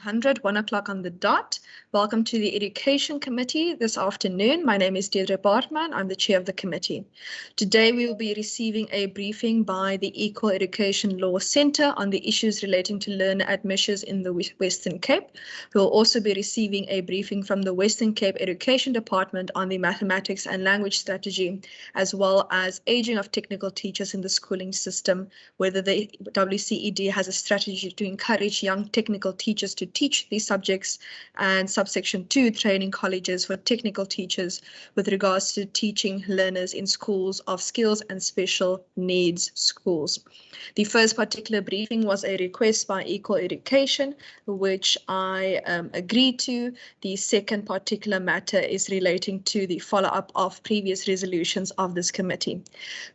1 o'clock on the dot. Welcome to the Education Committee this afternoon. My name is Deirdre Bartman. I'm the chair of the committee. Today we will be receiving a briefing by the Equal Education Law Centre on the issues relating to learner admissions in the Western Cape. We will also be receiving a briefing from the Western Cape Education Department on the mathematics and language strategy, as well as aging of technical teachers in the schooling system, whether the WCED has a strategy to encourage young technical teachers to teach these subjects, and subsection 2, training colleges for technical teachers with regards to teaching learners in schools of skills and special needs schools. The first particular briefing was a request by Equal Education, which I agreed to. The second particular matter is relating to the follow-up of previous resolutions of this committee.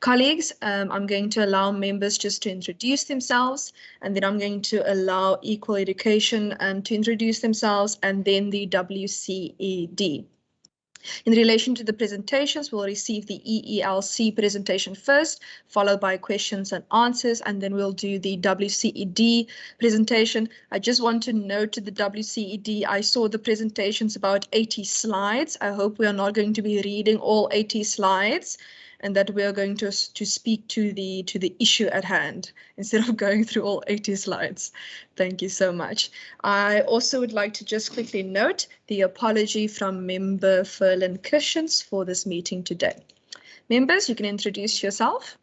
Colleagues, I'm going to allow members just to introduce themselves, and then I'm going to allow Equal Education to introduce themselves, and then the WCED. In relation to the presentations, we'll receive the EELC presentation first, followed by questions and answers, and then we'll do the WCED presentation. I just want to note to the WCED, I saw the presentations about 80 slides. I hope we are not going to be reading all 80 slides, and that we are going to speak to the issue at hand instead of going through all 80 slides. Thank you so much. I also would like to just quickly note the apology from member Ferlin Christians for this meeting today. Members, you can introduce yourself.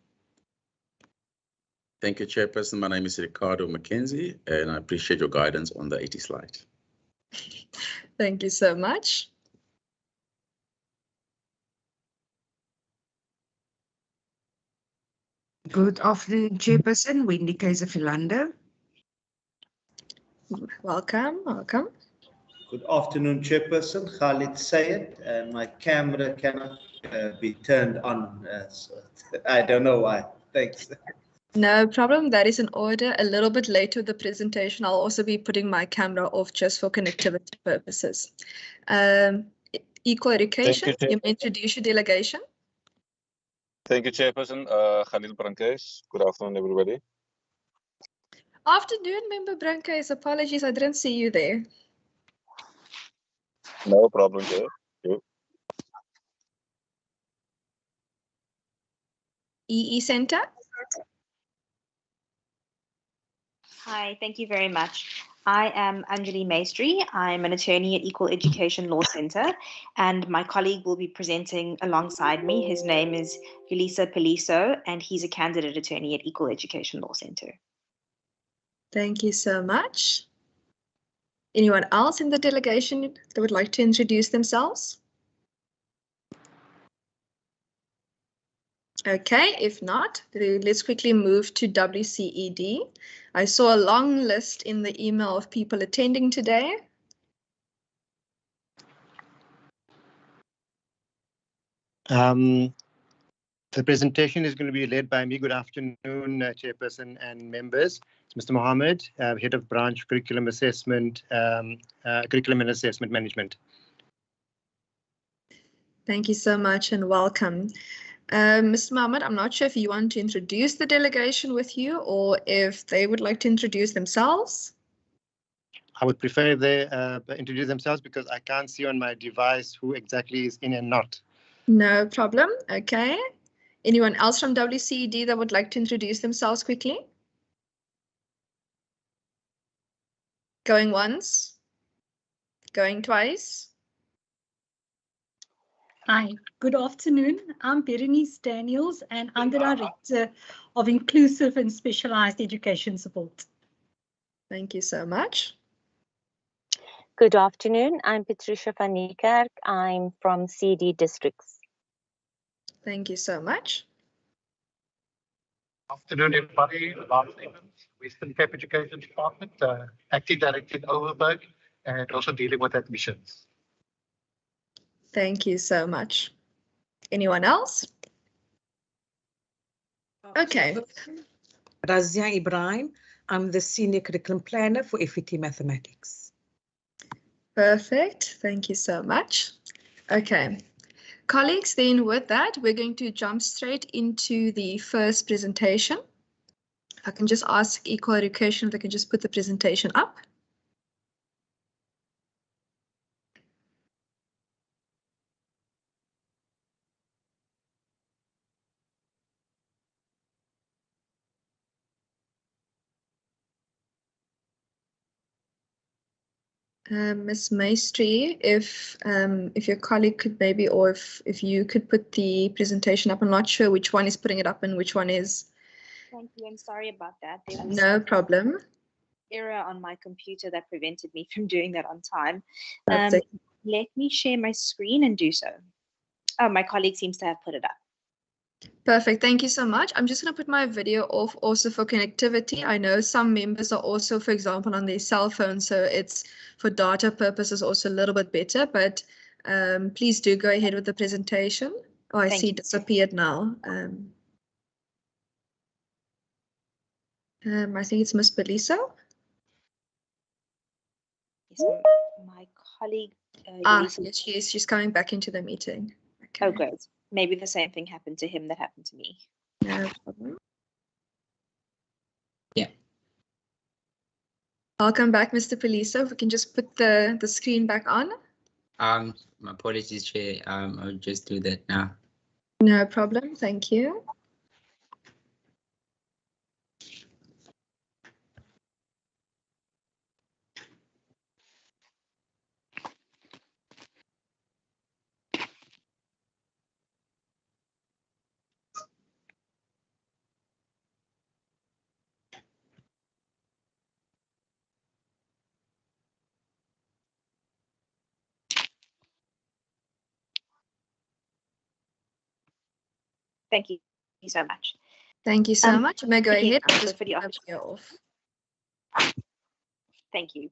Thank you, Chairperson. My name is Ricardo Mackenzie, and I appreciate your guidance on the 80 slide. Thank you so much. Good afternoon, Chairperson. Wendy Kaiser-Philander. Welcome, welcome. Good afternoon, Chairperson. Khalid Sayed. My camera cannot be turned on. So I don't know why. Thanks. No problem. That is in order. A little bit later the presentation, I'll also be putting my camera off just for connectivity purposes. Equal Education, you may introduce your delegation. Thank you, Chairperson. Khalil Brankes. Good afternoon, everybody. Afternoon, Member Brankes. Apologies, I didn't see you there. No problem, Chair. EE Centre. Hi, thank you very much. I am Anjali Maestri. I'm an attorney at Equal Education Law Centre, and my colleague will be presenting alongside me. His name is Yulisa Peliso, and he's a candidate attorney at Equal Education Law Centre. Thank you so much. Anyone else in the delegation that would like to introduce themselves? Okay, if not, let's quickly move to WCED. I saw a long list in the email of people attending today. The presentation is going to be led by me. Good afternoon, Chairperson and members. It's Mr. Mohammed, Head of Branch Curriculum Assessment, Curriculum and Assessment Management. Thank you so much and welcome. Mr. Mohammed, I'm not sure if you want to introduce the delegation with you or if they would like to introduce themselves. I would prefer if they introduce themselves because I can't see on my device who exactly is in and not. No problem. Okay. Anyone else from WCED that would like to introduce themselves quickly? Going once? Going twice? Hi, good afternoon. I'm Berenice Daniels, and I'm the Director of Inclusive and Specialized Education Support. Thank you so much. Good afternoon. I'm Patricia van Niekerk. I'm from CD Districts. Thank you so much. Afternoon, everybody. Lars Evans, Western Cape Education Department, Acting Director in Overberg, and also dealing with admissions. Thank you so much. Anyone else? Okay. Razia Ibrahim. I'm the Senior Curriculum Planner for FET Mathematics. Perfect. Thank you so much. Okay. Colleagues, then with that, we're going to jump straight into the first presentation. If I can just ask Equal Education if they can just put the presentation up. Ms. Maestri, if your colleague could maybe, or if you could put the presentation up. I'm not sure which one is putting it up and which one is. Thank you, and sorry about that. There was No some problem. error on my computer that prevented me from doing that on time. That's it. Let me share my screen and do so. Oh, my colleague seems to have put it up. Perfect. Thank you so much. I'm just going to put my video off also for connectivity. I know some members are also, for example, on their cell phone, so it's for data purposes also a little bit better, but please do go ahead with the presentation. Oh, I see it disappeared now. I think it's Miss Belisa. Yes, my colleague. Yes, she is. She's coming back into the meeting. Okay. Oh, great. Maybe the same thing happened to him that happened to me. No problem. Yeah. Welcome back, Mr. Belisa. If we can just put the screen back on. My apologies, Chair. I'll just do that now. No problem. Thank you. Thank you so much. Thank you so much. You may go ahead. I'll Also just for the put the video off. Thank you.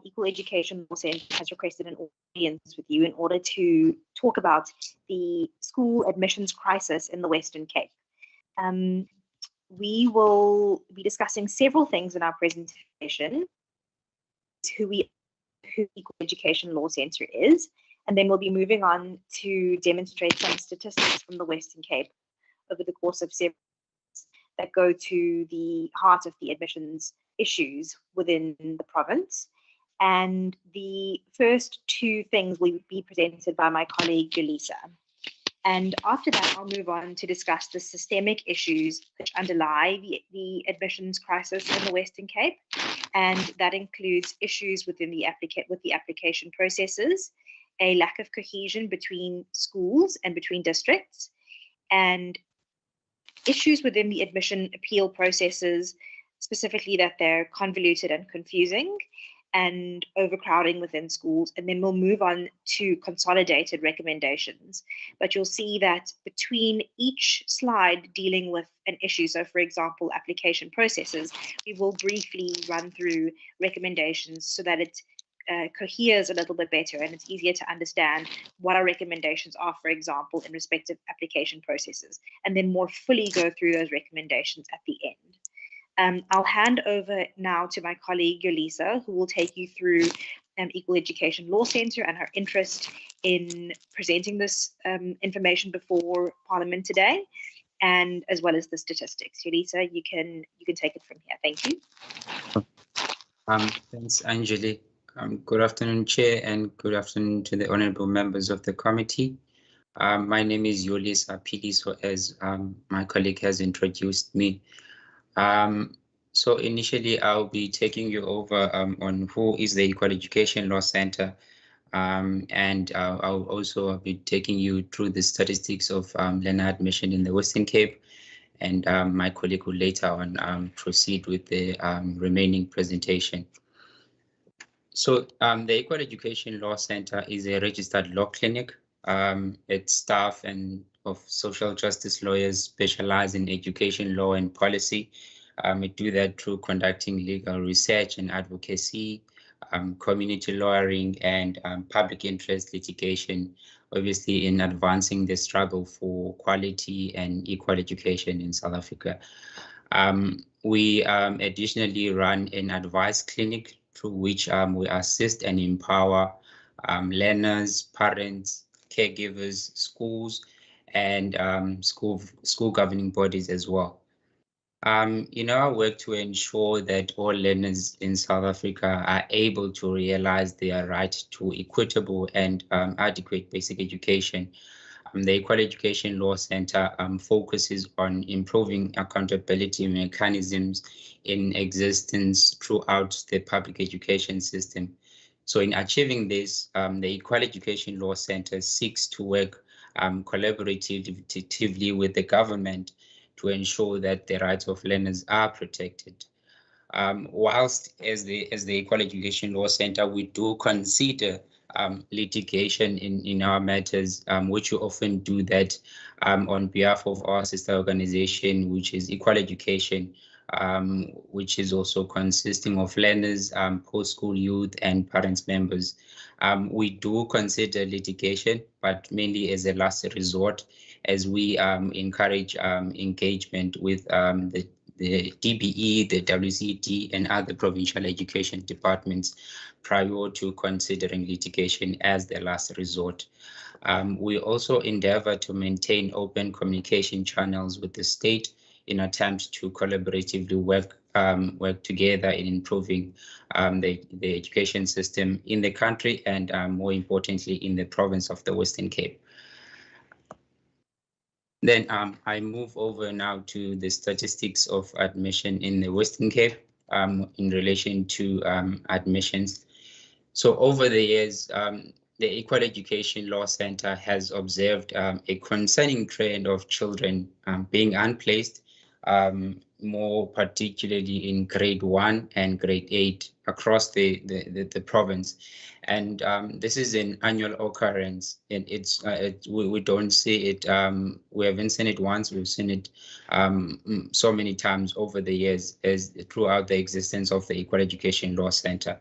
Equal Education Law Centre has requested an audience with you in order to talk about the school admissions crisis in the Western Cape. We will be discussing several things in our presentation, who Equal Education Law Centre is, and then we'll be moving on to demonstrate some statistics from the Western Cape over the course of several months that go to the heart of the admissions issues within the province. And the first two things will be presented by my colleague, Yolisa. And after that, I'll move on to discuss the systemic issues which underlie the admissions crisis in the Western Cape. And that includes issues within the application processes, a lack of cohesion between schools and between districts, and issues within the admission appeal processes, specifically that they're convoluted and confusing, and overcrowding within schools. And then we'll move on to consolidated recommendations. But you'll see that between each slide dealing with an issue, so for example, application processes, we will briefly run through recommendations so that it coheres a little bit better and it's easier to understand what our recommendations are, for example, in respective application processes, and then more fully go through those recommendations at the end. I'll hand over now to my colleague, Yolisa, who will take you through Equal Education Law Centre and her interest in presenting this information before Parliament today, and as well as the statistics. Yolisa, you can take it from here. Thank you. Thanks, Anjali. Good afternoon, Chair, and good afternoon to the honourable members of the committee. My name is Yolisa Piliso, as my colleague has introduced me. So initially, I'll be taking you over on who is the Equal Education Law Centre, and I'll also be taking you through the statistics of learner admission in the Western Cape, and my colleague will later on proceed with the remaining presentation. So the Equal Education Law Centre is a registered law clinic. Its staff and of social justice lawyers specialize in education law and policy. We do that through conducting legal research and advocacy, community lawyering, and public interest litigation, obviously in advancing the struggle for quality and equal education in South Africa. We additionally run an advice clinic through which we assist and empower learners, parents, caregivers, schools, and school governing bodies as well. In our work to ensure that all learners in South Africa are able to realize their right to equitable and adequate basic education, The Equal Education Law Center focuses on improving accountability mechanisms in existence throughout the public education system. So in achieving this, the Equal Education Law Center seeks to work collaboratively with the government to ensure that the rights of learners are protected. Whilst as the Equal Education Law Center, we do consider litigation in our matters, which we often do that on behalf of our sister organization, which is Equal Education, which is also consisting of learners, post-school youth, and parents members. We do consider litigation, but mainly as a last resort, as we encourage engagement with the DBE, the WCT, and other provincial education departments prior to considering litigation as the last resort. We also endeavor to maintain open communication channels with the state in attempt to collaboratively work together in improving the education system in the country and more importantly in the province of the Western Cape. Then I move over now to the statistics of admission in the Western Cape in relation to admissions. So over the years, the Equal Education Law Center has observed a concerning trend of children being unplaced, more particularly in grade 1 and grade 8 across the province. And this is an annual occurrence, and we don't see it. We haven't seen it once. We've seen it so many times over the years, as throughout the existence of the Equal Education Law Center.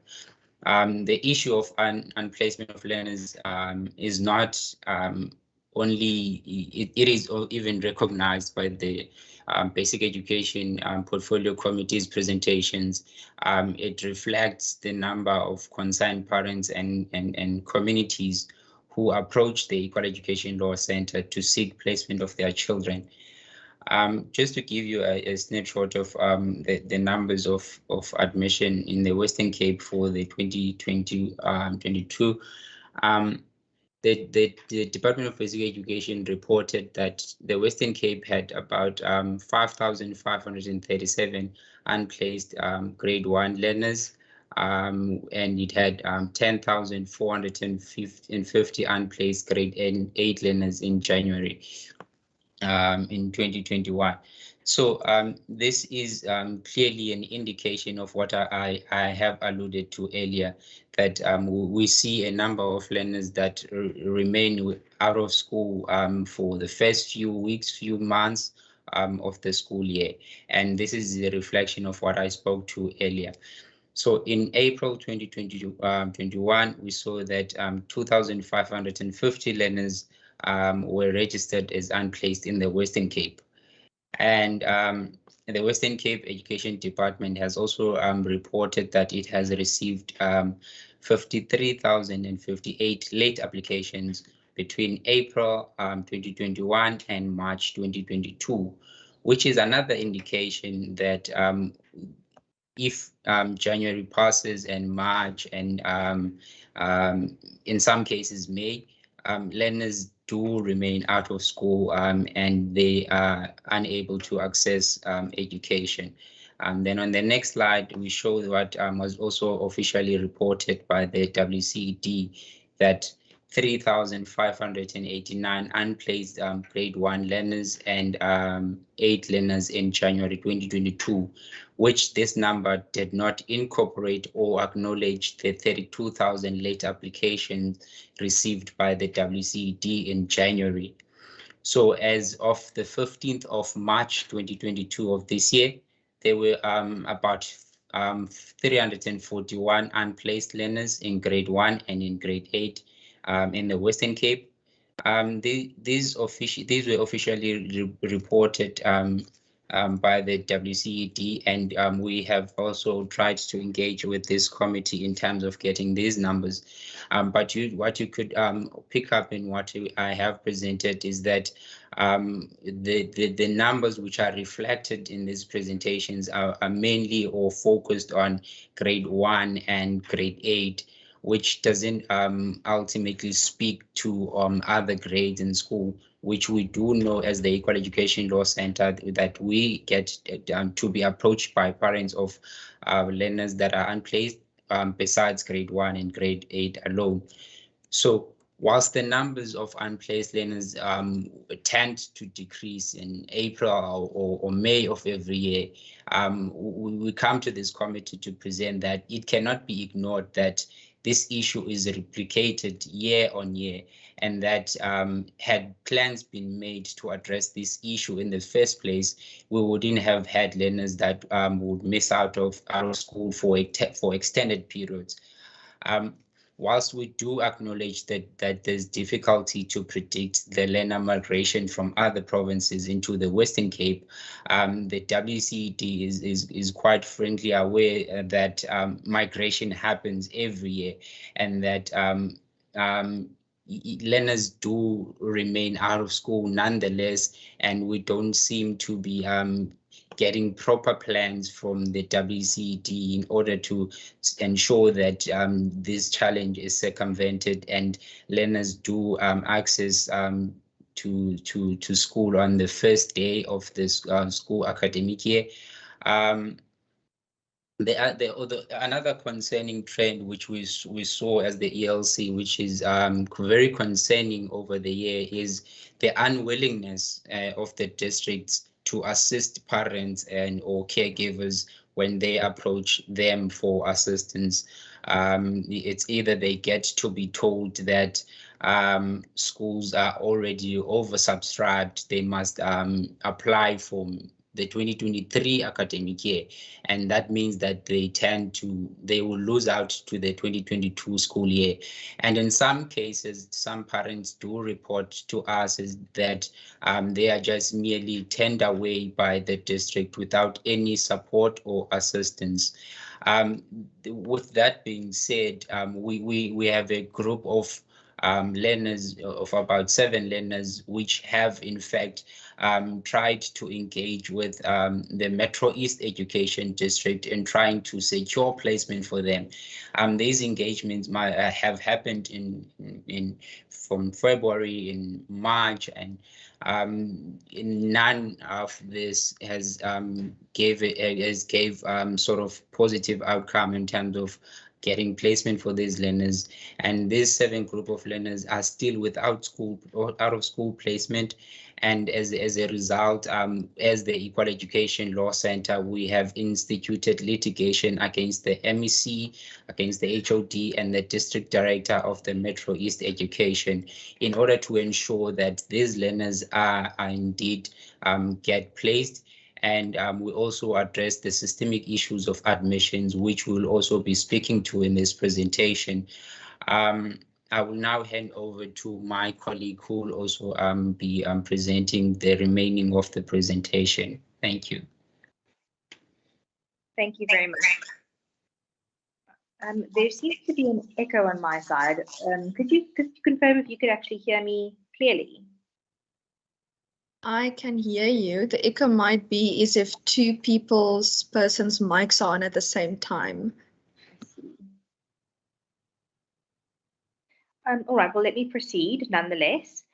The issue of unplacement of learners is not only, it is even recognized by the Basic Education Portfolio Committee's presentations. It reflects the number of concerned parents and communities who approach the Equal Education Law Center to seek placement of their children. Just to give you a snapshot of the numbers of admission in the Western Cape for the 2020-22, the Department of Basic Education reported that the Western Cape had about 5,537 unplaced grade 1 learners, and it had 10,450 unplaced grade 8 learners in January in 2021. So this is clearly an indication of what I have alluded to earlier, that we see a number of learners that remain out of school for the first few weeks, few months of the school year. And this is a reflection of what I spoke to earlier. So in April 2021, we saw that 2,550 learners were registered as unplaced in the Western Cape. And the Western Cape Education Department has also reported that it has received 53,058 late applications between April 2021 and March 2022, which is another indication that if January passes and March and in some cases May, learners do remain out of school and they are unable to access education. Then on the next slide, we show what was also officially reported by the WCED, that 3,589 unplaced grade 1 learners and 8 learners in January 2022, which this number did not incorporate or acknowledge the 32,000 late applications received by the WCED in January. So as of the 15th of March 2022 of this year, there were about 341 unplaced learners in grade 1 and in grade 8 in the Western Cape. These were officially reported by the WCED, and we have also tried to engage with this committee in terms of getting these numbers. But what you could pick up in what I have presented is that the numbers which are reflected in these presentations are mainly or focused on grade 1 and grade 8, which doesn't ultimately speak to other grades in school, which we do know as the Equal Education Law Center that we get to be approached by parents of learners that are unplaced besides grade 1 and grade 8 alone. So whilst the numbers of unplaced learners tend to decrease in April or May of every year, we come to this committee to present that it cannot be ignored that this issue is replicated year on year, and that had plans been made to address this issue in the first place, we wouldn't have had learners that would miss out of school for extended periods. Whilst we do acknowledge that there's difficulty to predict the learner migration from other provinces into the Western Cape, the WCED is quite friendly aware that migration happens every year, and that learners do remain out of school nonetheless, and we don't seem to be getting proper plans from the WCED in order to ensure that this challenge is circumvented and learners do access to school on the first day of this school academic year. Another concerning trend which we saw as the ELC, which is very concerning over the year, is the unwillingness of the districts to assist parents and or caregivers when they approach them for assistance. It's either they get to be told that schools are already oversubscribed, they must apply for the 2023 academic year, and that means that they will lose out to the 2022 school year. And in some cases, some parents do report to us is that they are just merely turned away by the district without any support or assistance. With that being said, we have a group of learners of about 7 learners which have in fact tried to engage with the Metro East Education District in trying to secure placement for them. These engagements might have happened from February, in March, and none of this has gave sort of positive outcome in terms of getting placement for these learners, and this 7 group of learners are still without school or out of school placement. And as a result, as the Equal Education Law Center, we have instituted litigation against the MEC, against the HOD, and the District Director of the Metro East Education in order to ensure that these learners are indeed get placed. And we also address the systemic issues of admissions, which we'll also be speaking to in this presentation. I will now hand over to my colleague who will also be presenting the remaining of the presentation. Thank you. Thank you very much. There seems to be an echo on my side. Could you confirm if you could actually hear me clearly? I can hear you. The echo might be as if 2 persons' mics are on at the same time. All right, well, let me proceed nonetheless.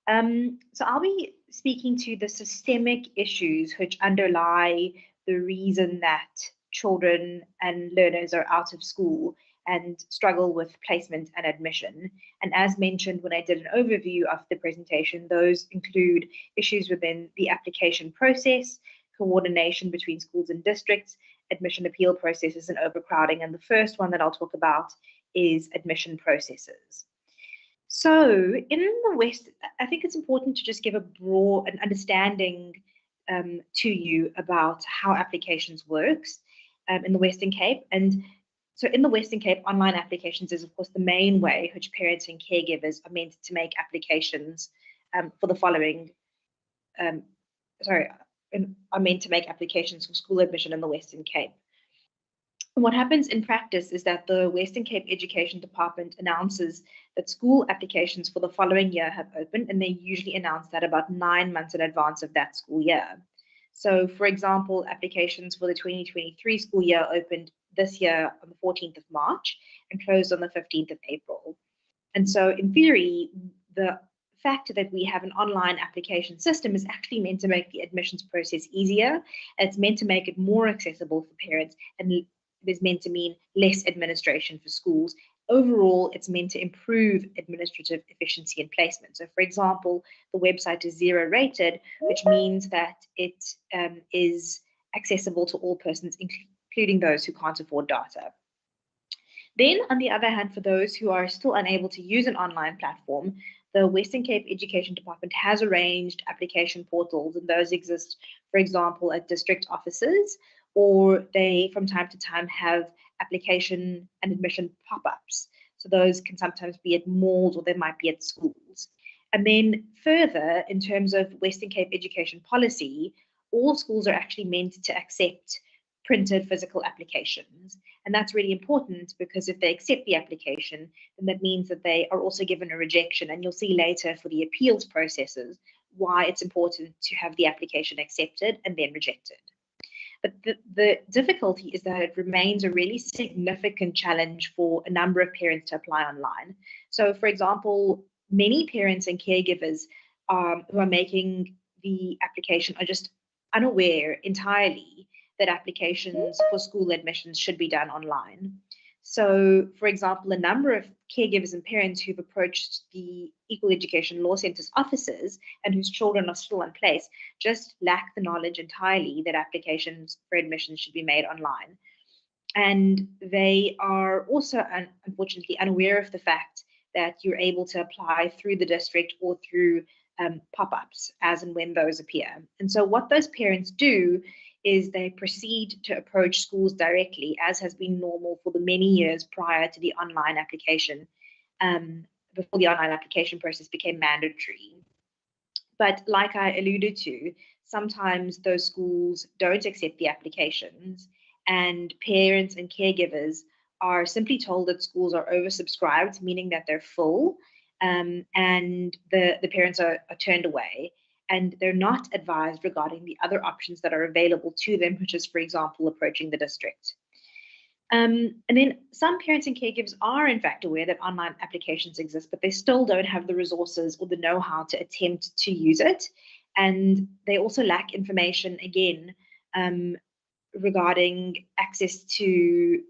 So I'll be speaking to the systemic issues which underlie the reason that children and learners are out of school and struggle with placement and admission. And as mentioned when I did an overview of the presentation, those include issues within the application process, coordination between schools and districts, admission appeal processes, and overcrowding. And the first one that I'll talk about is admission processes. So in the West, I think it's important to just give an understanding to you about how applications works in the Western Cape. And so in the Western Cape, online applications is, of course, the main way which parents and caregivers are meant to make applications for the following, are meant to make applications for school admission in the Western Cape. And what happens in practice is that the Western Cape Education Department announces that school applications for the following year have opened, and they usually announce that about 9 months in advance of that school year. So, for example, applications for the 2023 school year opened this year on the 14th of March and closed on the 15th of April. And so in theory, the fact that we have an online application system is actually meant to make the admissions process easier. It's meant to make it more accessible for parents, and it is meant to mean less administration for schools. Overall, it's meant to improve administrative efficiency and placement. So for example, the website is 0 rated, which means that it is accessible to all persons, including those who can't afford data. Then, on the other hand, for those who are still unable to use an online platform, the Western Cape Education Department has arranged application portals, and those exist, for example, at district offices, or they from time to time have application and admission pop-ups. So those can sometimes be at malls or they might be at schools. And then further, in terms of Western Cape education policy, all schools are actually meant to accept printed physical applications. And that's really important because if they accept the application, then that means that they are also given a rejection. And you'll see later for the appeals processes why it's important to have the application accepted and then rejected. But the difficulty is that it remains a really significant challenge for a number of parents to apply online. So for example, many parents and caregivers who are making the application are just unaware entirely that applications for school admissions should be done online. So, for example, a number of caregivers and parents who've approached the Equal Education Law Centre's offices and whose children are still in place just lack the knowledge entirely that applications for admissions should be made online. And they are also, unfortunately, unaware of the fact that you're able to apply through the district or through pop-ups as and when those appear. And so what those parents do is they proceed to approach schools directly, as has been normal for the many years prior to the online application, before the online application process became mandatory. But like I alluded to, sometimes those schools don't accept the applications, and parents and caregivers are simply told that schools are oversubscribed, meaning that they're full, and the parents are turned away. And they're not advised regarding the other options that are available to them, which is, for example, approaching the district. And then some parents and caregivers are, in fact, aware that online applications exist, but they still don't have the resources or the know-how to attempt to use it. And they also lack information, again, regarding access to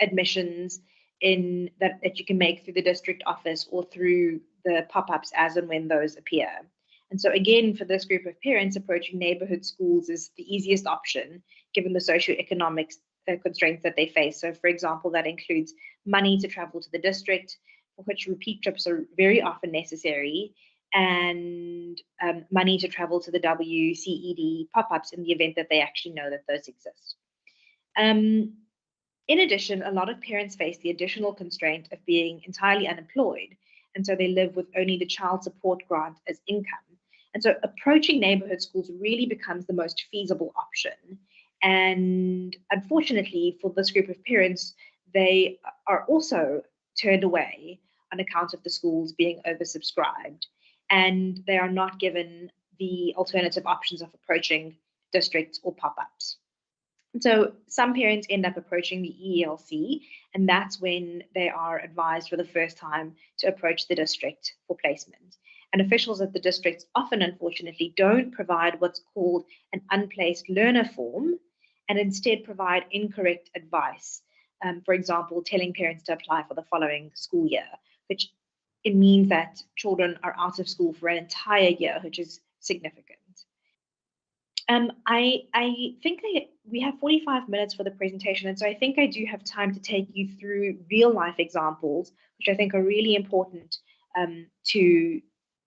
admissions that you can make through the district office or through the pop-ups as and when those appear. And so again, for this group of parents, approaching neighborhood schools is the easiest option, given the socioeconomic constraints that they face. So for example, that includes money to travel to the district, for which repeat trips are very often necessary, and money to travel to the WCED pop-ups in the event that they actually know that those exist. In addition, a lot of parents face the additional constraint of being entirely unemployed, and so they live with only the child support grant as income. And so approaching neighborhood schools really becomes the most feasible option. And unfortunately for this group of parents, they are also turned away on account of the schools being oversubscribed, and they are not given the alternative options of approaching districts or pop-ups. So some parents end up approaching the EELC, and that's when they are advised for the first time to approach the district for placement. And officials at the districts often, unfortunately, don't provide what's called an unplaced learner form, and instead provide incorrect advice. For example, telling parents to apply for the following school year, which it means that children are out of school for an entire year, which is significant. I think we have 45 minutes for the presentation, and so I think I do have time to take you through real life examples, which I think are really important to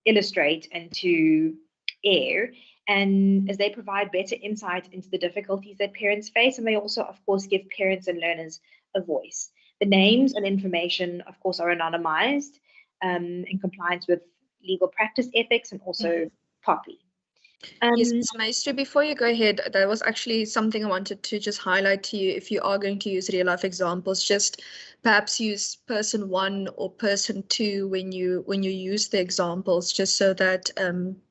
illustrate and to air, and as they provide better insight into the difficulties that parents face, and they also, of course, give parents and learners a voice. The names and information, of course, are anonymized in compliance with legal practice ethics and also POPI. Yes, Ms. Maestri, before you go ahead, there was actually something I wanted to just highlight to you. If you are going to use real life examples, just perhaps use person 1 or person 2 when you use the examples, just so that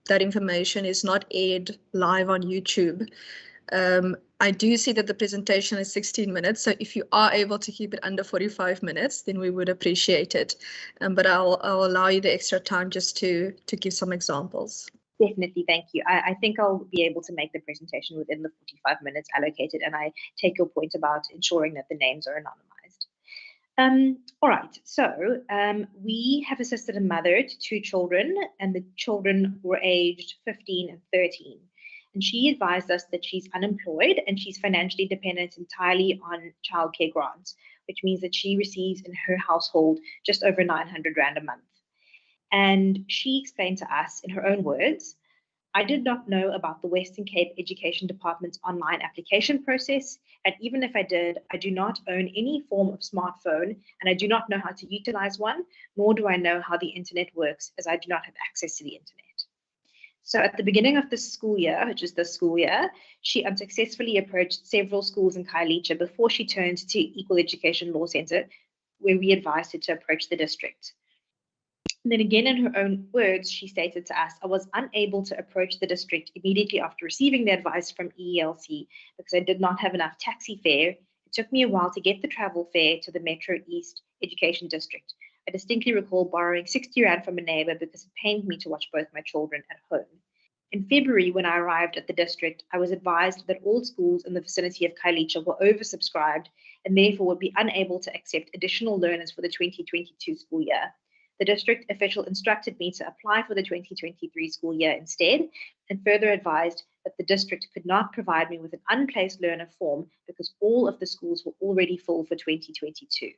that information is not aired live on YouTube. I do see that the presentation is 16 minutes, so if you are able to keep it under 45 minutes, then we would appreciate it. But I'll allow you the extra time just to give some examples. Definitely, thank you. I think I'll be able to make the presentation within the 45 minutes allocated, and I take your point about ensuring that the names are anonymized. All right, so we have assisted a mother to 2 children, and the children were aged 15 and 13. And she advised us that she's unemployed and she's financially dependent entirely on childcare grants, which means that she receives in her household just over 900 Rand a month. And she explained to us in her own words, I did not know about the Western Cape Education Department's online application process, and even if I did, I do not own any form of smartphone, and I do not know how to utilize one, nor do I know how the internet works, as I do not have access to the internet. So at the beginning of this school year, which is this school year, she unsuccessfully approached several schools in Khayelitsha before she turned to Equal Education Law Centre, where we advised her to approach the district. And then again, in her own words, she stated to us, I was unable to approach the district immediately after receiving the advice from EELC because I did not have enough taxi fare. It took me a while to get the travel fare to the Metro East Education District. I distinctly recall borrowing 60 Rand from a neighbor because it pained me to watch both my children at home. In February, when I arrived at the district, I was advised that all schools in the vicinity of Khayelitsha were oversubscribed and therefore would be unable to accept additional learners for the 2022 school year. The district official instructed me to apply for the 2023 school year instead, and further advised that the district could not provide me with an unplaced learner form because all of the schools were already full for 2022.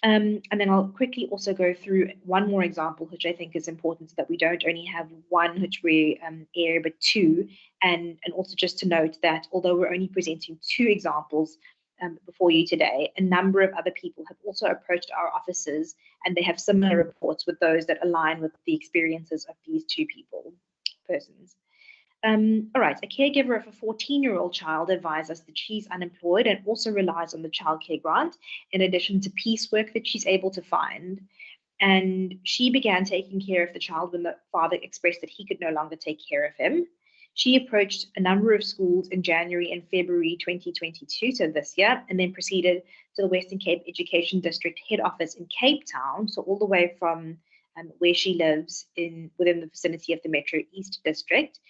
And then I'll quickly also go through one more example, which I think is important, so that we don't only have one which we air, but 2. And also just to note that although we're only presenting 2 examples before you today, a number of other people have also approached our offices, and they have similar reports with those that align with the experiences of these 2 persons. All right, a caregiver of a 14-year-old child advised us that she's unemployed and also relies on the childcare grant, in addition to piecework that she's able to find. And she began taking care of the child when the father expressed that he could no longer take care of him. She approached a number of schools in January and February 2022, so this year, and then proceeded to the Western Cape Education District head office in Cape Town, so all the way from where she lives within the vicinity of the Metro East District,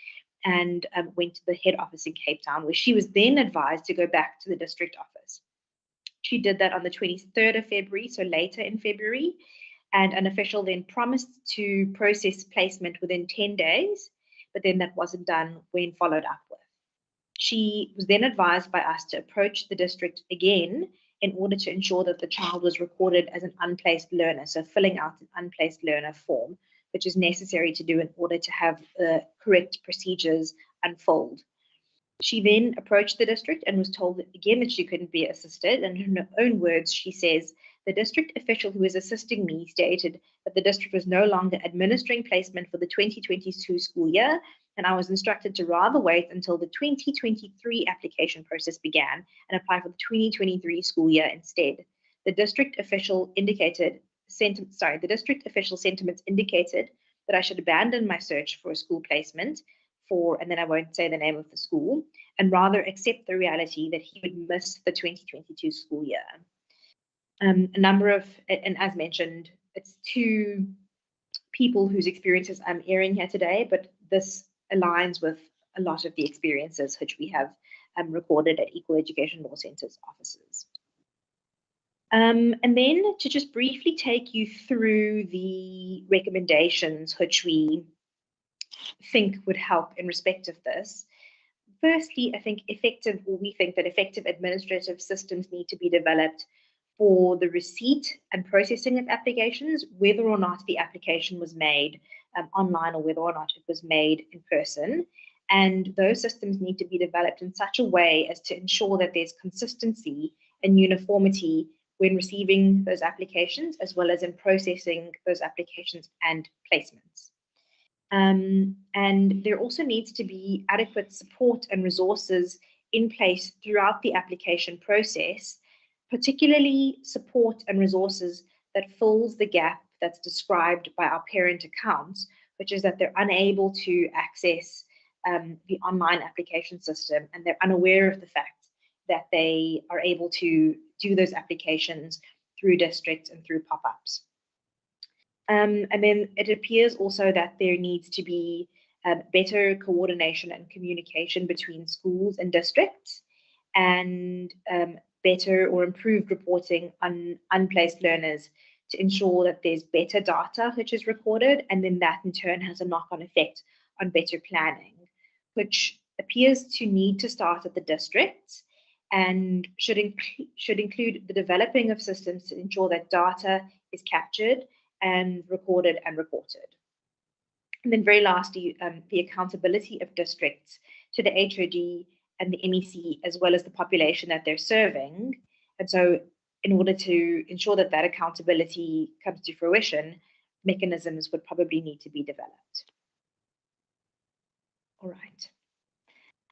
and went to the head office in Cape Town, where she was then advised to go back to the district office. She did that on the 23rd of February, so later in February, and an official then promised to process placement within 10 days, but then that wasn't done when followed up with. She was then advised by us to approach the district again in order to ensure that the child was recorded as an unplaced learner, so filling out an unplaced learner form, which is necessary to do in order to have the correct procedures unfold. She then approached the district and was told again that she couldn't be assisted. And in her own words, she says, the district official who was assisting me stated that the district was no longer administering placement for the 2022 school year, and I was instructed to rather wait until the 2023 application process began and apply for the 2023 school year instead. The district official sentiments indicated that I should abandon my search for a school placement and then I won't say the name of the school, and rather accept the reality that he would miss the 2022 school year. And as mentioned, it's 2 people whose experiences I'm airing here today, but this aligns with a lot of the experiences which we have recorded at Equal Education Law Centre's offices. And then to just briefly take you through the recommendations which we think would help in respect of this. Firstly, we think that effective administrative systems need to be developed for the receipt and processing of applications, whether or not the application was made online or whether or not it was made in person. And those systems need to be developed in such a way as to ensure that there's consistency and uniformity when receiving those applications, as well as in processing those applications and placements. And there also needs to be adequate support and resources in place throughout the application process, particularly support and resources that fills the gap that's described by our parent accounts, which is that they're unable to access the online application system, and they're unaware of the fact that they are able to do those applications through districts and through pop-ups. And then it appears also that there needs to be better coordination and communication between schools and districts, and better or improved reporting on unplaced learners to ensure that there's better data which is recorded, and then that in turn has a knock-on effect on better planning, which appears to need to start at the districts and should include the developing of systems to ensure that data is captured and recorded and reported. And then very lastly, the accountability of districts to the HOD and the MEC, as well as the population that they're serving. And so in order to ensure that that accountability comes to fruition, mechanisms would probably need to be developed. All right.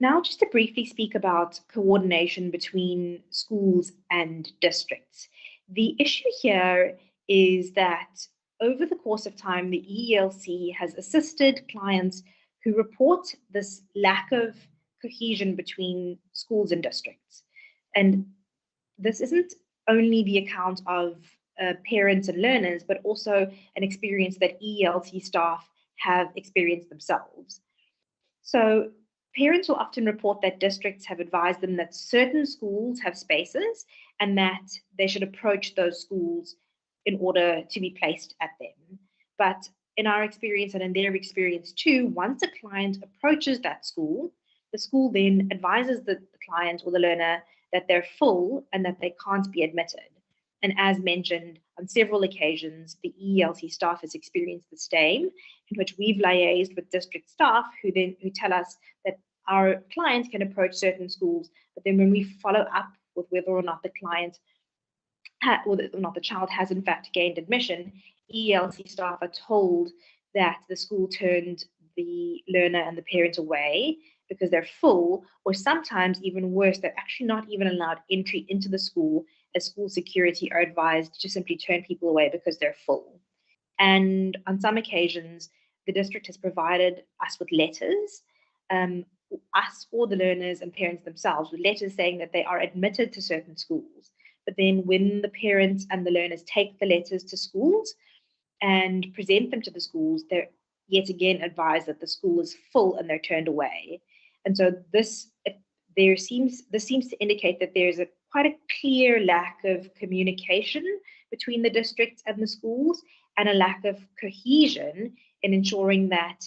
Now, just to briefly speak about coordination between schools and districts. The issue here is that over the course of time, the EELC has assisted clients who report this lack of cohesion between schools and districts. And this isn't only the account of parents and learners, but also an experience that EELC staff have experienced themselves. So parents will often report that districts have advised them that certain schools have spaces and that they should approach those schools in order to be placed at them. But in our experience and in their experience too, once a client approaches that school, the school then advises the client or the learner that they're full and that they can't be admitted. And as mentioned, on several occasions, the EELC staff has experienced the same, in which we've liaised with district staff who tell us that our clients can approach certain schools, but then when we follow up with whether or not the client or not the child has in fact gained admission, EELC staff are told that the school turned the learner and the parent away because they're full, or sometimes even worse, they're actually not even allowed entry into the school, as school security are advised to simply turn people away because they're full. And on some occasions, the district has provided us with letters, us or the learners and parents themselves, with letters saying that they are admitted to certain schools. But then when the parents and the learners take the letters to schools and present them to the schools, they're yet again advised that the school is full and they're turned away. And so this seems to indicate that there's quite a clear lack of communication between the districts and the schools, and a lack of cohesion in ensuring that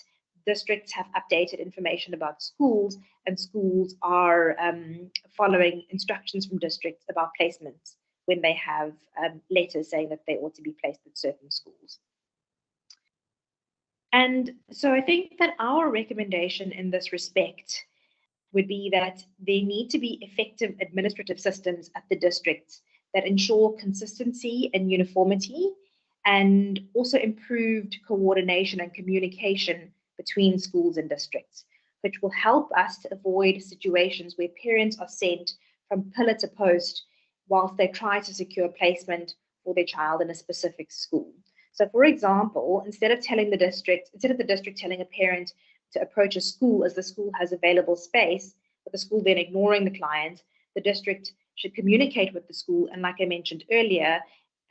districts have updated information about schools and schools are following instructions from districts about placements when they have letters saying that they ought to be placed at certain schools. And so I think that our recommendation in this respect would be that there need to be effective administrative systems at the districts that ensure consistency and uniformity, and also improved coordination and communication between schools and districts, which will help us to avoid situations where parents are sent from pillar to post whilst they try to secure placement for their child in a specific school. So for example, instead of the district telling a parent to approach a school as the school has available space, but the school then ignoring the client, the district should communicate with the school and, like I mentioned earlier,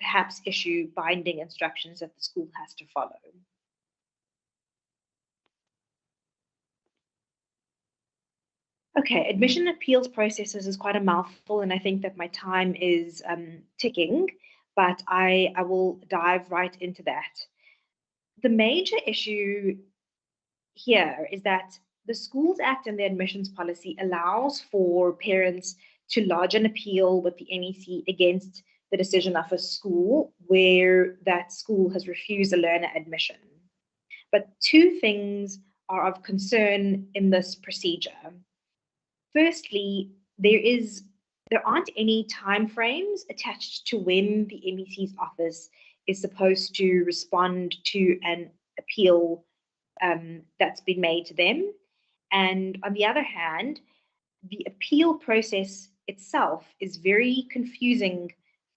perhaps issue binding instructions that the school has to follow. Okay, admission appeals processes is quite a mouthful, and I think that my time is ticking, but I will dive right into that. The major issue here is that the Schools Act and the admissions policy allows for parents to lodge an appeal with the MEC against the decision of a school where that school has refused a learner admission. But two things are of concern in this procedure. Firstly, there aren't any timeframes attached to when the MEC's office is supposed to respond to an appeal that's been made to them. And on the other hand, the appeal process itself is very confusing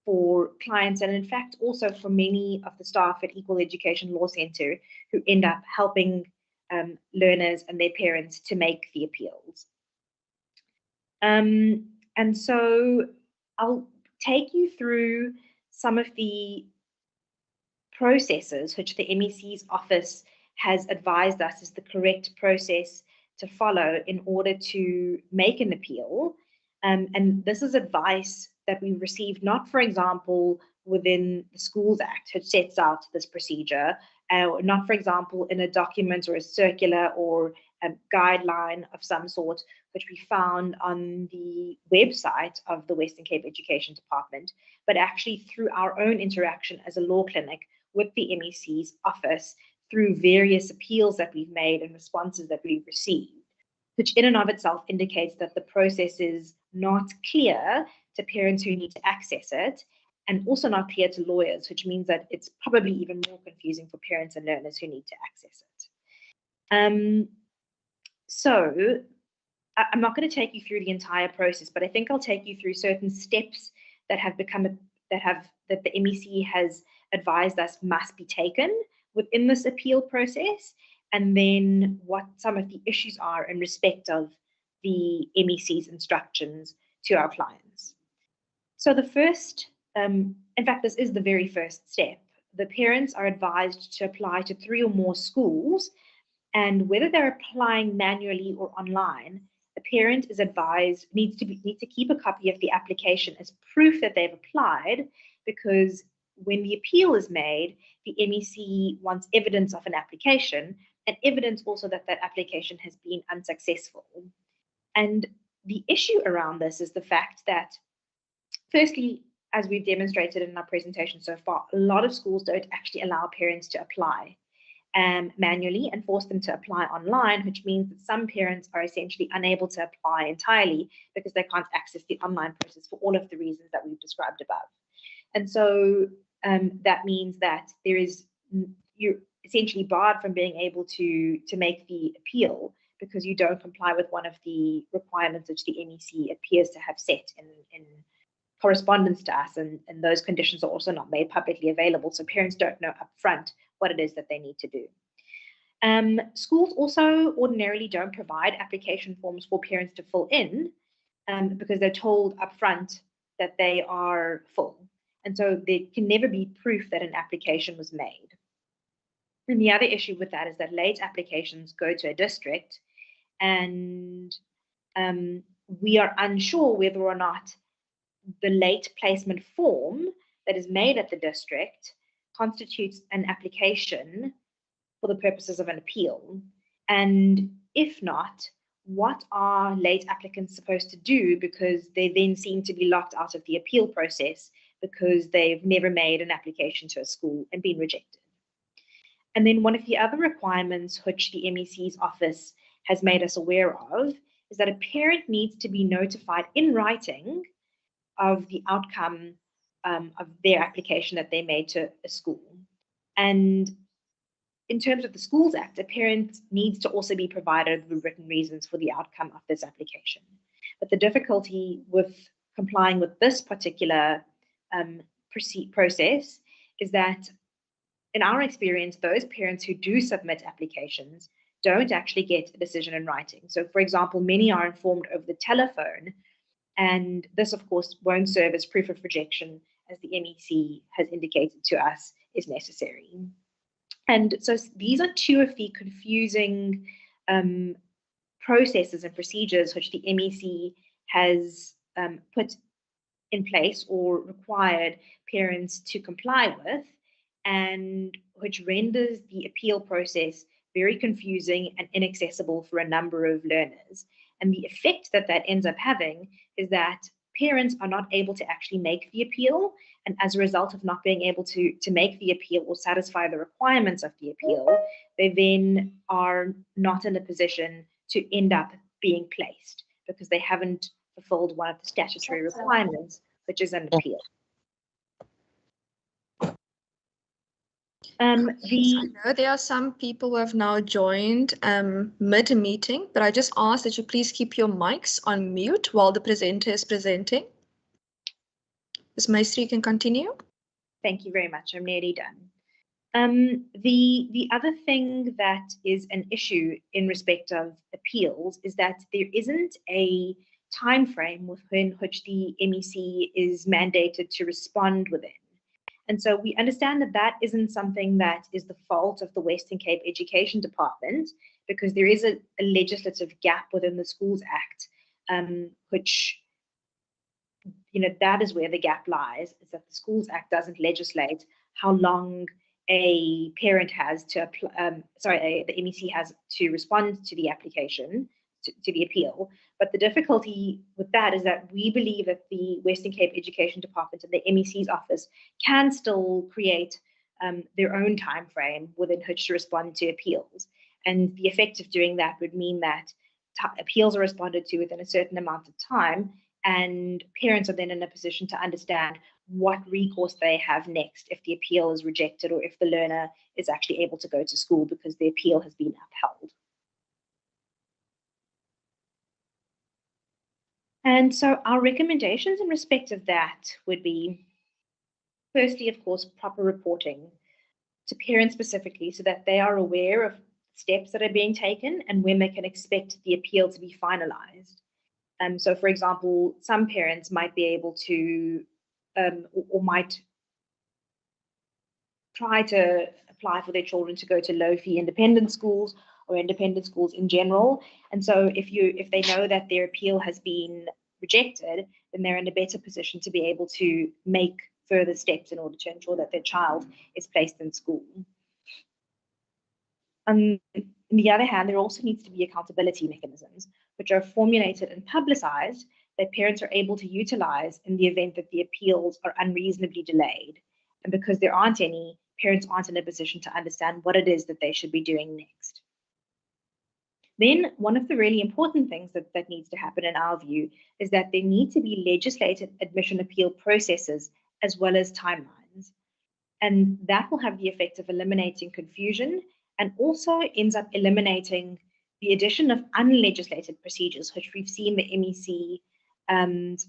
for clients, and in fact also for many of the staff at Equal Education Law Centre who end up helping learners and their parents to make the appeals. And so I'll take you through some of the processes which the MEC's office has advised us is the correct process to follow in order to make an appeal. And this is advice that we received not, for example, within the Schools Act, which sets out this procedure, not, for example, in a document or a circular or a guideline of some sort, which we found on the website of the Western Cape Education Department, but actually through our own interaction as a law clinic with the MEC's office through various appeals that we've made and responses that we've received, which in and of itself indicates that the process is not clear to parents who need to access it, and also not clear to lawyers, which means that it's probably even more confusing for parents and learners who need to access it. So I'm not going to take you through the entire process, but I think I'll take you through certain steps that have become that the MEC has advised us must be taken within this appeal process, and then what some of the issues are in respect of the MEC's instructions to our clients. So the first, in fact, this is the very first step. The parents are advised to apply to 3 or more schools, and whether they're applying manually or online, the parent is advised needs to keep a copy of the application as proof that they've applied, because when the appeal is made, the MEC wants evidence of an application and evidence also that that application has been unsuccessful. And the issue around this is the fact that, firstly, as we've demonstrated in our presentation so far, a lot of schools don't actually allow parents to apply manually and force them to apply online, which means that some parents are essentially unable to apply entirely because they can't access the online process for all of the reasons that we've described above. And so that means that you're essentially barred from being able to make the appeal because you don't comply with one of the requirements which the MEC appears to have set in correspondence to us, and those conditions are also not made publicly available, so parents don't know upfront what it is that they need to do. Schools also ordinarily don't provide application forms for parents to fill in because they're told upfront that they are full. And so there can never be proof that an application was made. And the other issue with that is that late applications go to a district, and we are unsure whether or not the late placement form that is made at the district constitutes an application for the purposes of an appeal. And if not, what are late applicants supposed to do, because they then seem to be locked out of the appeal process because they've never made an application to a school and been rejected. And then one of the other requirements which the MEC's office has made us aware of is that a parent needs to be notified in writing of the outcome of their application that they made to a school. And in terms of the Schools Act, a parent needs to also be provided with written reasons for the outcome of this application. But the difficulty with complying with this particular process is that, in our experience, those parents who do submit applications don't actually get a decision in writing. So, for example, many are informed over the telephone, and this, of course, won't serve as proof of rejection, as the MEC has indicated to us is necessary. And so these are 2 of the confusing processes and procedures which the MEC has put in place or required parents to comply with, and which renders the appeal process very confusing and inaccessible for a number of learners. And the effect that that ends up having is that parents are not able to actually make the appeal, and as a result of not being able to make the appeal or satisfy the requirements of the appeal, they then are not in a position to end up being placed because they haven't fulfilled one of the statutory requirements, which is an appeal. I know there are some people who have now joined mid-meeting, but I just ask that you please keep your mics on mute while the presenter is presenting. Ms. Maestri, you can continue. Thank you very much. I'm nearly done. The other thing that is an issue in respect of appeals is that there isn't a time frame within which the MEC is mandated to respond within. And so we understand that that isn't something that is the fault of the Western Cape Education Department, because there is a legislative gap within the Schools Act, which, that is where the gap lies, is that the Schools Act doesn't legislate how long a parent has to, the MEC has to respond to the application, to the appeal. But the difficulty with that is that we believe that the Western Cape Education Department and the MEC's office can still create their own time frame within which to respond to appeals. And the effect of doing that would mean that appeals are responded to within a certain amount of time, and parents are then in a position to understand what recourse they have next if the appeal is rejected or if the learner is actually able to go to school because the appeal has been upheld. And so our recommendations in respect of that would be, firstly, of course, proper reporting to parents specifically so that they are aware of steps that are being taken and when they can expect the appeal to be finalized. So, for example, some parents might be able to or might try to apply for their children to go to low-fee independent schools or independent schools in general. And so if they know that their appeal has been rejected, then they're in a better position to be able to make further steps in order to ensure that their child is placed in school. On the other hand, there also needs to be accountability mechanisms, which are formulated and publicized that parents are able to utilize in the event that the appeals are unreasonably delayed. And because there aren't any, parents aren't in a position to understand what it is that they should be doing next. Then one of the really important things that needs to happen in our view is that there need to be legislated admission appeal processes as well as timelines. And that will have the effect of eliminating confusion and also ends up eliminating the addition of unlegislated procedures, which we've seen the MEC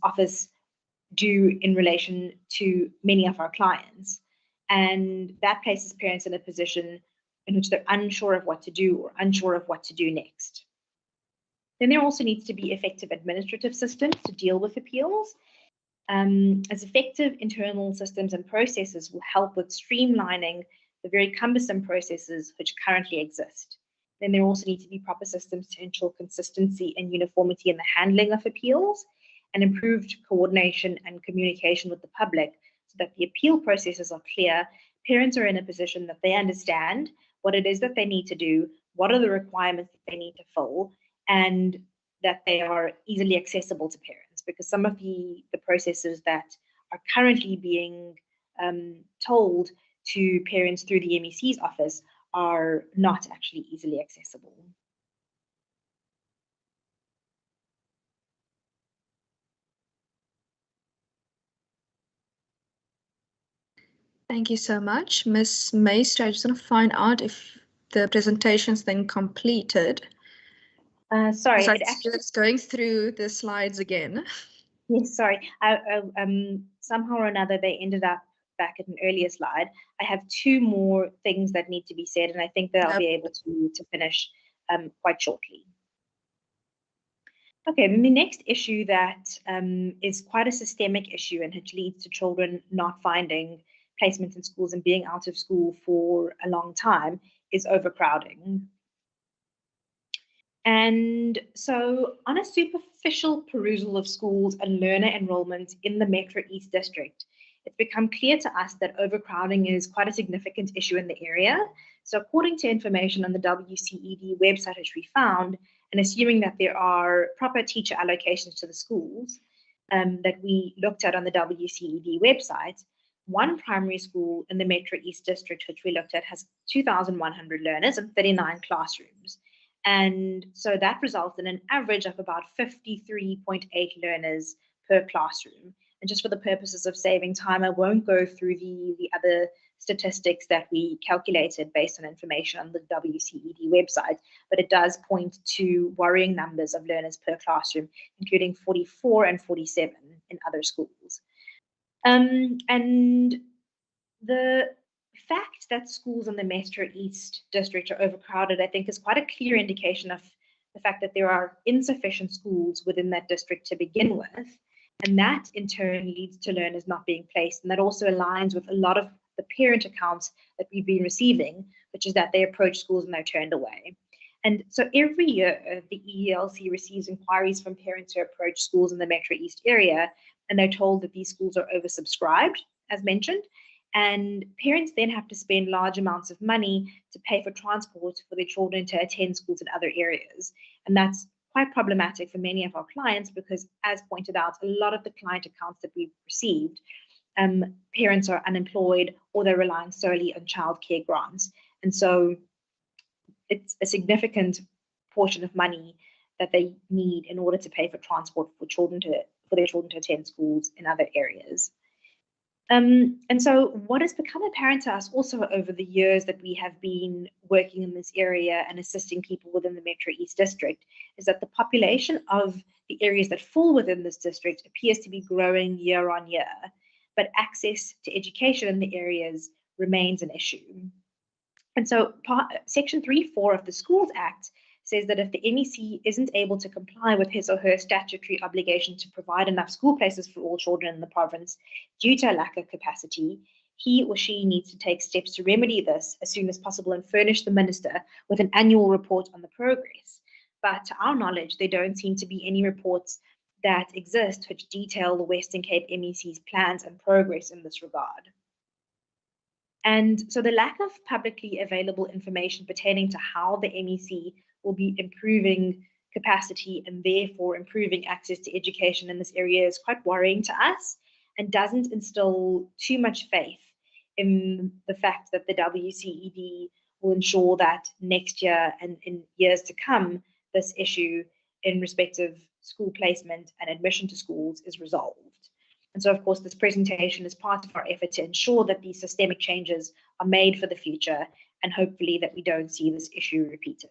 office do in relation to many of our clients. And that places parents in a position in which they're unsure of what to do or unsure of what to do next. Then there also needs to be effective administrative systems to deal with appeals, as effective internal systems and processes will help with streamlining the very cumbersome processes which currently exist. Then there also need to be proper systems to ensure consistency and uniformity in the handling of appeals and improved coordination and communication with the public so that the appeal processes are clear. Parents are in a position that they understand what it is that they need to do, what are the requirements that they need to fill, and that they are easily accessible to parents, because some of the processes that are currently being told to parents through the MEC's office are not actually easily accessible. Thank you so much. Ms. Maester, I just want to find out if the presentation's then completed. Sorry, it's going through the slides again. Yes, sorry. Somehow or another, they ended up back at an earlier slide. I have two more things that need to be said, and I think that I'll be able to finish quite shortly. Okay, then the next issue that is quite a systemic issue and which leads to children not finding placement in schools and being out of school for a long time is overcrowding. And so on a superficial perusal of schools and learner enrollment in the Metro East District, it's become clear to us that overcrowding is quite a significant issue in the area. So according to information on the WCED website, which we found, and assuming that there are proper teacher allocations to the schools that we looked at on the WCED website, one primary school in the Metro East District, which we looked at, has 2,100 learners and 39 classrooms. And so that results in an average of about 53.8 learners per classroom. And just for the purposes of saving time, I won't go through the other statistics that we calculated based on information on the WCED website, but it does point to worrying numbers of learners per classroom, including 44 and 47 in other schools. And the fact that schools in the Metro East district are overcrowded, I think, is quite a clear indication of the fact that there are insufficient schools within that district to begin with. And that in turn leads to learners not being placed. And that also aligns with a lot of the parent accounts that we've been receiving, which is that they approach schools and they're turned away. And so every year, the EELC receives inquiries from parents who approach schools in the Metro East area, and they're told that these schools are oversubscribed, as mentioned. And parents then have to spend large amounts of money to pay for transport for their children to attend schools in other areas. And that's quite problematic for many of our clients because, as pointed out, a lot of the client accounts that we've received, parents are unemployed or they're relying solely on childcare grants. And so it's a significant portion of money that they need in order to pay for transport for their children to attend schools in other areas. And so what has become apparent to us also over the years that we have been working in this area and assisting people within the Metro East district is that the population of the areas that fall within this district appears to be growing year on year, but access to education in the areas remains an issue. And so Section 3(4) of the Schools Act says that if the MEC isn't able to comply with his or her statutory obligation to provide enough school places for all children in the province due to a lack of capacity, he or she needs to take steps to remedy this as soon as possible and furnish the minister with an annual report on the progress. But to our knowledge, there don't seem to be any reports that exist which detail the Western Cape MEC's plans and progress in this regard. And so the lack of publicly available information pertaining to how the MEC will be improving capacity and therefore improving access to education in this area is quite worrying to us and doesn't instill too much faith in the fact that the WCED will ensure that next year and in years to come, this issue in respect of school placement and admission to schools is resolved. And so, of course, this presentation is part of our effort to ensure that these systemic changes are made for the future and hopefully that we don't see this issue repeated.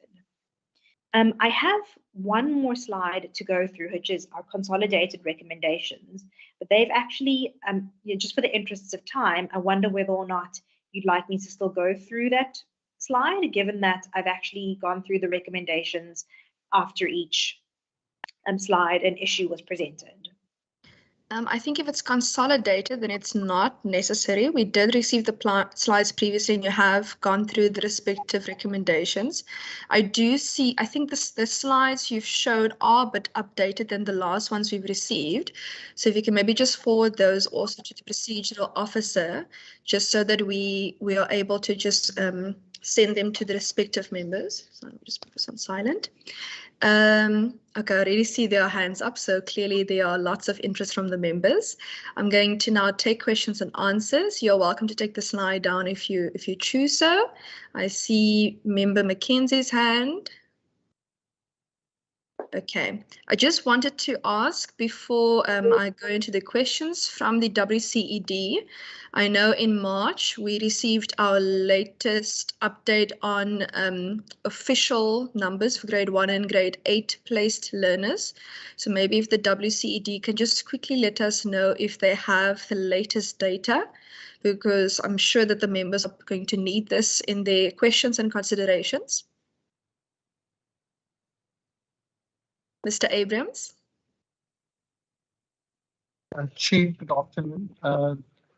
I have one more slide to go through, which is our consolidated recommendations, but they've actually, just for the interests of time, I wonder whether or not you'd like me to still go through that slide, given that I've actually gone through the recommendations after each slide and issue was presented. I think if it's consolidated, then it's not necessary. We did receive the slides previously, and you have gone through the respective recommendations. I do see, I think the slides you've showed are a bit updated than the last ones we've received. So if you can maybe just forward those also to the procedural officer, just so that we are able to just send them to the respective members. So I'll just put this on silent. Okay, I already see there are hands up, so clearly there are lots of interest from the members. I'm going to now take questions and answers. You're welcome to take the slide down if you choose so. I see Member Mackenzie's hand. Okay, I just wanted to ask before I go into the questions from the WCED. I know in March we received our latest update on official numbers for grade 1 and grade 8 placed learners. So maybe if the WCED can just quickly let us know if they have the latest data, because I'm sure that the members are going to need this in their questions and considerations. Mr. Abrams. Chair, good afternoon.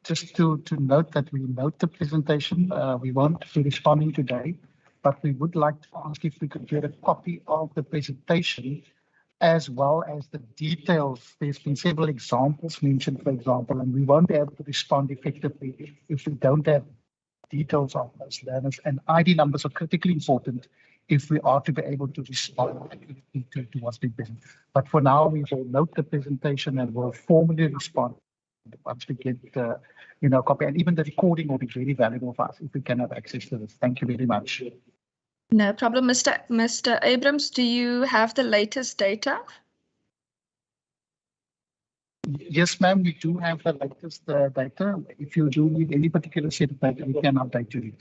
Just to note that we note the presentation. We won't be responding today, but we would like to ask if we could get a copy of the presentation as well as the details. There's been several examples mentioned, for example, and we won't be able to respond effectively if we don't have details of those learners. And ID numbers are critically important if we are to be able to respond to what's been presented. But for now, we will note the presentation and will formally respond once we get a copy. And even the recording will be very valuable for us if we can have access to this. Thank you very much. No problem. Mr. Abrams, do you have the latest data? Yes, ma'am, we do have the latest data. If you do need any particular set of data, we can update you.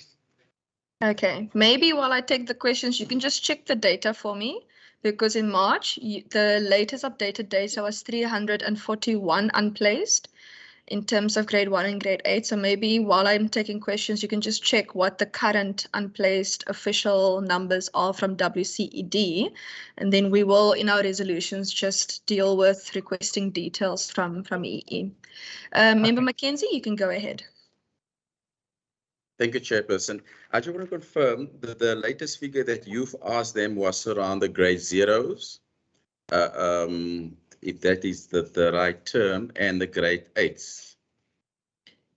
Okay, maybe while I take the questions, you can just check the data for me, because in March, the latest updated data was 341 unplaced. in terms of grade 1 and grade 8. So maybe while I'm taking questions, you can just check what the current unplaced official numbers are from WCED. And then we will, in our resolutions, just deal with requesting details from EE. Member Mackenzie, you can go ahead. Thank you, Chairperson. I just want to confirm that the latest figure that you've asked them was around the grade zeros, if that is the right term, and the grade 8s.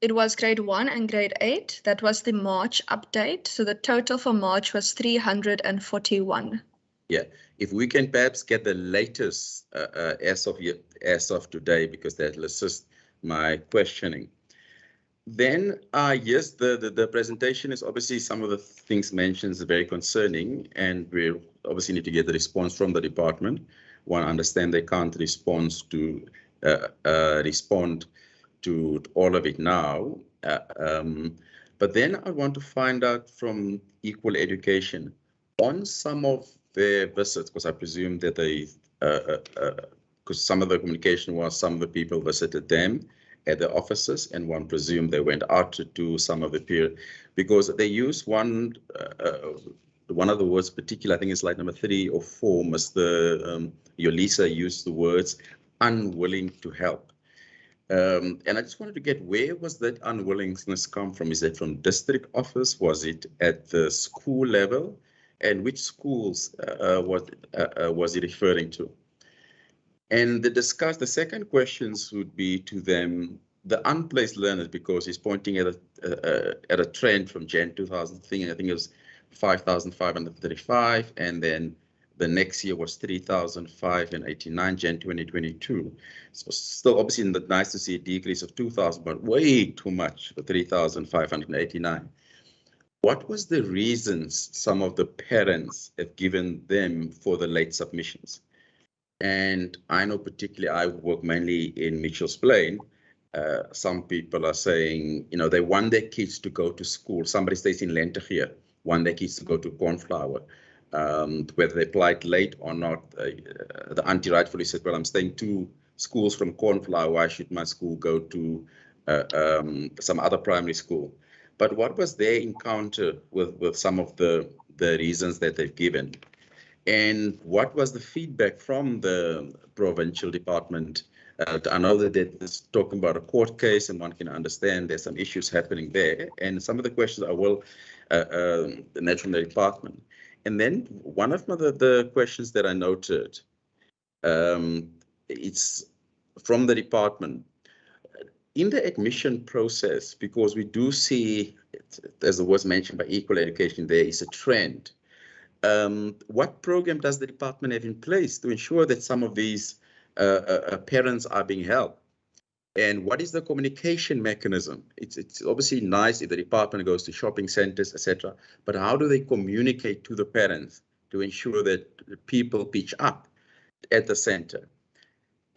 It was grade 1 and grade 8. That was the March update. So the total for March was 341. Yeah, if we can perhaps get the latest as of today, because that will assist my questioning. Then, yes, the presentation is obviously some of the things mentioned is very concerning, and we obviously need to get the response from the department. One, understand they can't respond to all of it now. But then I want to find out from Equal Education on some of their visits, because I presume that they, because some of the communication was some of the people visited them at the offices, and one presumed they went out to do some of the peer, because they use one of the words particular, I think it's like number 3 or 4, Mr. Yolisa used the words unwilling to help. And I just wanted to get, where was that unwillingness come from? Is it from district office? Was it at the school level? And which schools was it referring to? And the second questions would be to them, the unplaced learners, because he's pointing at a trend from Jan 2000, I think it was 5,535, and then the next year was 3,589, Jan 2022. So still obviously nice to see a decrease of 2,000, but way too much for 3,589. What was the reasons some of the parents have given them for the late submissions? And I know particularly, I work mainly in Mitchell's Plain. Some people are saying, you know, they want their kids to go to school. Somebody stays in Lentegeur, want their kids to go to Cornflower. Whether they applied late or not, the auntie rightfully said, well, I'm staying 2 schools from Cornflower. Why should my school go to some other primary school? But what was their encounter with some of the reasons that they've given? And what was the feedback from the provincial department? I know that it's talking about a court case, and one can understand there's some issues happening there. And some of the questions are, well, naturally from the department. And then one of the questions that I noted, it's from the department. In the admission process, because we do see, as it was mentioned by Equal Education, there is a trend. What program does the department have in place to ensure that some of these parents are being helped? And what is the communication mechanism? It's obviously nice if the department goes to shopping centers, etc. But how do they communicate to the parents to ensure that people pitch up at the center?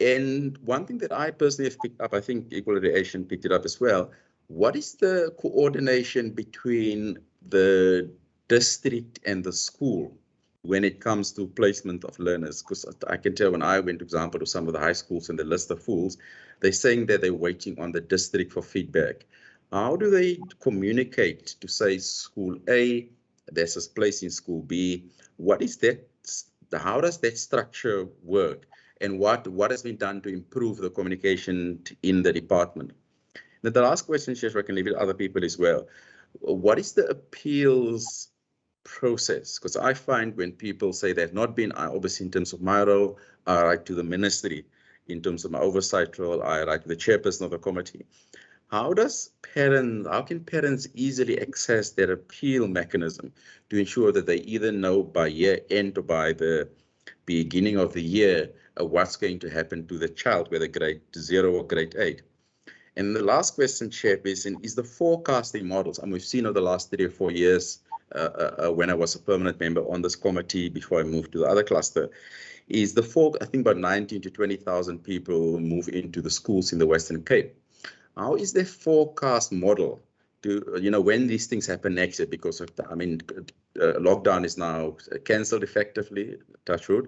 And one thing that I personally have picked up, I think Equal Education picked it up as well, what is the coordination between the district and the school when it comes to placement of learners? Because I can tell when I went, for example, to some of the high schools and the list of fools, they're saying that they're waiting on the district for feedback. How do they communicate to say school A, there's a place in school B? What is that? How does that structure work? And what has been done to improve the communication in the department? Now, the last question, Chair, I can leave it to other people as well. What is the appeals process? Because I find when people say they've not been, obviously in terms of my role, I write to the ministry. In terms of my oversight role, I write to the chairperson of the committee. How can parents easily access their appeal mechanism to ensure that they either know by year end or by the beginning of the year what's going to happen to the child, whether grade 0 or grade 8? And the last question, Chairperson, is the forecasting models. And we've seen over the last 3 or 4 years, when I was a permanent member on this committee before I moved to the other cluster, is I think about 19 to 20,000 people move into the schools in the Western Cape. How is their forecast model when these things happen next year, because of lockdown is now cancelled effectively, touch wood,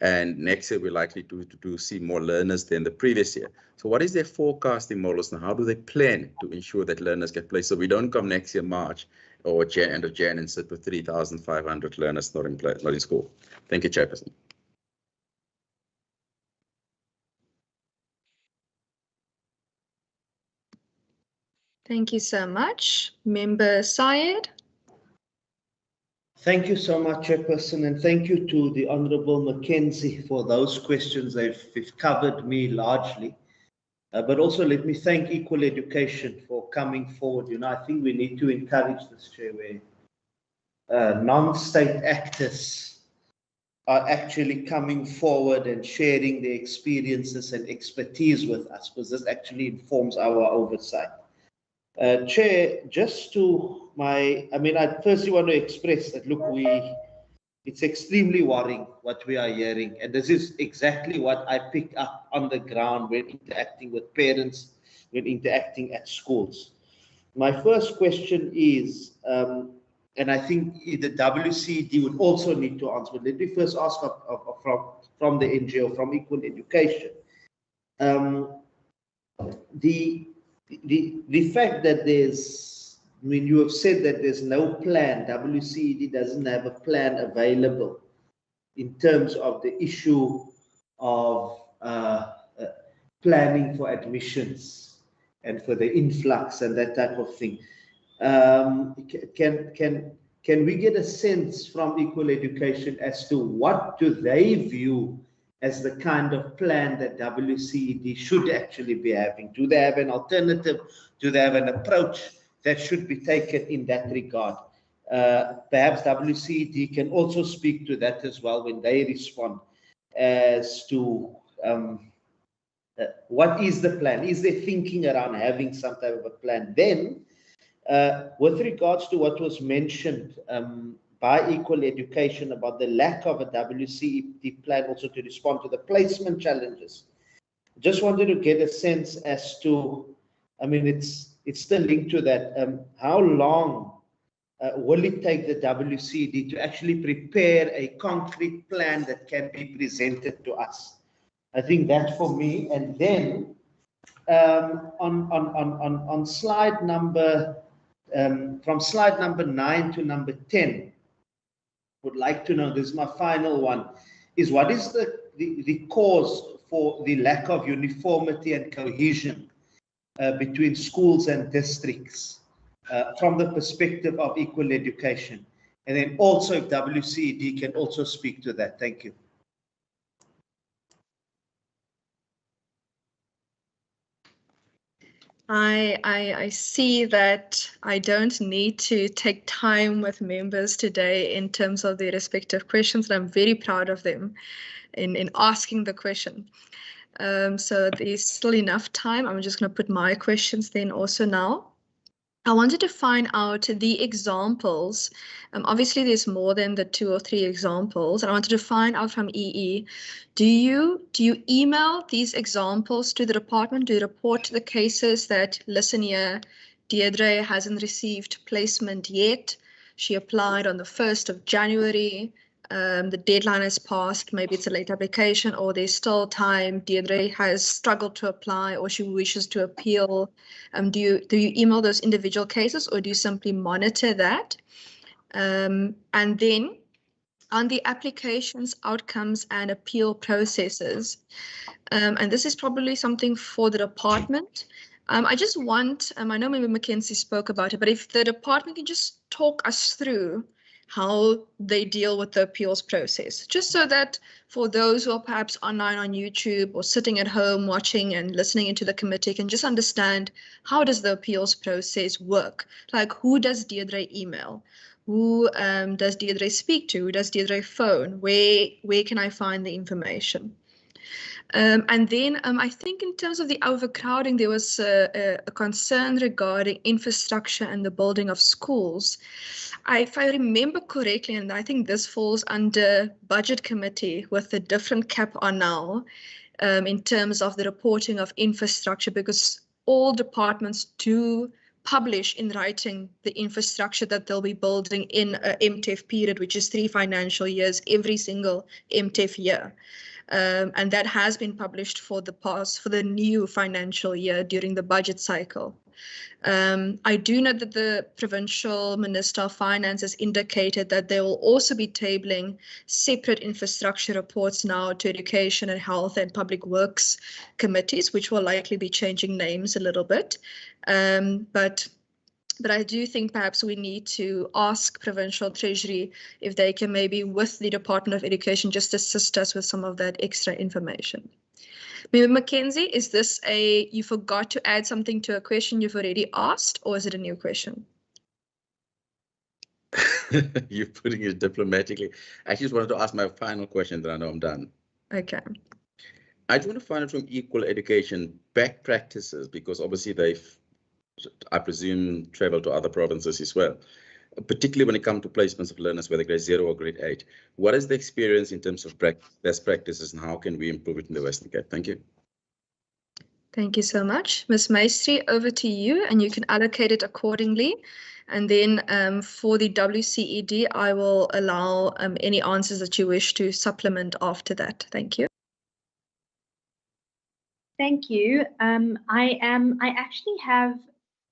and next year we're likely to see more learners than the previous year. So what is their forecasting models and how do they plan to ensure that learners get placed, so we don't come next year March or end of Jan and sit with 3,500 learners not in school? Thank you, Chairperson. Thank you so much. Member Syed. Thank you so much, Chairperson, and thank you to the Honourable Mackenzie for those questions. They've covered me largely. But also let me thank Equal Education for coming forward. I think we need to encourage this, Chair, where non-state actors are actually coming forward and sharing their experiences and expertise with us, because this actually informs our oversight. Chair, just to I firstly want to express that, look, it's extremely worrying what we are hearing. And this is exactly what I pick up on the ground when interacting with parents, when interacting at schools. My first question is, and I think the WCD would also need to answer, but let me first ask from the NGO, from Equal Education. The fact that you have said that there's no plan, WCED doesn't have a plan available in terms of the issue of planning for admissions and for the influx and that type of thing. Can we get a sense from Equal Education as to what do they view as the kind of plan that WCED should actually be having? Do they have an alternative? Do they have an approach that should be taken in that regard? Perhaps WCED can also speak to that as well when they respond as to what is the plan? Is there thinking around having some type of a plan? Then, with regards to what was mentioned by Equal Education about the lack of a WCED plan also to respond to the placement challenges, just wanted to get a sense as to, it's still linked to that. How long will it take the WCED to actually prepare a concrete plan that can be presented to us? I think that for me. And then on slide number, from slide number 9 to number 10, would like to know, this is my final one, is what is the cause for the lack of uniformity and cohesion between schools and districts from the perspective of Equal Education? And then also if WCED can also speak to that. Thank you. I see that I don't need to take time with members today in terms of their respective questions, and I'm very proud of them in asking the question. So there's still enough time. I'm just going to put my questions then also now. I wanted to find out the examples. Obviously, there's more than the 2 or 3 examples. And I wanted to find out from EE, do you email these examples to the department? Do you report the cases that, listen here, Deirdre hasn't received placement yet. She applied on the 1st of January. The deadline has passed, maybe it's a late application or there's still time. Deirdre has struggled to apply or she wishes to appeal. Do you email those individual cases or do you simply monitor that? And then on the applications, outcomes and appeal processes, and this is probably something for the department. I just want, I know maybe Mackenzie spoke about it, but if the department can just talk us through how they deal with the appeals process, just so that for those who are perhaps online on YouTube or sitting at home watching and listening into the committee can just understand, how does the appeals process work? Like, who does Deirdre email? Who does Deirdre speak to? Who does Deirdre phone? Where can I find the information? And then I think in terms of the overcrowding, there was a concern regarding infrastructure and the building of schools. If I remember correctly, and I think this falls under budget committee with a different cap on now in terms of the reporting of infrastructure, because all departments do publish in writing the infrastructure that they'll be building in a MTEF period, which is 3 financial years, every single MTEF year. And that has been published for the new financial year during the budget cycle. I do know that the Provincial Minister of Finance has indicated that they will also be tabling separate infrastructure reports now to Education and Health and Public Works committees, which will likely be changing names a little bit. But I do think perhaps we need to ask Provincial Treasury if they can maybe, with the Department of Education, just assist us with some of that extra information. Member Mackenzie, is this you forgot to add something to a question you've already asked, or is it a new question? You're putting it diplomatically. I just wanted to ask my final question, then I know I'm done. Okay. I just want to find out from Equal Education back practices, because obviously they've, I presume, traveled to other provinces as well, particularly when it comes to placements of learners, whether grade 0 or grade 8. What is the experience in terms of best practices, and how can we improve it in the Western Cape? Thank you. Thank you so much. Ms. Maestri, over to you, and you can allocate it accordingly. And then for the WCED, I will allow any answers that you wish to supplement after that. Thank you. Thank you. I actually have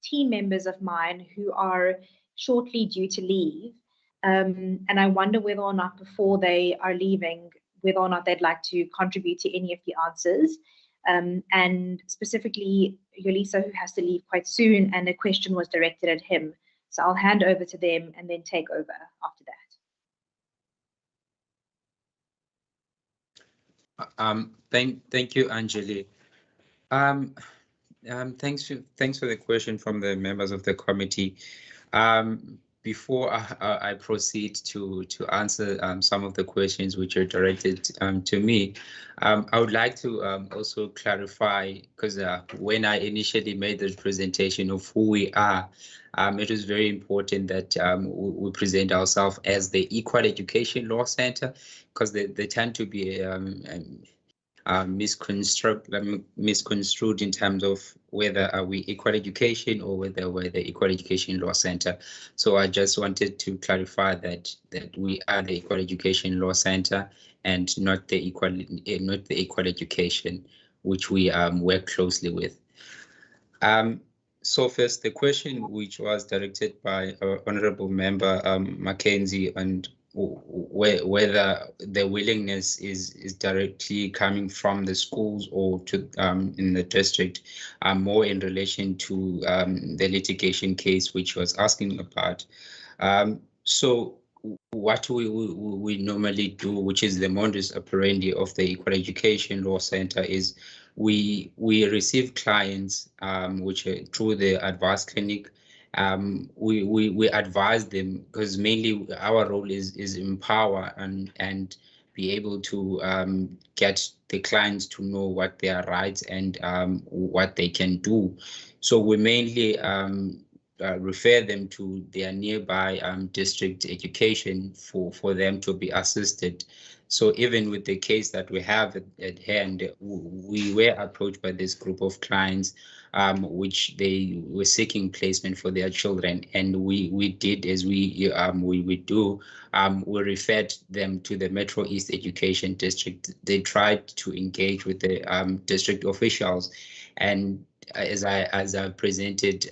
team members of mine who are shortly due to leave. And I wonder whether or not before they are leaving, whether or not they'd like to contribute to any of the answers. And specifically, Yolisa, who has to leave quite soon, and a question was directed at him. So I'll hand over to them and then take over after that. Thank you, Anjali. Thanks for the question from the members of the committee. Before I proceed to answer some of the questions which are directed to me, I would like to also clarify, because when I initially made the presentation of who we are, it was very important that we present ourselves as the Equal Education Law Center, because they tend to be misconstrued in terms of whether are we Equal Education or whether we're the Equal Education Law Center. So I just wanted to clarify that we are the Equal Education Law Center and not the Equal Education, which we work closely with. So first, the question which was directed by our Honourable Member Mackenzie, and whether the willingness is directly coming from the schools or to in the district, more in relation to the litigation case which was asking about. So what we normally do, which is the modus operandi of the Equal Education Law Center, is we receive clients which are through the advice clinic. We advise them, because mainly our role is empower and be able to get the clients to know what their rights and what they can do. So we mainly refer them to their nearby district education for them to be assisted. So even with the case that we have at hand, we were approached by this group of clients which they were seeking placement for their children, and we did as we do. We referred them to the Metro East Education District. They tried to engage with the district officials, and as I presented,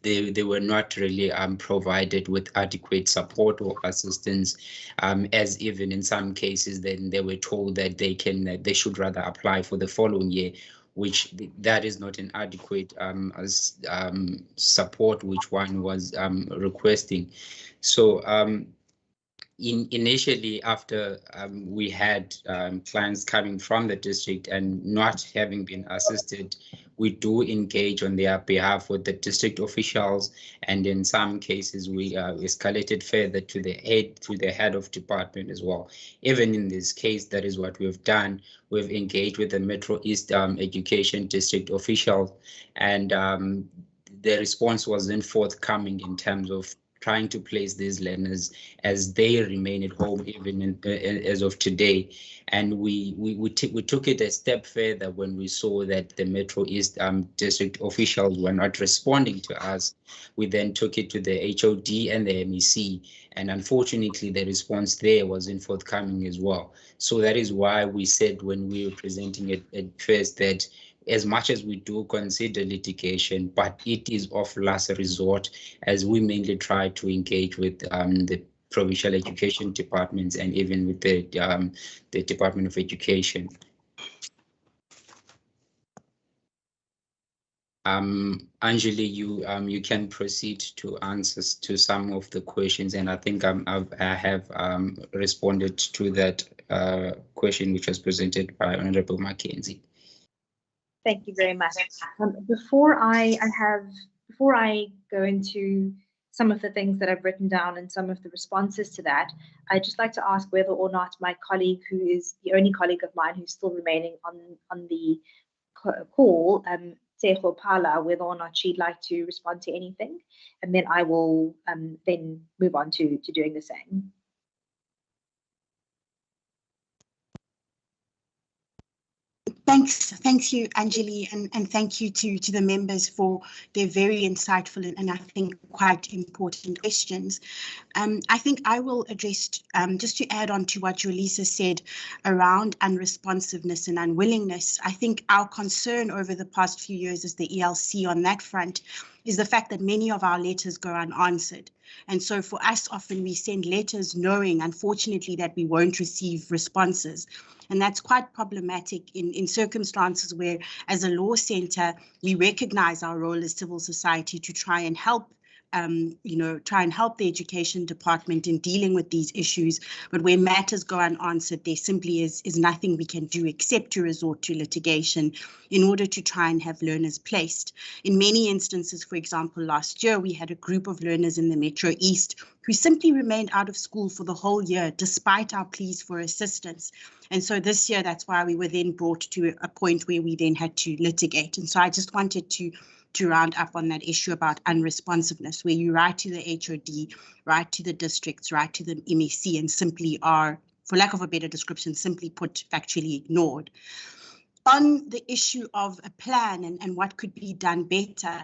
they were not really provided with adequate support or assistance, as even in some cases then they were told that they should rather apply for the following year, which that is not an adequate support which one was requesting. So initially, after we had clients coming from the district and not having been assisted, we do engage on their behalf with the district officials, and in some cases we escalated further to the head of department as well. Even in this case, that is what we've done. We've engaged with the Metro East Education District officials, and the response wasn't forthcoming in terms of trying to place these learners as they remain at home even as of today. And we took it a step further when we saw that the Metro East district officials were not responding to us. We then took it to the HOD and the MEC, and unfortunately the response there wasn't forthcoming as well. So that is why we said when we were presenting it at first that as much as we do consider litigation, but it is of last resort, as we mainly try to engage with the provincial education departments and even with the Department of Education. Anjali, you can proceed to answers to some of the questions, and I think I have responded to that question which was presented by Honorable Mackenzie. Thank you very much. Before I go into some of the things that I've written down and some of the responses to that, I'd just like to ask whether or not my colleague, who is the only colleague of mine who's still remaining on the call, Tseho Pala, whether or not she'd like to respond to anything, and then I will then move on to doing the same. Thank you, Anjali, and thank you to the members for their very insightful and I think quite important questions. I think I will address, just to add on to what Yolisa said around unresponsiveness and unwillingness. I think our concern over the past few years as the ELC on that front is the fact that many of our letters go unanswered. And so for us, often we send letters knowing, unfortunately, that we won't receive responses. And that's quite problematic in circumstances where, as a law centre, we recognise our role as civil society to try and help the education department in dealing with these issues. But where matters go unanswered, there simply is nothing we can do except to resort to litigation in order to try and have learners placed. In many instances, for example, last year, we had a group of learners in the Metro East who simply remained out of school for the whole year, despite our pleas for assistance. And so this year, that's why we were then brought to a point where we then had to litigate. And so I just wanted to round up on that issue about unresponsiveness, where you write to the HOD, write to the districts, write to the MEC, and simply are, for lack of a better description, simply put, factually ignored. On the issue of a plan and what could be done better,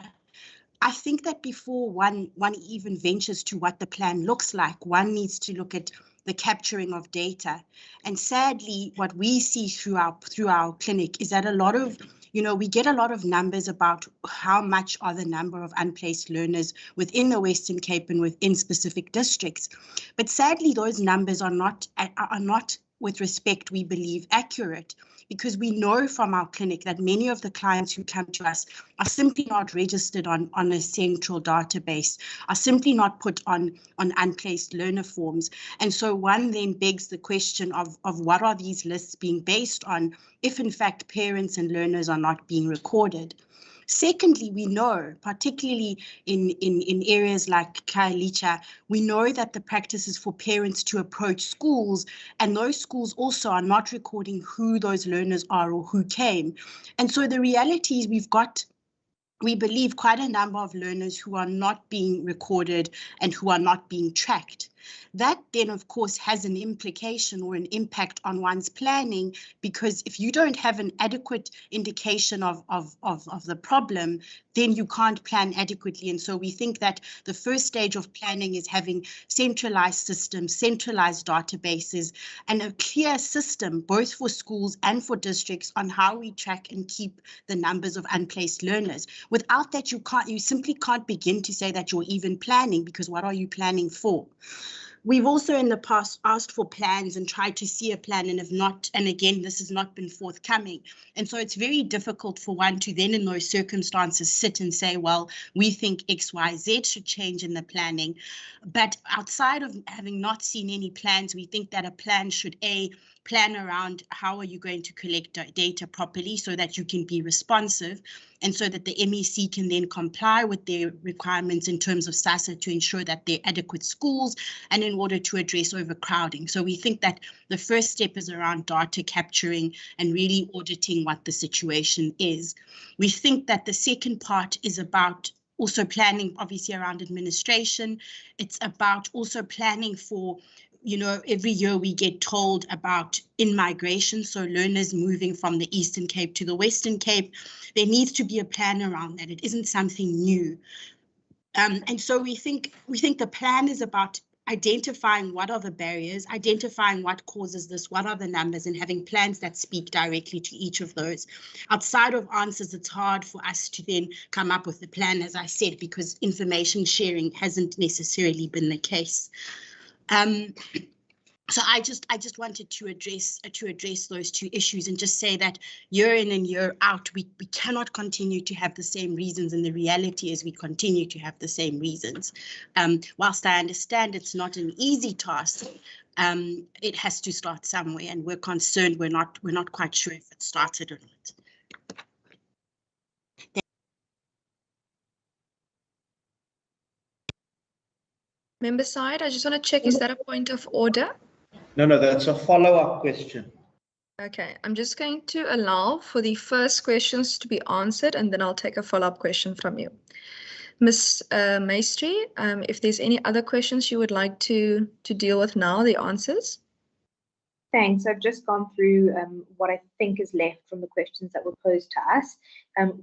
I think that before one even ventures to what the plan looks like, one needs to look at the capturing of data. And sadly, what we see through our clinic is that a lot of, we get a lot of numbers about how much are the number of unplaced learners within the Western Cape and within specific districts. But sadly, those numbers are not, with respect, we believe, accurate, because we know from our clinic that many of the clients who come to us are simply not registered on a central database, are simply not put on unplaced learner forms. And so one then begs the question of what are these lists being based on if in fact parents and learners are not being recorded. Secondly, we know, particularly in areas like Khayelitsha, we know that the practice is for parents to approach schools, and those schools also are not recording who those learners are or who came. And so the reality is we believe quite a number of learners who are not being recorded and who are not being tracked. That then, of course, has an implication or an impact on one's planning, because if you don't have an adequate indication of the problem, then you can't plan adequately. And so we think that the first stage of planning is having centralized systems, centralized databases, and a clear system, both for schools and for districts, on how we track and keep the numbers of unplaced learners. Without that, you simply can't begin to say that you're even planning, because what are you planning for? We've also in the past asked for plans and tried to see a plan and have not, and again, this has not been forthcoming. And so it's very difficult for one to then in those circumstances sit and say, well, we think X, Y, Z should change in the planning. But outside of having not seen any plans, we think that a plan should plan around how are you going to collect data properly so that you can be responsive, and so that the MEC can then comply with their requirements in terms of SASSA to ensure that they're adequate schools and in order to address overcrowding. So we think that the first step is around data capturing and really auditing what the situation is. We think that the second part is about also planning, obviously, around administration. It's about also planning for, you know, every year we get told about in-migration, so learners moving from the Eastern Cape to the Western Cape. There needs to be a plan around that. It isn't something new. And so we think the plan is about identifying what are the barriers, identifying what causes this, what are the numbers, and having plans that speak directly to each of those. Outside of answers, it's hard for us to then come up with the plan, as I said, because information sharing hasn't necessarily been the case. So I just wanted to address those two issues and just say that year in and year out, we cannot continue to have the same reasons, and the reality is we continue to have the same reasons. Whilst I understand it's not an easy task, it has to start somewhere, and we're concerned we're not quite sure if it started or not. Member side, I just want to check, is that a point of order? No, that's a follow-up question. Okay, I'm just going to allow for the first questions to be answered, and then I'll take a follow-up question from you. Ms. Maestri, if there's any other questions you would like to deal with now, the answers. Thanks. I've just gone through what I think is left from the questions that were posed to us.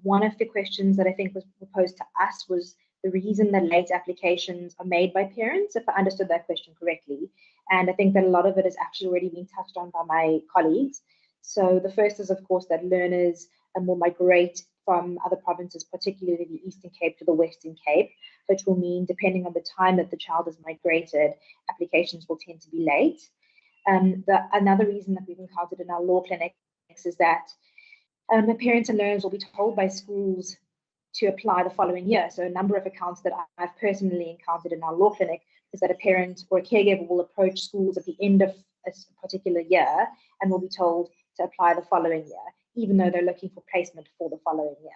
One of the questions that I think was proposed to us was the reason that late applications are made by parents, if I understood that question correctly. And I think that a lot of it has actually already been touched on by my colleagues. So the first is, of course, that learners will migrate from other provinces, particularly the Eastern Cape to the Western Cape, which will mean, depending on the time that the child has migrated, applications will tend to be late. Another reason that we've encountered in our law clinics is that the parents and learners will be told by schools to apply the following year. So a number of accounts that I've personally encountered in our law clinic is that a parent or a caregiver will approach schools at the end of a particular year and will be told to apply the following year, even though they're looking for placement for the following year.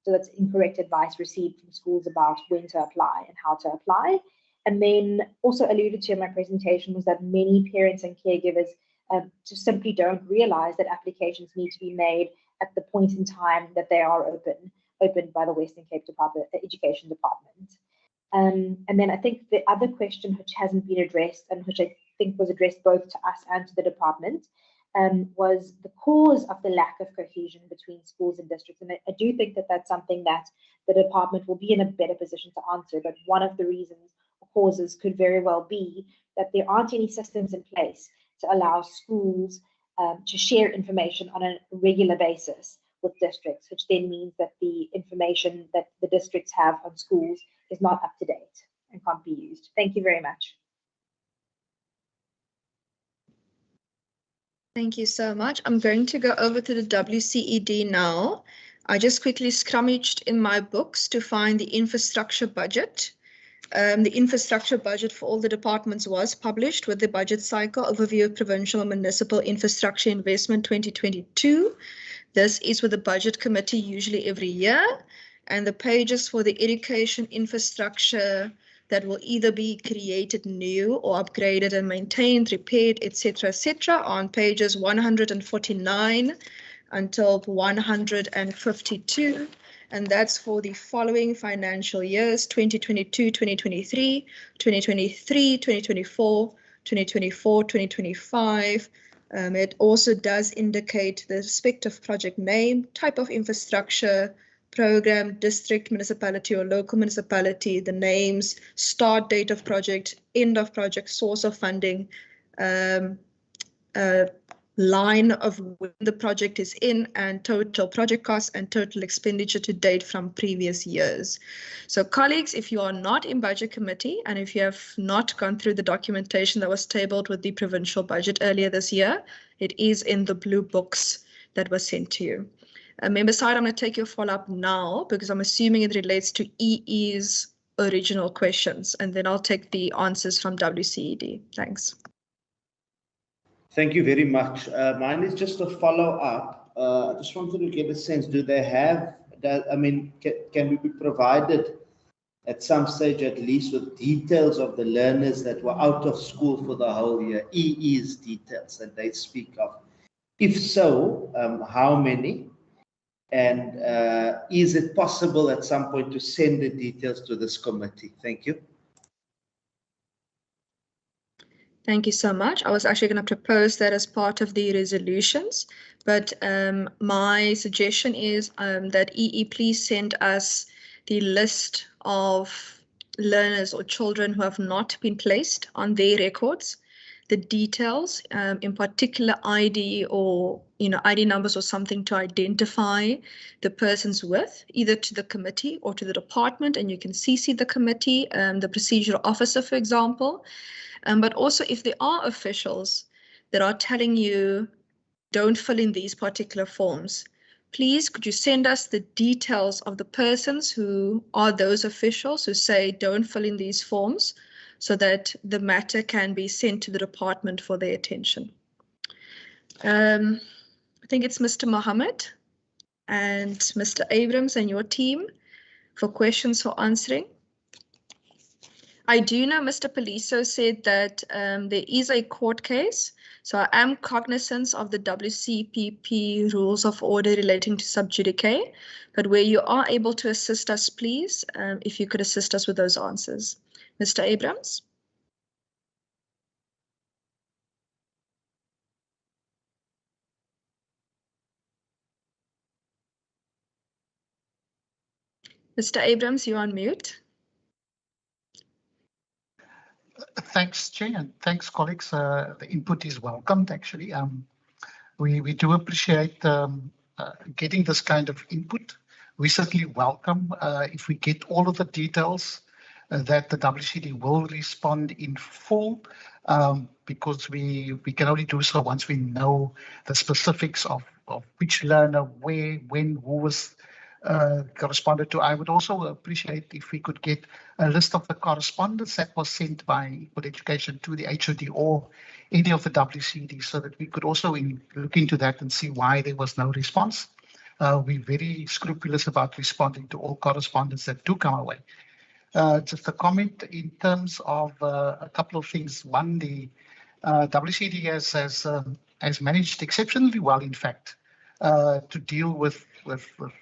So that's incorrect advice received from schools about when to apply and how to apply. And then also alluded to in my presentation was that many parents and caregivers just simply don't realize that applications need to be made at the point in time that they are opened by the Western Cape Education Department. And then I think the other question which hasn't been addressed, and which I think was addressed both to us and to the department, was the cause of the lack of cohesion between schools and districts. And I do think that that's something that the department will be in a better position to answer. But one of the reasons or causes could very well be that there aren't any systems in place to allow schools to share information on a regular basis with districts, which then means that the information that the districts have on schools is not up to date and can't be used. Thank you very much. Thank you so much. I'm going to go over to the WCED now. I just quickly scrummaged in my books to find the infrastructure budget. The infrastructure budget for all the departments was published with the budget cycle overview of provincial and municipal infrastructure investment 2022. This is with the budget committee usually every year, and the pages for the education infrastructure that will either be created new or upgraded and maintained, repaired, etc., on pages 149 until 152. And that's for the following financial years: 2022, 2023, 2023, 2024, 2024, 2025. It also does indicate the respective project name, type of infrastructure, program, district, municipality, or local municipality, the names, start date of project, end of project, source of funding, line of when the project is in, and total project costs and total expenditure to date from previous years. So colleagues, if you are not in budget committee and if you have not gone through the documentation that was tabled with the provincial budget earlier this year, it is in the blue books that was sent to you. Member side, I'm going to take your follow-up now because I'm assuming it relates to EE's original questions, and then I'll take the answers from WCED. Thanks. Thank you very much. Mine is just a follow-up. I just wanted to get a sense, do they have that? I mean, can we be provided at some stage at least with details of the learners that were out of school for the whole year, EE's details that they speak of? If so, how many? And is it possible at some point to send the details to this committee? Thank you. Thank you so much. I was actually going to propose that as part of the resolutions, but my suggestion is that EE please send us the list of learners or children who have not been placed on their records, the details, in particular ID or ID numbers or something to identify the persons with, either to the committee or to the department, and you can CC the committee, the procedural officer, for example. But also if there are officials that are telling you don't fill in these particular forms, please could you send us the details of the persons who are those officials who say don't fill in these forms so that the matter can be sent to the department for their attention. I think it's Mr. Mohammed and Mr. Abrams and your team for questions for answering. I do know Mr. Paliso said that there is a court case, so I am cognizant of the WCPP rules of order relating to sub judice, but where you are able to assist us, please, if you could assist us with those answers. Mr. Abrams? Mr. Abrams, you're on mute. Thanks, Chair, and thanks, colleagues. The input is welcomed, actually. We do appreciate getting this kind of input. We certainly welcome if we get all of the details that the WCD will respond in full, because we can only do so once we know the specifics of which learner, where, when, who was corresponded to. I would also appreciate if we could get a list of the correspondence that was sent by Equal Education to the HOD or any of the WCD, so that we could also look into that and see why there was no response. We're very scrupulous about responding to all correspondence that do come our way. Just a comment in terms of a couple of things. One, the WCD has managed exceptionally well, in fact, to deal with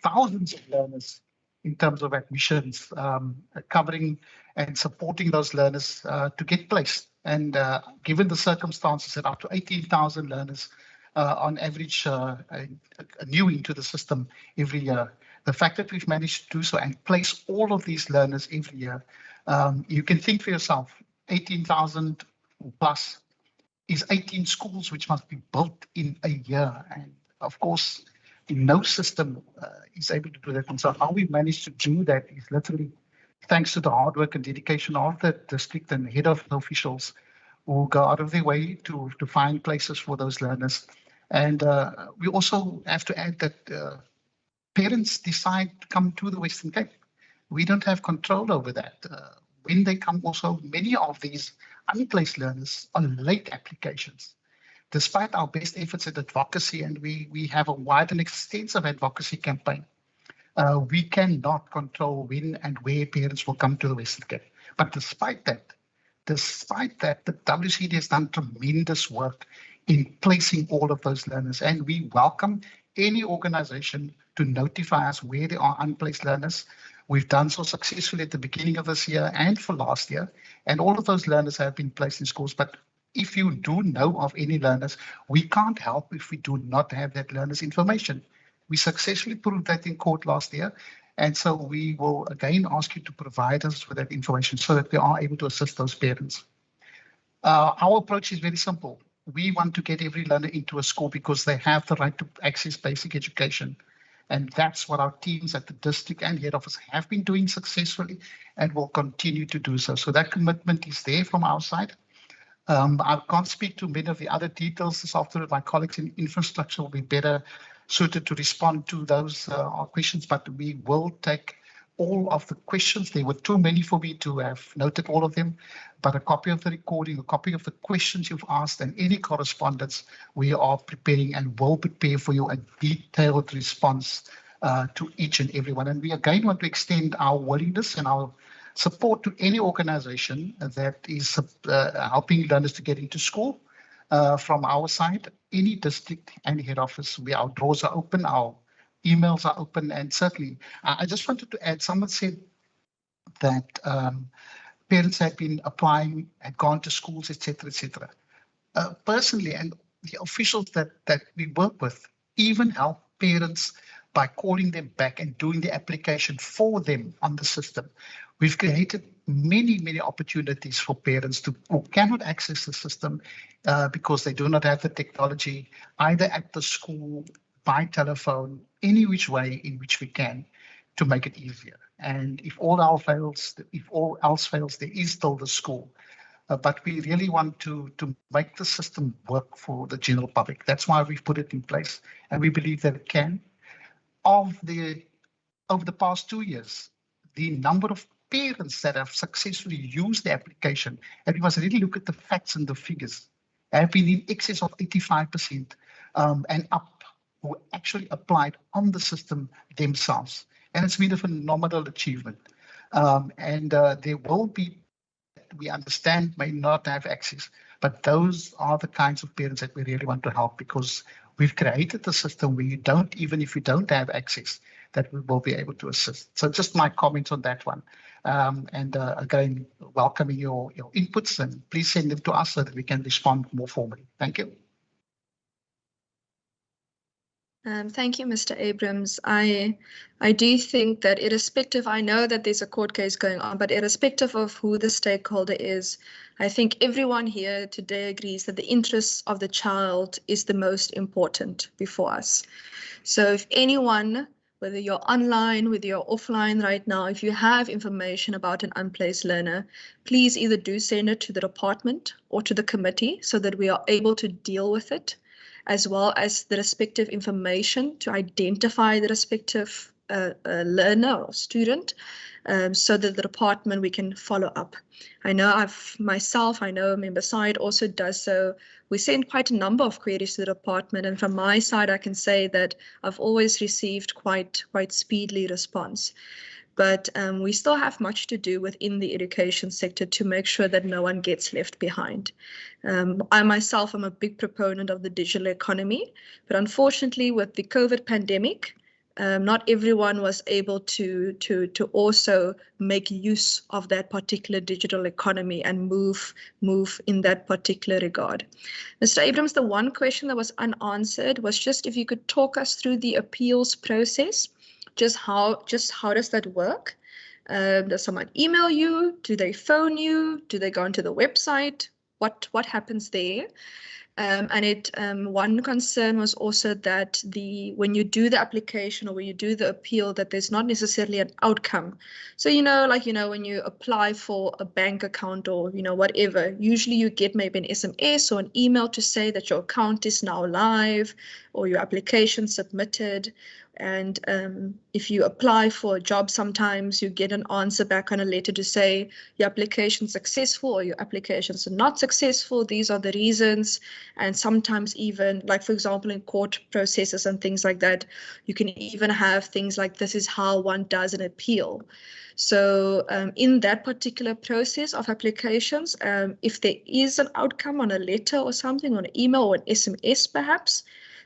thousands of learners in terms of admissions, covering and supporting those learners to get placed. And given the circumstances that up to 18,000 learners on average are new into the system every year, the fact that we've managed to do so and place all of these learners every year, you can think for yourself, 18,000 plus is 18 schools which must be built in a year. And of course, no system is able to do that. And so how we managed to do that is literally thanks to the hard work and dedication of the district and head of officials who go out of their way to find places for those learners. And we also have to add that parents decide to come to the Western Cape. We don't have control over that. When they come also, many of these unplaced learners are late applications. Despite our best efforts at advocacy, and we have a wide and extensive advocacy campaign, we cannot control when and where parents will come to the Western Cape. But despite that, the WCD has done tremendous work in placing all of those learners, and we welcome any organization to notify us where there are unplaced learners. We've done so successfully at the beginning of this year and for last year, and all of those learners have been placed in schools. But if you do know of any learners, we can't help if we do not have that learner's information. We successfully proved that in court last year, and so we will again ask you to provide us with that information so that we are able to assist those parents. Our approach is very simple. We want to get every learner into a school because they have the right to access basic education. And that's what our teams at the district and head office have been doing successfully and will continue to do so. So that commitment is there from our side. I can't speak to many of the other details this afternoon. My colleagues in infrastructure will be better suited to respond to those questions, but we will take all of the questions. There were too many for me to have noted all of them, but a copy of the recording, a copy of the questions you've asked, and any correspondence we are preparing and will prepare for you a detailed response to each and every one. And we again want to extend our willingness and our support to any organization that is helping learners to get into school. From our side, any district and head office, our doors are open, our emails are open, and certainly, I just wanted to add, someone said that parents had been applying, had gone to schools, etc., etc. Personally, and the officials that we work with even help parents by calling them back and doing the application for them on the system. We've created many opportunities for parents who cannot access the system because they do not have the technology, either at the school, by telephone, any which way in which we can, to make it easier. And if all else fails, there is still the school. But we really want to make the system work for the general public. That's why we've put it in place, and we believe that it can. Over the past 2 years, the number of parents that have successfully used the application, and we must really look at the facts and the figures, have been in excess of 85% and up, who actually applied on the system themselves. And it's been a phenomenal achievement. There will be, we understand, may not have access, but those are the kinds of parents that we really want to help, because we've created a system where you don't, even if you don't have access, that we will be able to assist. So just my comments on that one. Again, welcoming your inputs, and please send them to us so that we can respond more formally. Thank you. Thank you, Mr. Abrams. I do think that irrespective, I know that there's a court case going on, but irrespective of who the stakeholder is, I think everyone here today agrees that the interests of the child is the most important before us. So if anyone, whether you're online, whether you're offline right now, if you have information about an unplaced learner, please either do send it to the department or to the committee so that we are able to deal with it, as well as the respective information to identify the respective learner or student, so that the department, we can follow up. I know I know Member Syed also does so. We send quite a number of queries to the department, and from my side, I can say that I've always received quite speedily response. But we still have much to do within the education sector to make sure that no one gets left behind. I myself am a big proponent of the digital economy, but unfortunately with the COVID pandemic, not everyone was able to also make use of that particular digital economy and move in that particular regard. Mr. Abrams, the one question that was unanswered was just if you could talk us through the appeals process. Just how does that work? Does someone email you? Do they phone you? Do they go onto the website? What happens there? One concern was also that when you do the application or when you do the appeal, that there's not necessarily an outcome. So, when you apply for a bank account or, whatever, usually you get maybe an SMS or an email to say that your account is now live or your application submitted. And if you apply for a job, sometimes you get an answer back on a letter to say your application is successful or your applications are not successful. These are the reasons. And sometimes even, like, for example, in court processes and things like that, you can even have things like this is how one does an appeal. So in that particular process of applications, if there is an outcome on a letter or something, on an email or an SMS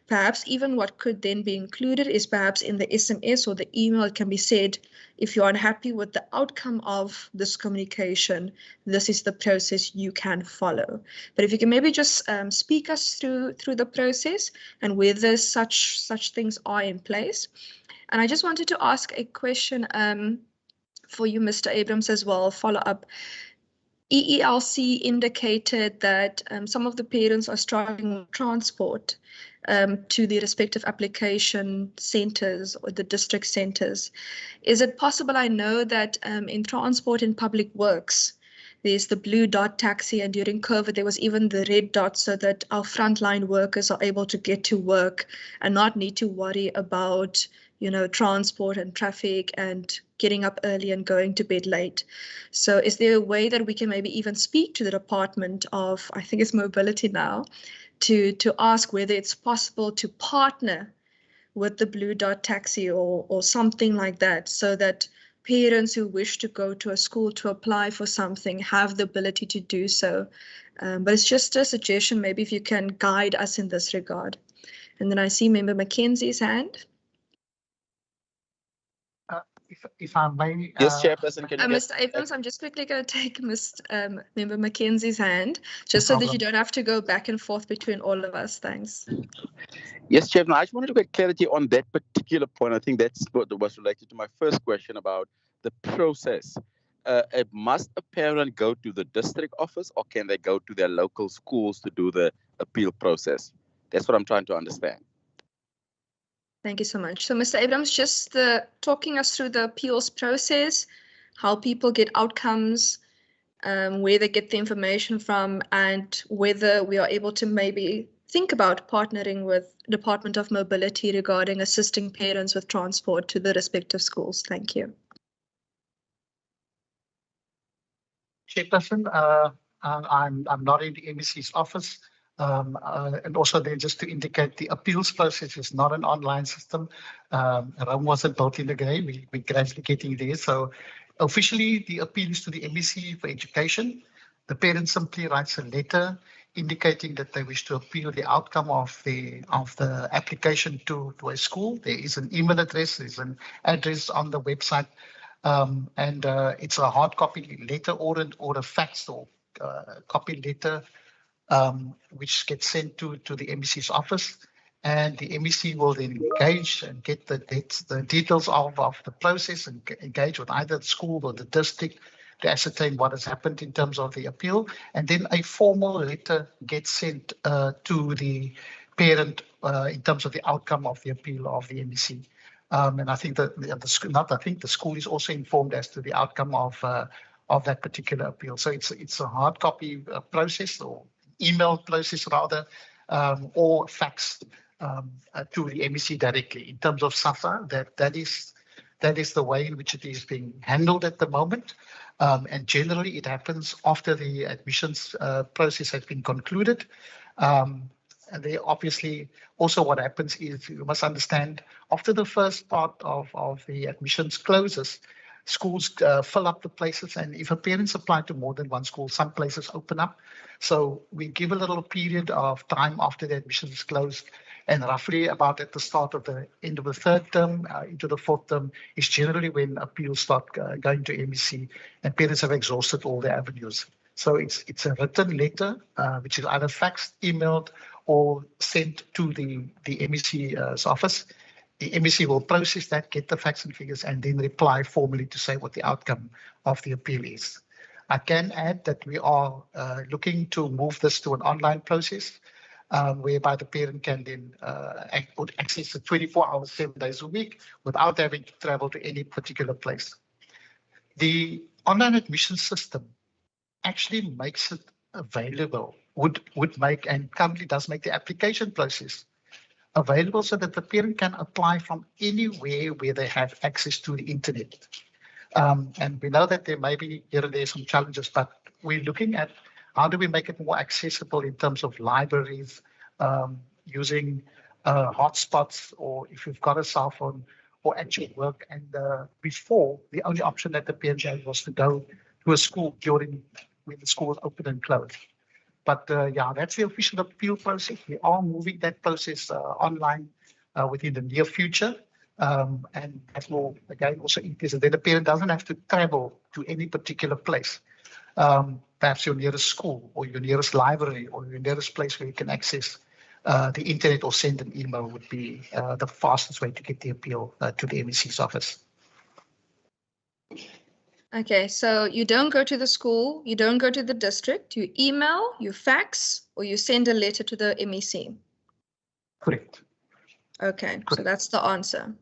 perhaps even what could then be included is perhaps in the SMS or the email, it can be said, if you're unhappy with the outcome of this communication, this is the process you can follow. But if you can maybe just speak us through the process and whether such things are in place. And I just wanted to ask a question for you, Mr. Abrams, as well, follow up. EELC indicated that some of the parents are struggling with transport to the respective application centres or the district centres. Is it possible, I know that in transport and public works, there's the blue dot taxi, and during COVID there was even the red dot, so that our frontline workers are able to get to work and not need to worry about transport and traffic and getting up early and going to bed late. So is there a way that we can maybe even speak to the Department of, I think it's Mobility now, to ask whether it's possible to partner with the Blue Dot Taxi or something like that, so that parents who wish to go to a school to apply for something have the ability to do so. But it's just a suggestion, maybe if you can guide us in this regard. And then I see Member Mackenzie's hand. if I may. Yes, Chairperson, can you get... Mr. Abrams, I'm just quickly going to take Member Mackenzie's hand, just so that you don't have to go back and forth between all of us. Thanks. Yes, Chairman, I just wanted to get clarity on that particular point. I think that's what was related to my first question about the process. Must a parent go to the district office, or can they go to their local schools to do the appeal process? That's what I'm trying to understand. Thank you so much. So, Mr. Abrams, just talking us through the appeals process, how people get outcomes, where they get the information from, and whether we are able to maybe think about partnering with Department of Mobility regarding assisting parents with transport to the respective schools. Thank you. Chairperson, I'm not in the MEC's office. And also then just to indicate the appeals process is not an online system. Rome wasn't built in the day. We're gradually getting there. So officially the appeal is to the MEC for education. The parent simply writes a letter indicating that they wish to appeal the outcome of the application to a school. There is an email address, there's an address on the website. And it's a hard copy letter or a faxed or copy letter which gets sent to the MEC's office, and the MEC will then engage and get the details of the process and engage with either the school or the district to ascertain what has happened in terms of the appeal, and then a formal letter gets sent to the parent in terms of the outcome of the appeal of the MEC. And I think that the school is also informed as to the outcome of that particular appeal. So it's a hard copy process, or email process rather, or fax to the MEC directly. In terms of SAFA, that is the way in which it is being handled at the moment. And generally it happens after the admissions process has been concluded. And they obviously also what happens is, you must understand, after the first part of the admissions closes, schools fill up the places, and if a parent's applied to more than one school, some places open up. So we give a little period of time after the admissions is closed, and roughly about at the start of the end of the third term into the fourth term is generally when appeals start going to MEC and parents have exhausted all their avenues. So it's a written letter which is either faxed, emailed, or sent to the MEC's office. The MEC will process that, get the facts and figures, and then reply formally to say what the outcome of the appeal is. I can add that we are looking to move this to an online process, whereby the parent can then access it 24 hours, 7 days a week, without having to travel to any particular place. The online admission system actually makes it available, would make, and currently does make, the application process available so that the parent can apply from anywhere where they have access to the internet. And we know that there may be here and there some challenges, but we're looking at how do we make it more accessible in terms of libraries, using hotspots, or if you've got a cell phone, or actual work. And before, the only option that the parent had was to go to a school during when the school is open and closed. But yeah, that's the official appeal process. We are moving that process online within the near future. And that will, again, also increase it. Then the parent doesn't have to travel to any particular place. Perhaps your nearest school, or your nearest library, or your nearest place where you can access the internet or send an email would be the fastest way to get the appeal to the MEC's office. Okay, so you don't go to the school, you don't go to the district, you email, you fax, or you send a letter to the MEC. Correct. Okay, correct. So that's the answer.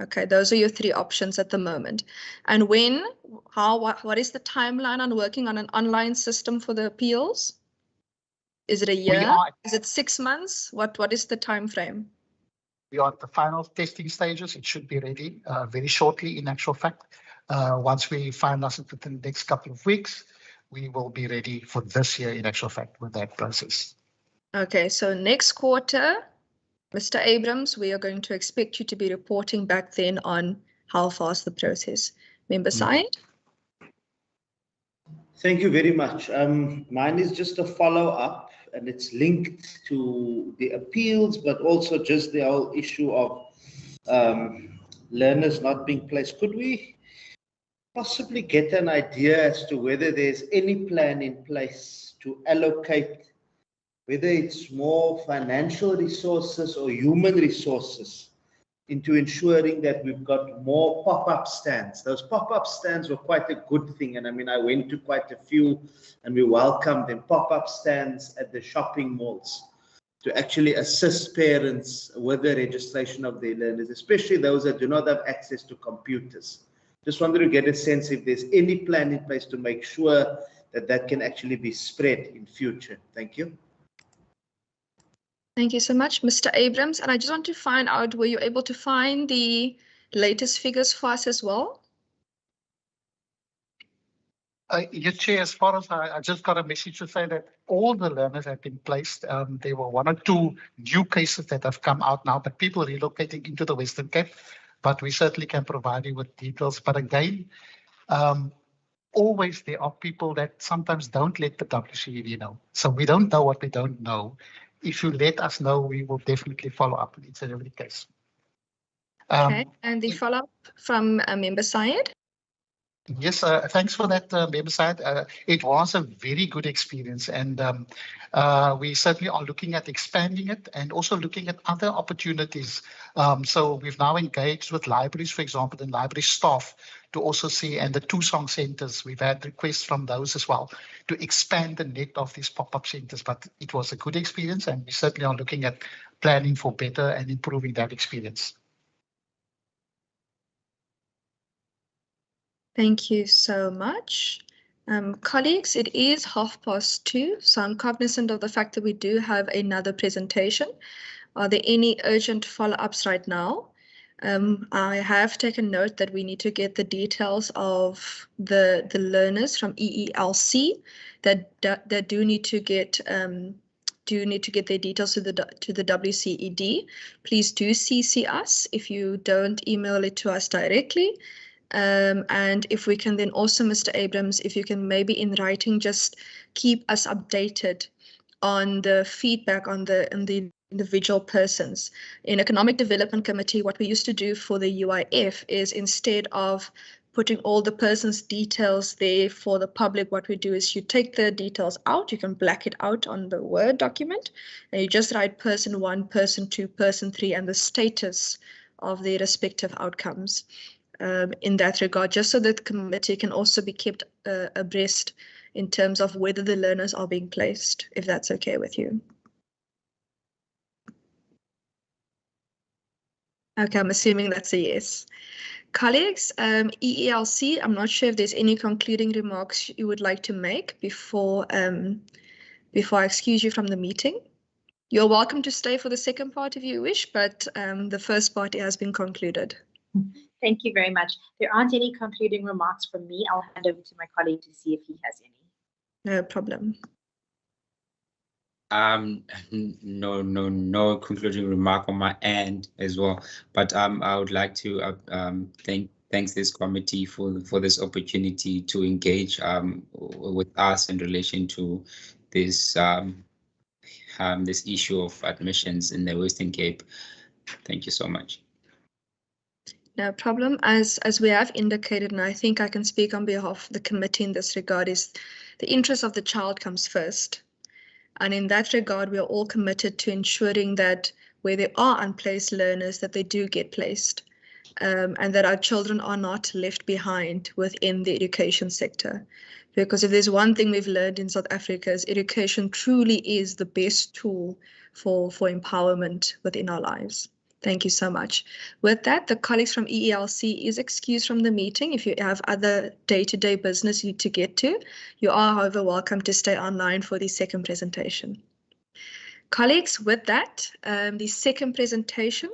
Okay, those are your three options at the moment. And when, how, what is the timeline on working on an online system for the appeals? Is it a year? Is it 6 months? What is the time frame? We are at the final testing stages. It should be ready very shortly, in actual fact. Once we finalize it within the next couple of weeks, we will be ready for this year, in actual fact, with that process. Okay, so next quarter, Mr. Abrams, we are going to expect you to be reporting back then on how fast the process. Member Said? Thank you very much. Mine is just a follow-up, and it's linked to the appeals, but also just the whole issue of learners not being placed, could we possibly get an idea as to whether there's any plan in place to allocate, whether it's more financial resources or human resources, into ensuring that we've got more pop-up stands? Those pop-up stands were quite a good thing. And I mean, I went to quite a few and we welcomed them, pop-up stands at the shopping malls, to actually assist parents with the registration of their learners, especially those that do not have access to computers. Just wanted to get a sense if there's any plan in place to make sure that that can actually be spread in future. Thank you. Thank you so much, Mr. Abrams. And I just want to find out, were you able to find the latest figures for us as well? Yes, Chair, as far as I just got a message to say that all the learners have been placed. There were 1 or 2 new cases that have come out now, but people relocating into the Western Cape. But we certainly can provide you with details. But again, always there are people that sometimes don't let the WCED know. So we don't know what we don't know. If you let us know, we will definitely follow up in each and every case. Okay, and the follow-up from Member Syed? Yes, thanks for that, Member Syed. It was a very good experience, and we certainly are looking at expanding it and also looking at other opportunities. So we've now engaged with libraries, for example, and library staff to also see, and the 2 song centers, we've had requests from those as well to expand the net of these pop-up centers. But it was a good experience, and we certainly are looking at planning for better and improving that experience. Thank you so much. Colleagues, it is 2:30, so I'm cognizant of the fact that we do have another presentation. Are there any urgent follow-ups right now? I have taken note that we need to get the details of the learners from EELC that do need to get their details to the WCED. Please do CC us if you don't email it to us directly. And if we can then also, Mr. Abrams, if you can maybe in writing just keep us updated on the feedback on the individual persons. In Economic Development Committee, what we used to do for the UIF is, instead of putting all the person's details there for the public, what we do is you take the details out, you can black it out on the Word document, and you just write person 1, person 2, person 3, and the status of their respective outcomes. In that regard, just so that the committee can also be kept abreast in terms of whether the learners are being placed, if that's okay with you. Okay, I'm assuming that's a yes. Colleagues, EELC, I'm not sure if there's any concluding remarks you would like to make before I excuse you from the meeting. You're welcome to stay for the second part if you wish, but the first part has been concluded. Thank you very much. There aren't any concluding remarks from me. I'll hand over to my colleague to see if he has any. No problem. No concluding remark on my end as well. But I would like to thank this committee for this opportunity to engage with us in relation to this this issue of admissions in the Western Cape. Thank you so much. No problem. As we have indicated, and I think I can speak on behalf of the committee in this regard, is the interest of the child comes first. And in that regard, we are all committed to ensuring that where there are unplaced learners, that they do get placed, and that our children are not left behind within the education sector. Because if there's one thing we've learned in South Africa, is education truly is the best tool for empowerment within our lives. Thank you so much. With that, the colleagues from EELC is excused from the meeting. If you have other day-to-day business you need to get to, you are, however, welcome to stay online for the second presentation. Colleagues, with that, the second presentation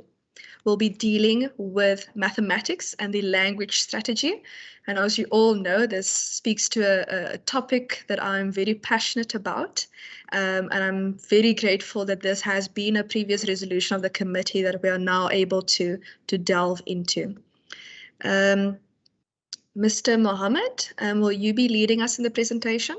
will be dealing with mathematics and the language strategy. And as you all know, this speaks to a topic that I'm very passionate about. And I'm very grateful that this has been a previous resolution of the committee that we are now able to delve into. Mr. Mohammed, will you be leading us in the presentation?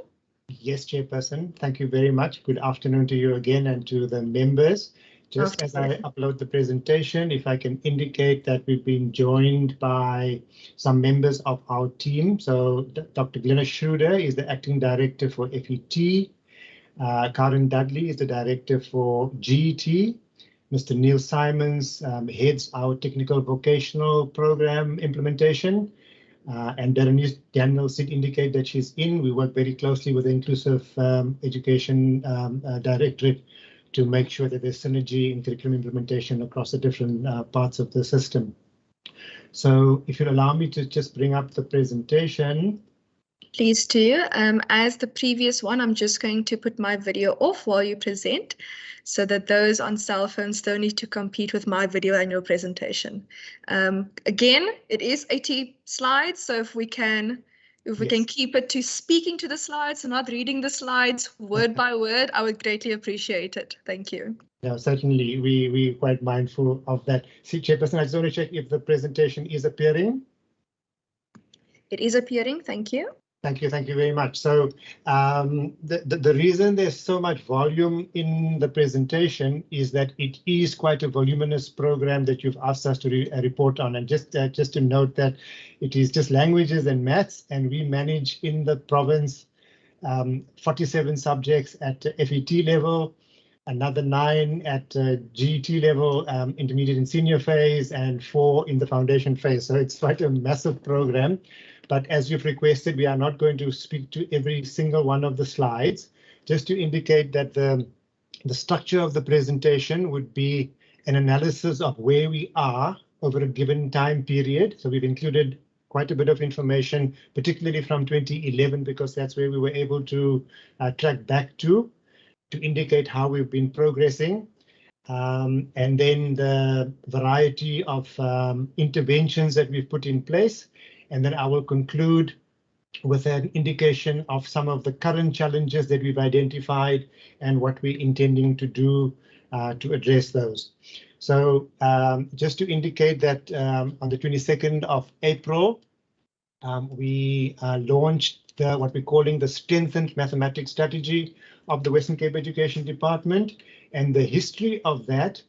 Yes, Chairperson. Thank you very much. Good afternoon to you again and to the members. Just as I upload the presentation, if I can indicate that we've been joined by some members of our team. So Dr. Glenna Schroeder is the Acting Director for FET. Karen Dudley is the Director for GET. Mr. Neil Simons heads our Technical Vocational Program implementation. And Berenice Daniels did indicate that she's in. We work very closely with the Inclusive Education Directorate to make sure that there's synergy in curriculum implementation across the different parts of the system. So if you'll allow me to just bring up the presentation. Please do. As the previous one, I'm just going to put my video off while you present so that those on cell phones don't need to compete with my video and your presentation. Again, it is 80 slides, so if we can keep it to speaking to the slides and not reading the slides word by word, I would greatly appreciate it. Thank you. Yeah, certainly, we're quite mindful of that. See, Chairperson, I just want to check if the presentation is appearing. It is appearing, thank you. Thank you very much. So the reason there's so much volume in the presentation is that it is quite a voluminous program that you've asked us to report on. And just to note that it is just languages and maths, and we manage in the province 47 subjects at FET level, another 9 at GET level, intermediate and senior phase, and 4 in the foundation phase. So it's quite a massive program. But as you've requested, we are not going to speak to every single one of the slides, just to indicate that the structure of the presentation would be an analysis of where we are over a given time period. So we've included quite a bit of information, particularly from 2011, because that's where we were able to track back to indicate how we've been progressing. And then the variety of interventions that we've put in place. And then I will conclude with an indication of some of the current challenges that we've identified and what we're intending to do to address those. So just to indicate that on the 22nd of April, we launched what we're calling the Strengthened Mathematics Strategy of the Western Cape Education Department. And the history of that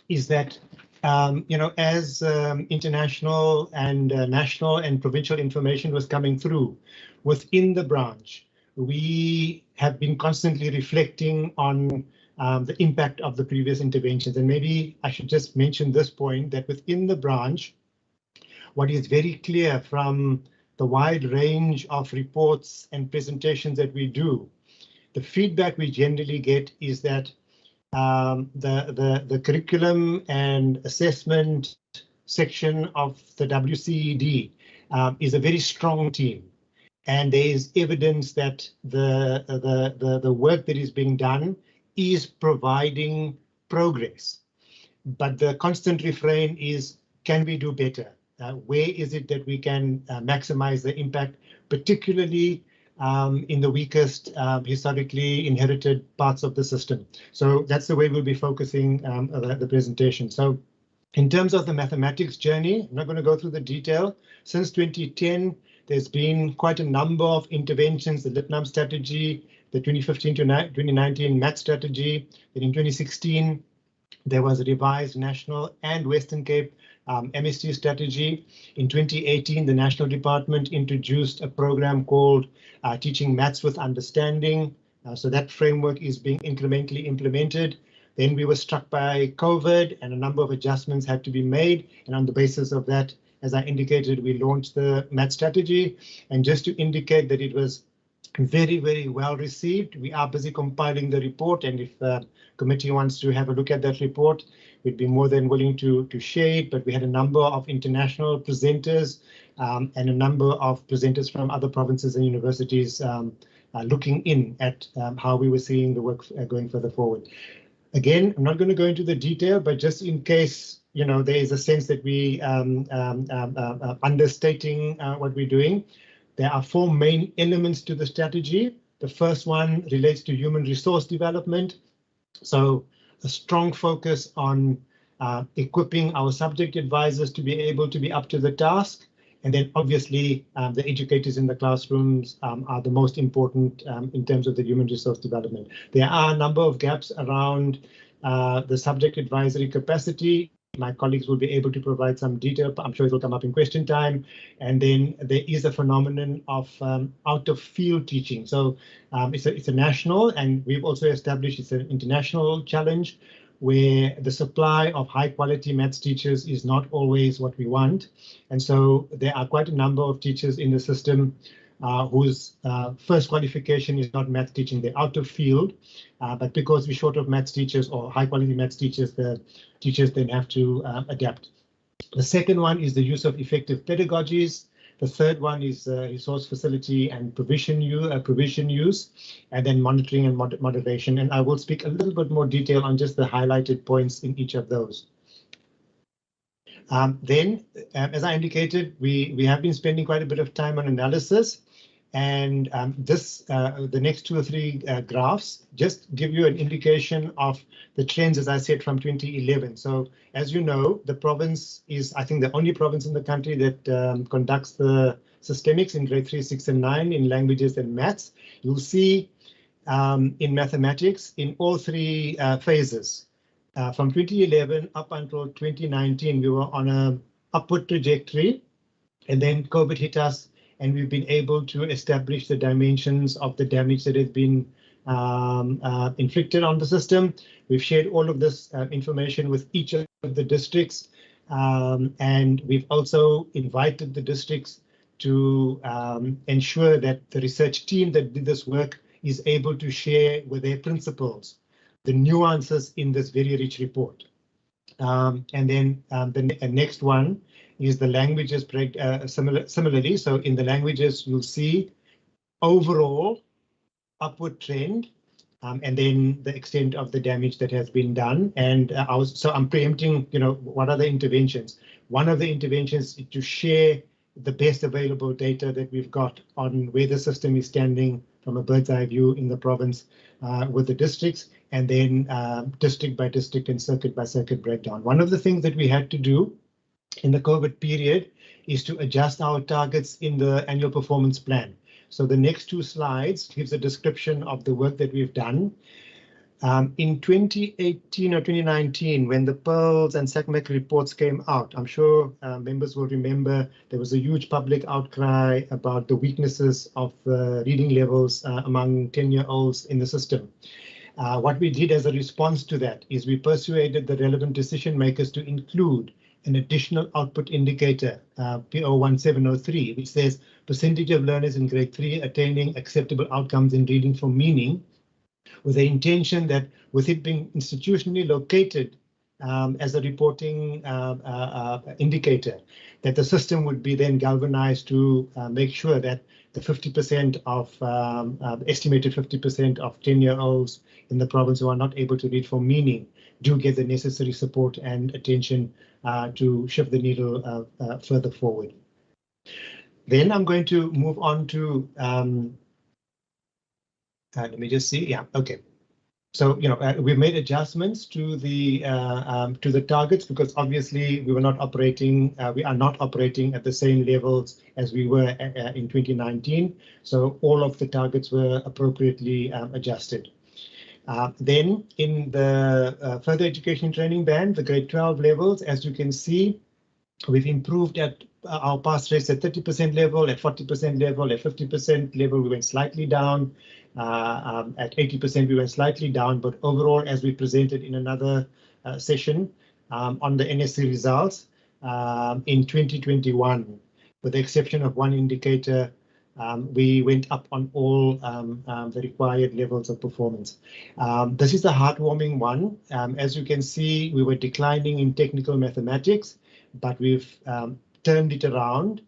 is that as international and national and provincial information was coming through within the branch, we have been constantly reflecting on the impact of the previous interventions. And maybe I should just mention this point, that within the branch, what is very clear from the wide range of reports and presentations that we do, the feedback we generally get is that the curriculum and assessment section of the WCED is a very strong team, and there is evidence that the work that is being done is providing progress. But the constant refrain is, can we do better? Where is it that we can maximize the impact, particularly in the weakest historically inherited parts of the system? So that's the way we'll be focusing the presentation. So in terms of the mathematics journey, I'm not going to go through the detail. Since 2010, there's been quite a number of interventions, the LitNum strategy, the 2015 to 2019 math strategy. Then in 2016, there was a revised national and Western Cape MST strategy. In 2018, the National Department introduced a program called Teaching Maths with Understanding. So that framework is being incrementally implemented. Then we were struck by COVID and a number of adjustments had to be made. And on the basis of that, as I indicated, we launched the math strategy. And just to indicate that it was very, very well received, we are busy compiling the report. And if the committee wants to have a look at that report, we'd be more than willing to share it. But we had a number of international presenters and a number of presenters from other provinces and universities looking in at how we were seeing the work going further forward. Again, I'm not going to go into the detail, but just in case there is a sense that we understating what we're doing, there are 4 main elements to the strategy. The first one relates to human resource development. So a strong focus on equipping our subject advisors to be able to be up to the task. And then obviously the educators in the classrooms are the most important in terms of the human resource development. There are a number of gaps around the subject advisory capacity. My colleagues will be able to provide some detail. I'm sure it will come up in question time. And then there is a phenomenon of out of field teaching. So it's a national, and we've also established it's an international challenge where the supply of high quality maths teachers is not always what we want. And so there are quite a number of teachers in the system whose first qualification is not math teaching, they're out of field, but because we're short of maths teachers or high quality maths teachers, the teachers then have to adapt. The second one is the use of effective pedagogies. The third one is resource facility and provision use, and then monitoring and moderation. And I will speak a little bit more detail on just the highlighted points in each of those. Then, as I indicated, we have been spending quite a bit of time on analysis, and the next 2 or 3 graphs just give you an indication of the trends, as I said, from 2011. So, as you know, the province is, I think, the only province in the country that conducts the systemics in grade 3, 6, and 9 in languages and maths. You'll see in mathematics in all 3 phases. From 2011 up until 2019, we were on an upward trajectory, and then COVID hit us, and we've been able to establish the dimensions of the damage that has been inflicted on the system. We've shared all of this information with each of the districts, and we've also invited the districts to ensure that the research team that did this work is able to share with their principals the nuances in this very rich report. And then the next one is the languages similarly. So in the languages, you'll see overall upward trend, and then the extent of the damage that has been done. And so I'm preempting, what are the interventions? One of the interventions is to share the best available data that we've got on where the system is standing from a bird's eye view in the province with the districts, and then district by district and circuit by circuit breakdown. One of the things that we had to do in the COVID period is to adjust our targets in the annual performance plan. So the next 2 slides gives a description of the work that we've done. In 2018 or 2019, when the Pearls and SACMAC reports came out, I'm sure members will remember there was a huge public outcry about the weaknesses of reading levels among 10-year-olds in the system. What we did as a response to that is we persuaded the relevant decision makers to include an additional output indicator, P01703, which says percentage of learners in grade 3 attaining acceptable outcomes in reading for meaning, with the intention that with it being institutionally located as a reporting indicator, that the system would be then galvanized to make sure that the 50% of estimated 50% of 10-year-olds in the province who are not able to read for meaning do get the necessary support and attention to shift the needle further forward. Then I'm going to move on to let me just see. Yeah, okay. So, we've made adjustments to the targets because obviously we are not operating at the same levels as we were in 2019. So all of the targets were appropriately adjusted. Then in the further education training band, the grade 12 levels, as you can see, we've improved at our pass rates at 30% level, at 40% level, at 50% level, we went slightly down. At 80%, we went slightly down, but overall, as we presented in another session on the NSC results in 2021, with the exception of one indicator, we went up on all the required levels of performance. This is the heartwarming one. As you can see, we were declining in technical mathematics, but we've turned it around.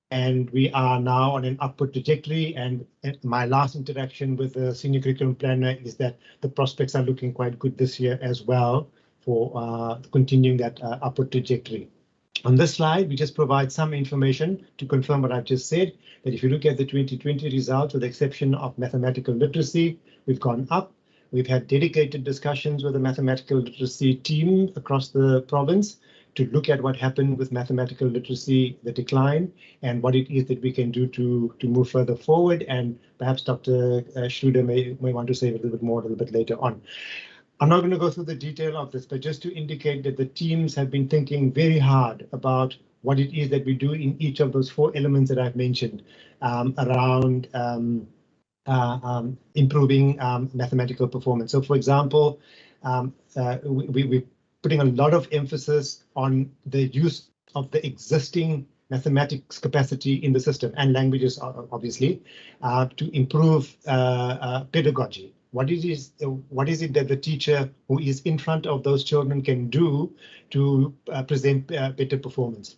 And we are now on an upward trajectory. And my last interaction with the senior curriculum planner is that the prospects are looking quite good this year as well for continuing that upward trajectory. On this slide, we just provide some information to confirm what I've just said, that if you look at the 2020 results, with the exception of mathematical literacy, we've gone up. We've had dedicated discussions with the mathematical literacy team across the province to look at what happened with mathematical literacy, the decline, and what it is that we can do to move further forward. And perhaps Dr. Schroeder may want to say a little bit more a little bit later on. I'm not going to go through the detail of this, but just to indicate that the teams have been thinking very hard about what it is that we do in each of those 4 elements that I've mentioned around improving mathematical performance. So, for example, we're putting a lot of emphasis on the use of the existing mathematics capacity in the system and languages, obviously, to improve pedagogy. What is it that the teacher who is in front of those children can do to present better performance?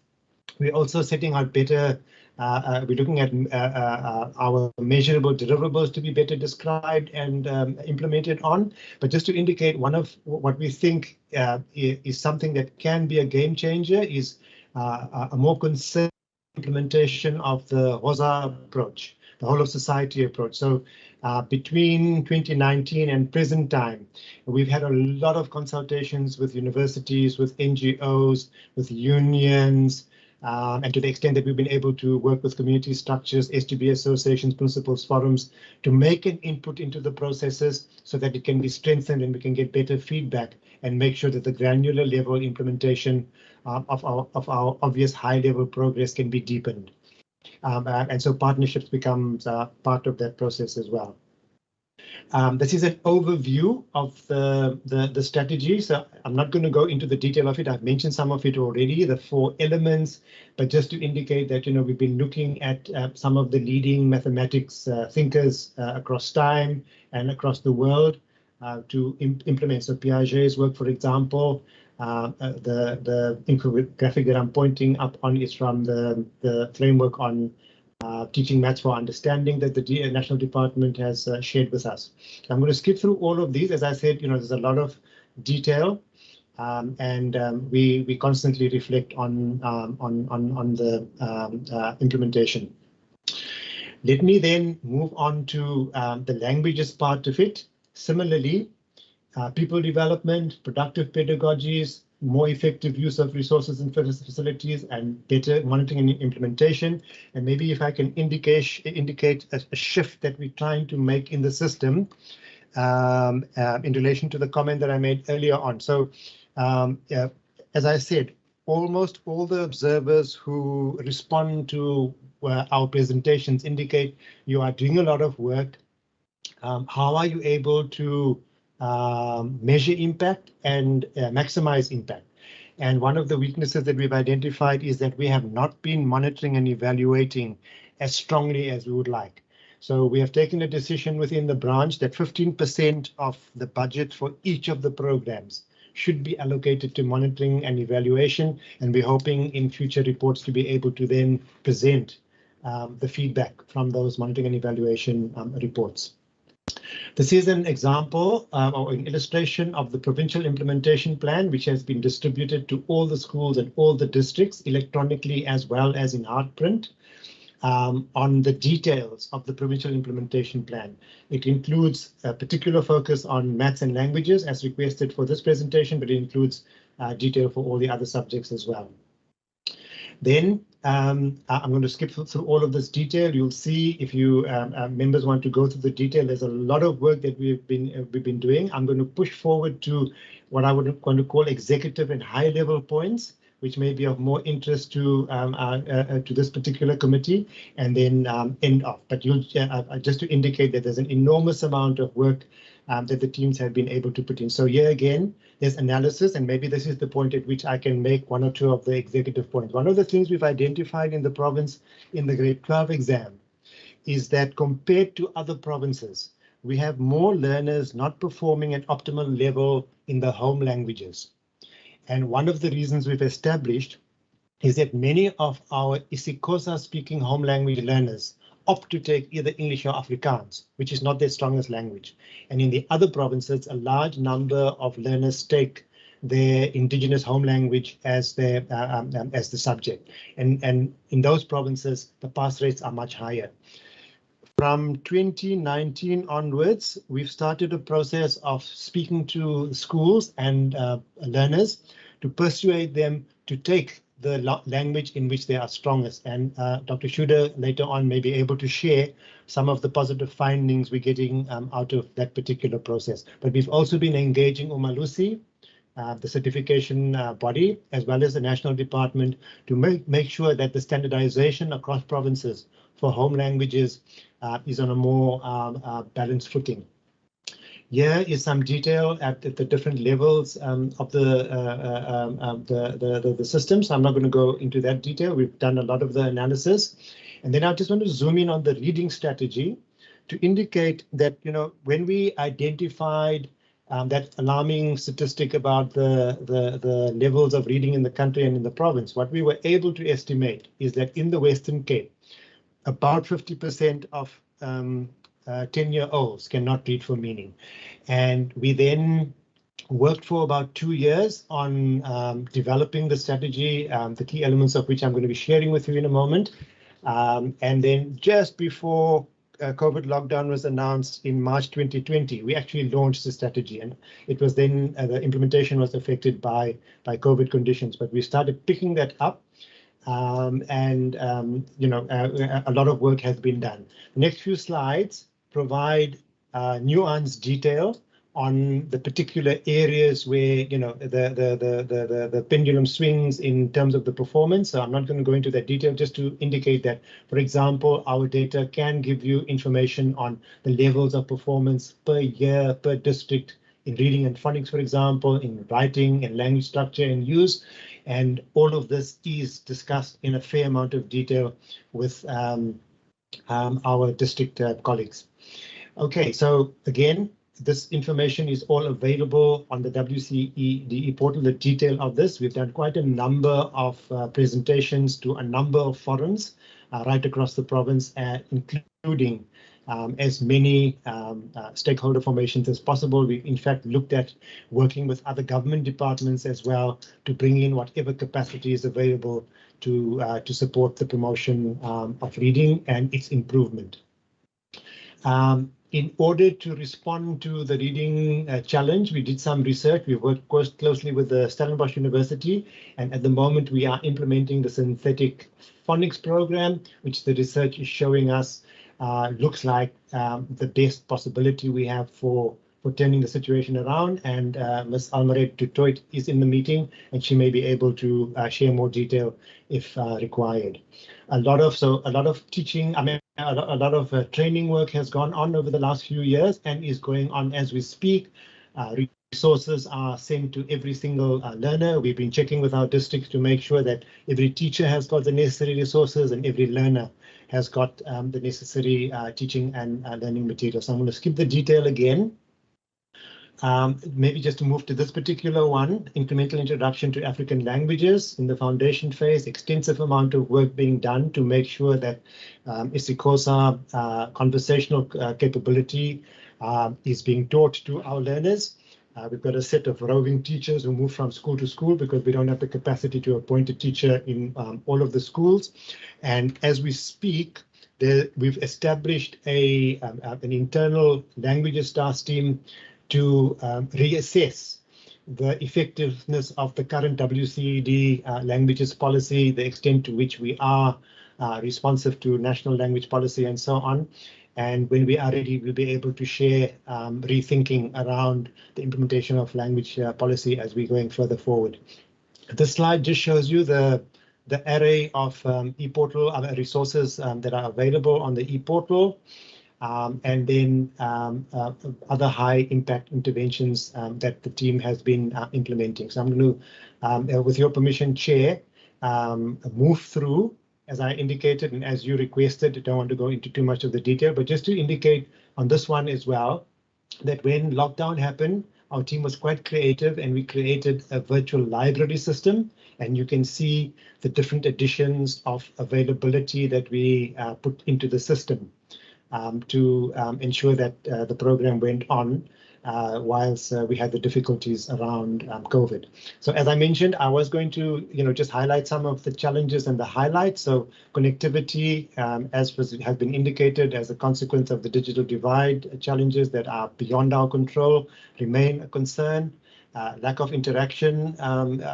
We're also setting out better, we're looking at our measurable deliverables to be better described and implemented on. But just to indicate, one of what we think is something that can be a game changer is a more concerned implementation of the HOSA approach, the whole of society approach. So between 2019 and present time, we've had a lot of consultations with universities, with NGOs, with unions, and to the extent that we've been able to work with community structures, SGB associations, principals, forums, to make an input into the processes so that it can be strengthened and we can get better feedback and make sure that the granular level implementation of our obvious high level progress can be deepened. And so partnerships becomes part of that process as well. This is an overview of the strategy, so I'm not going to go into the detail of it. I've mentioned some of it already, the 4 elements, but just to indicate that, we've been looking at some of the leading mathematics thinkers across time and across the world to implement. So Piaget's work, for example, the infographic that I'm pointing up on is from the framework on teaching maths for understanding that the National Department has shared with us. So I'm going to skip through all of these. As I said, there's a lot of detail, and we constantly reflect on the implementation. Let me then move on to the languages part of it. Similarly, people development, productive pedagogies, more effective use of resources and facilities, and better monitoring and implementation. And maybe if I can indicate a shift that we're trying to make in the system in relation to the comment that I made earlier on. So as I said, almost all the observers who respond to our presentations indicate you are doing a lot of work. How are you able to measure impact and maximize impact? And one of the weaknesses that we've identified is that we have not been monitoring and evaluating as strongly as we would like. So we have taken a decision within the branch that 15% of the budget for each of the programs should be allocated to monitoring and evaluation, and we're hoping in future reports to be able to then present the feedback from those monitoring and evaluation reports. This is an example or an illustration of the provincial implementation plan, which has been distributed to all the schools and all the districts electronically as well as in hard print on the details of the provincial implementation plan. It includes a particular focus on maths and languages as requested for this presentation, but it includes detail for all the other subjects as well. Then I'm going to skip through all of this detail. You'll see if you members want to go through the detail. There's a lot of work that we've been doing. I'm going to push forward to what I would want to call executive and high level points, which may be of more interest to this particular committee, and then end off. But you'll just to indicate that there's an enormous amount of work that the teams have been able to put in. So here again, there's analysis, and maybe this is the point at which I can make one or two of the executive points. One of the things we've identified in the province in the grade 12 exam is that compared to other provinces, we have more learners not performing at optimal level in the home languages. And one of the reasons we've established is that many of our isiXhosa speaking home language learners opt to take either English or Afrikaans, which is not their strongest language. And in the other provinces, a large number of learners take their indigenous home language as their as the subject. And in those provinces, the pass rates are much higher. From 2019 onwards, we've started a process of speaking to schools and learners to persuade them to take the language in which they are strongest. And Dr. Shuda later on may be able to share some of the positive findings we're getting out of that particular process. But we've also been engaging Umalusi, the certification body, as well as the national department, to make sure that the standardization across provinces for home languages is on a more balanced footing. Here is some detail at the different levels of the system. So I'm not going to go into that detail. We've done a lot of the analysis. And then I just want to zoom in on the reading strategy to indicate that, you know, when we identified that alarming statistic about the levels of reading in the country and in the province, what we were able to estimate is that in the Western Cape, about 50% of 10-year-olds cannot read for meaning. And we then worked for about 2 years on developing the strategy, the key elements of which I'm going to be sharing with you in a moment. And then just before COVID lockdown was announced in March 2020, we actually launched the strategy, and it was then the implementation was affected by COVID conditions, but we started picking that up. You know, a lot of work has been done. The next few slides provide nuanced detail on the particular areas where, you know, the pendulum swings in terms of the performance. So I'm not going to go into that detail, just to indicate that, for example, our data can give you information on the levels of performance per year, per district, in reading and phonics, for example, in writing and language structure and use. And all of this is discussed in a fair amount of detail with our district colleagues. Okay, so again, this information is all available on the WCEDE portal, the detail of this. We've done quite a number of presentations to a number of forums right across the province, including as many stakeholder formations as possible. We've in fact looked at working with other government departments as well to bring in whatever capacity is available to support the promotion of reading and its improvement. In order to respond to the reading challenge, we did some research. We worked closely with the Stellenbosch University, and at the moment we are implementing the synthetic phonics program, which the research is showing us looks like the best possibility we have for turning the situation around. And Ms. Almaret Dutoit is in the meeting, and she may be able to share more detail if required. A lot of teaching, I mean, a lot of training work has gone on over the last few years and is going on as we speak. Resources are sent to every single learner. We've been checking with our districts to make sure that every teacher has got the necessary resources and every learner has got the necessary teaching and learning materials. So I'm going to skip the detail again. Maybe just to move to this particular one, incremental introduction to African languages in the foundation phase, extensive amount of work being done to make sure that isiXhosa conversational capability is being taught to our learners. We've got a set of roving teachers who move from school to school because we don't have the capacity to appoint a teacher in all of the schools. And as we speak, we've established an internal languages task team to reassess the effectiveness of the current WCED languages policy, the extent to which we are responsive to national language policy and so on. And when we are ready, we'll be able to share rethinking around the implementation of language policy as we're going further forward. This slide just shows you the array of e-portal resources that are available on the e-portal. And then other high impact interventions that the team has been implementing. So I'm going to, with your permission, Chair, move through, as I indicated and as you requested. I don't want to go into too much of the detail, but just to indicate on this one as well, that when lockdown happened, our team was quite creative and we created a virtual library system. And you can see the different editions of availability that we put into the system. To ensure that the program went on whilst we had the difficulties around COVID. So as I mentioned, I was going to, just highlight some of the challenges and the highlights. So connectivity, as has been indicated, as a consequence of the digital divide, challenges that are beyond our control remain a concern. lack of interaction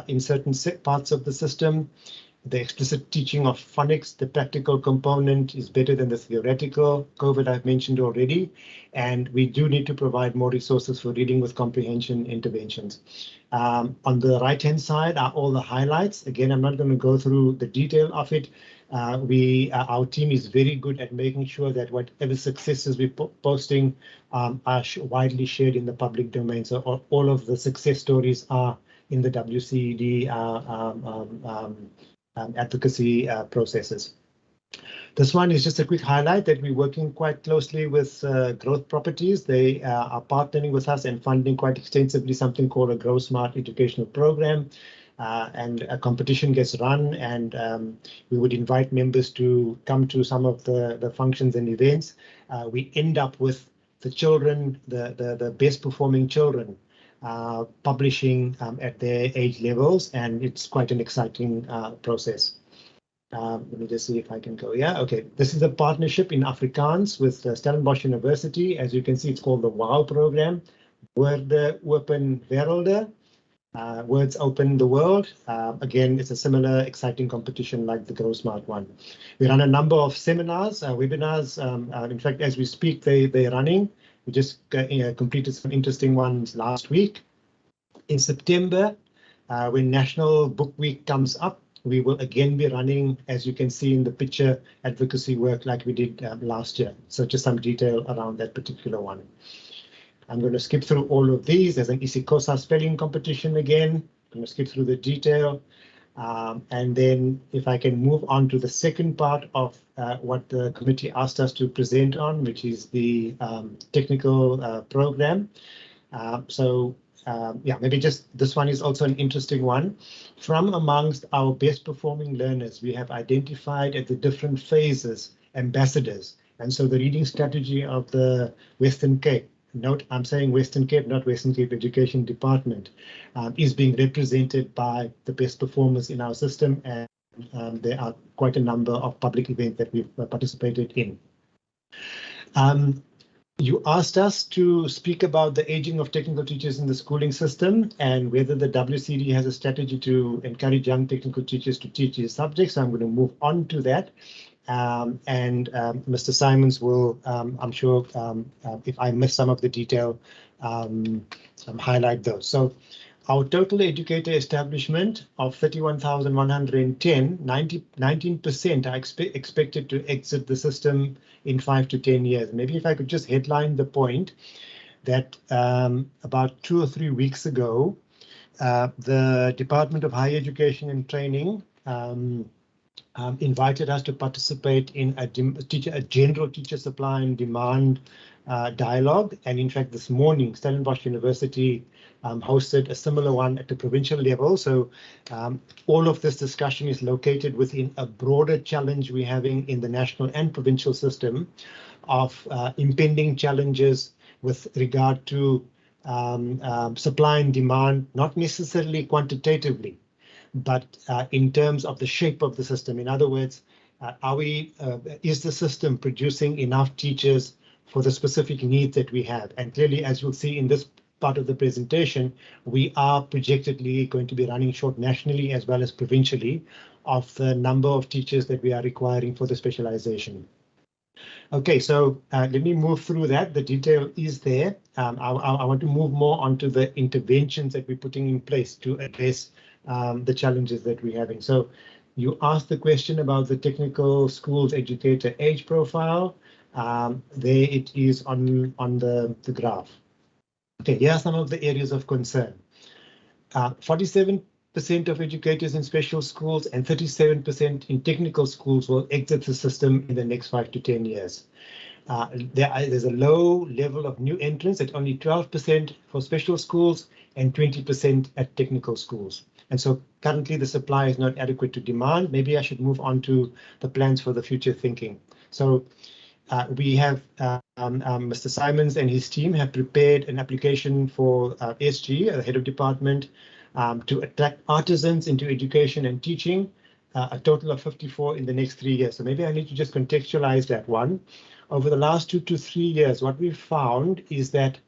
in certain parts of the system, the explicit teaching of phonics, the practical component is better than the theoretical. COVID I've mentioned already, and we do need to provide more resources for reading with comprehension interventions. On the right-hand side are all the highlights. Again, I'm not going to go through the detail of it. Our team is very good at making sure that whatever successes we're posting are widely shared in the public domain. So all of the success stories are in the WCED advocacy processes. This one is just a quick highlight that we're working quite closely with Growth Properties. They are partnering with us and funding quite extensively something called a Grow Smart educational program. And a competition gets run, and we would invite members to come to some of the functions and events. We end up with the children, the best performing children, publishing at their age levels, and it's quite an exciting process. Let me just see if I can go. Yeah, okay. This is a partnership in Afrikaans with Stellenbosch University. As you can see, it's called the WOW program. Woorde Open Werelde. Words Open the World. Again, it's a similar exciting competition like the Grow Smart one. We run a number of seminars, webinars. In fact, as we speak, they're running. We just completed some interesting ones last week. In September, when National Book Week comes up, we will again be running, as you can see in the picture, advocacy work like we did last year. So just some detail around that particular one. I'm going to skip through all of these. There's an isiXhosa spelling competition again. I'm going to skip through the detail. And then if I can move on to the second part of what the committee asked us to present on, which is the technical program. Yeah, maybe just this one is also an interesting one. From amongst our best performing learners, we have identified at the different phases ambassadors. And so the reading strategy of the Western Cape, note I'm saying Western Cape, not Western Cape Education Department, is being represented by the best performers in our system, and there are quite a number of public events that we've participated in. You asked us to speak about the aging of technical teachers in the schooling system and whether the WCD has a strategy to encourage young technical teachers to teach these subjects. So I'm going to move on to that. Mr. Simons will, I'm sure, if I miss some of the detail, highlight those. So our total educator establishment of 31,110, 19% are expected to exit the system in 5 to 10 years. Maybe if I could just headline the point that about 2 or 3 weeks ago, the Department of Higher Education and Training invited us to participate in a general teacher supply and demand dialogue. And in fact, this morning, Stellenbosch University hosted a similar one at the provincial level. So all of this discussion is located within a broader challenge we're having in the national and provincial system of impending challenges with regard to supply and demand, not necessarily quantitatively, but in terms of the shape of the system. In other words, is the system producing enough teachers for the specific needs that we have? And clearly, as you'll see in this part of the presentation, we are projectedly going to be running short nationally as well as provincially of the number of teachers that we are requiring for the specialization. Okay, so let me move through that. The detail is there. I want to move more onto the interventions that we're putting in place to address the challenges that we're having. So you asked the question about the technical schools educator age profile. There it is on the graph. Okay, here are some of the areas of concern. 47% of educators in special schools and 37% in technical schools will exit the system in the next 5 to 10 years. There's a low level of new entrants at only 12% for special schools and 20% at technical schools. And so currently the supply is not adequate to demand. Maybe I should move on to the plans for the future thinking. So we have Mr. Simons and his team have prepared an application for SG, the head of department, to attract artisans into education and teaching, a total of 54 in the next 3 years. So maybe I need to just contextualize that one. Over the last 2 to 3 years, what we've found is that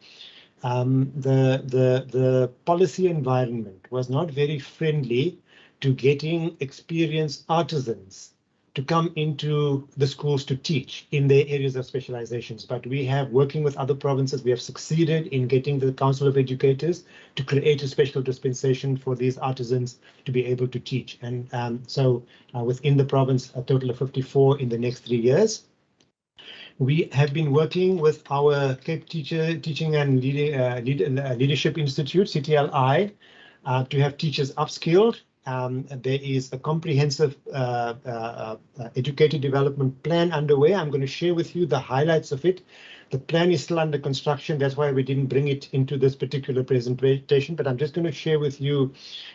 the policy environment was not very friendly to getting experienced artisans to come into the schools to teach in their areas of specializations. But we have, working with other provinces, we have succeeded in getting the Council of Educators to create a special dispensation for these artisans to be able to teach. And so within the province, a total of 54 in the next 3 years. We have been working with our Cape Teaching and Leadership Institute, CTLI, to have teachers upskilled. There is a comprehensive educator development plan underway. I'm going to share with you the highlights of it. The plan is still under construction. That's why we didn't bring it into this particular presentation, but I'm just going to share with you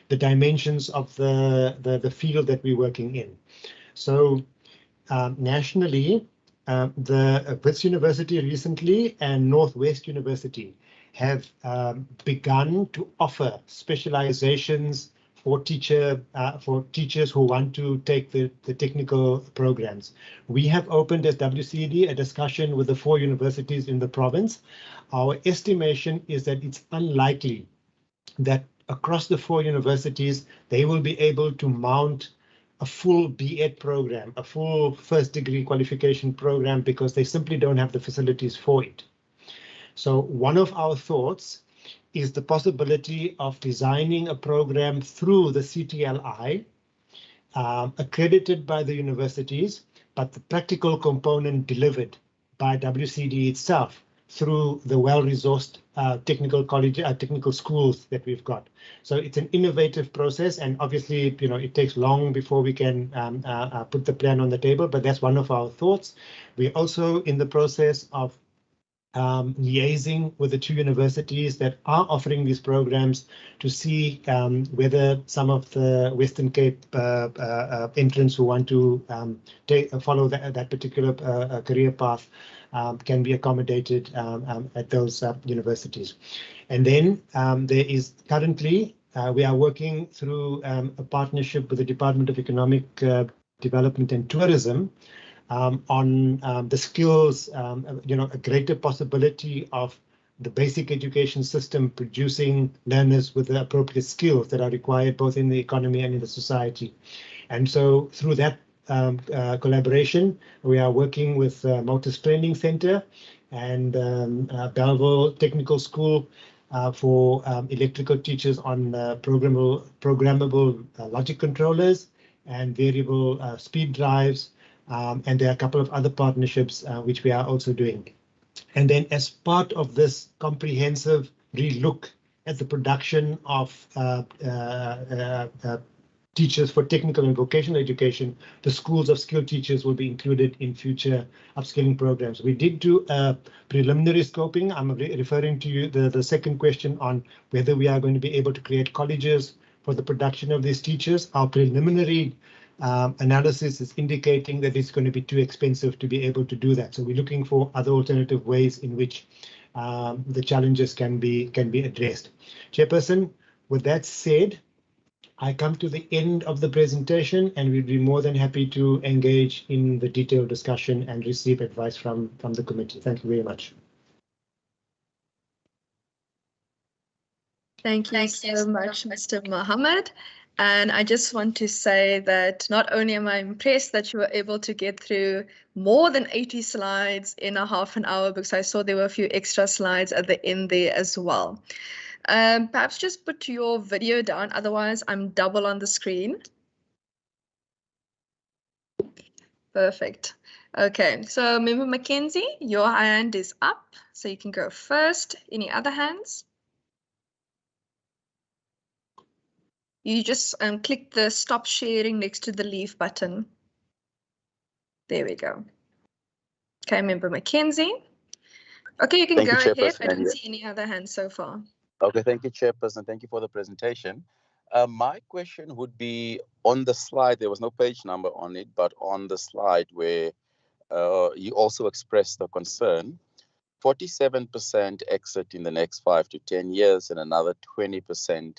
the dimensions of the field that we're working in. So nationally, the Wits University recently and Northwest University have begun to offer specializations for teachers who want to take the technical programs. We have opened as WCD a discussion with the 4 universities in the province. Our estimation is that it's unlikely that across the 4 universities, they will be able to mount a full B.Ed program, a full first degree qualification program, because they simply don't have the facilities for it. So one of our thoughts is the possibility of designing a program through the CTLI, accredited by the universities, but the practical component delivered by WCD itself through the well-resourced technical college, technical schools that we've got. So it's an innovative process, and obviously, you know, it takes long before we can put the plan on the table, but that's one of our thoughts. We're also in the process of liaising with the 2 universities that are offering these programs to see whether some of the Western Cape entrants who want to follow that particular career path can be accommodated at those universities. And then there is currently, we are working through a partnership with the Department of Economic Development and Tourism on the skills, you know, a greater possibility of the basic education system producing learners with the appropriate skills that are required both in the economy and in the society. And so through that collaboration, we are working with Motus Training Center and Belleville Technical School for electrical teachers on programmable logic controllers and variable speed drives. And there are a couple of other partnerships which we are also doing. And then as part of this comprehensive relook at the production of teachers for technical and vocational education, the schools of skilled teachers will be included in future upskilling programs. We did do a preliminary scoping. I'm referring to you the second question on whether we are going to be able to create colleges for the production of these teachers. Our preliminary analysis is indicating that it's going to be too expensive to be able to do that. So we're looking for other alternative ways in which the challenges can be addressed. Chairperson, with that said, I come to the end of the presentation, and we'd be more than happy to engage in the detailed discussion and receive advice from the committee. Thank you very much. Thank you so much, Mr. Mohammed. And I just want to say that not only am I impressed that you were able to get through more than 80 slides in a half an hour, because I saw there were a few extra slides at the end there as well. Perhaps just put your video down, otherwise I'm double on the screen. Perfect. Okay, so Member Mackenzie, your hand is up, so you can go first. Any other hands? You just click the stop sharing next to the leave button. There we go. Okay, Member Mackenzie. Okay, you can go ahead. I don't see any other hands so far. Okay, thank you, Chairperson. Thank you for the presentation. My question would be on the slide, there was no page number on it, but on the slide where you also expressed the concern, 47% exit in the next 5 to 10 years and another 20%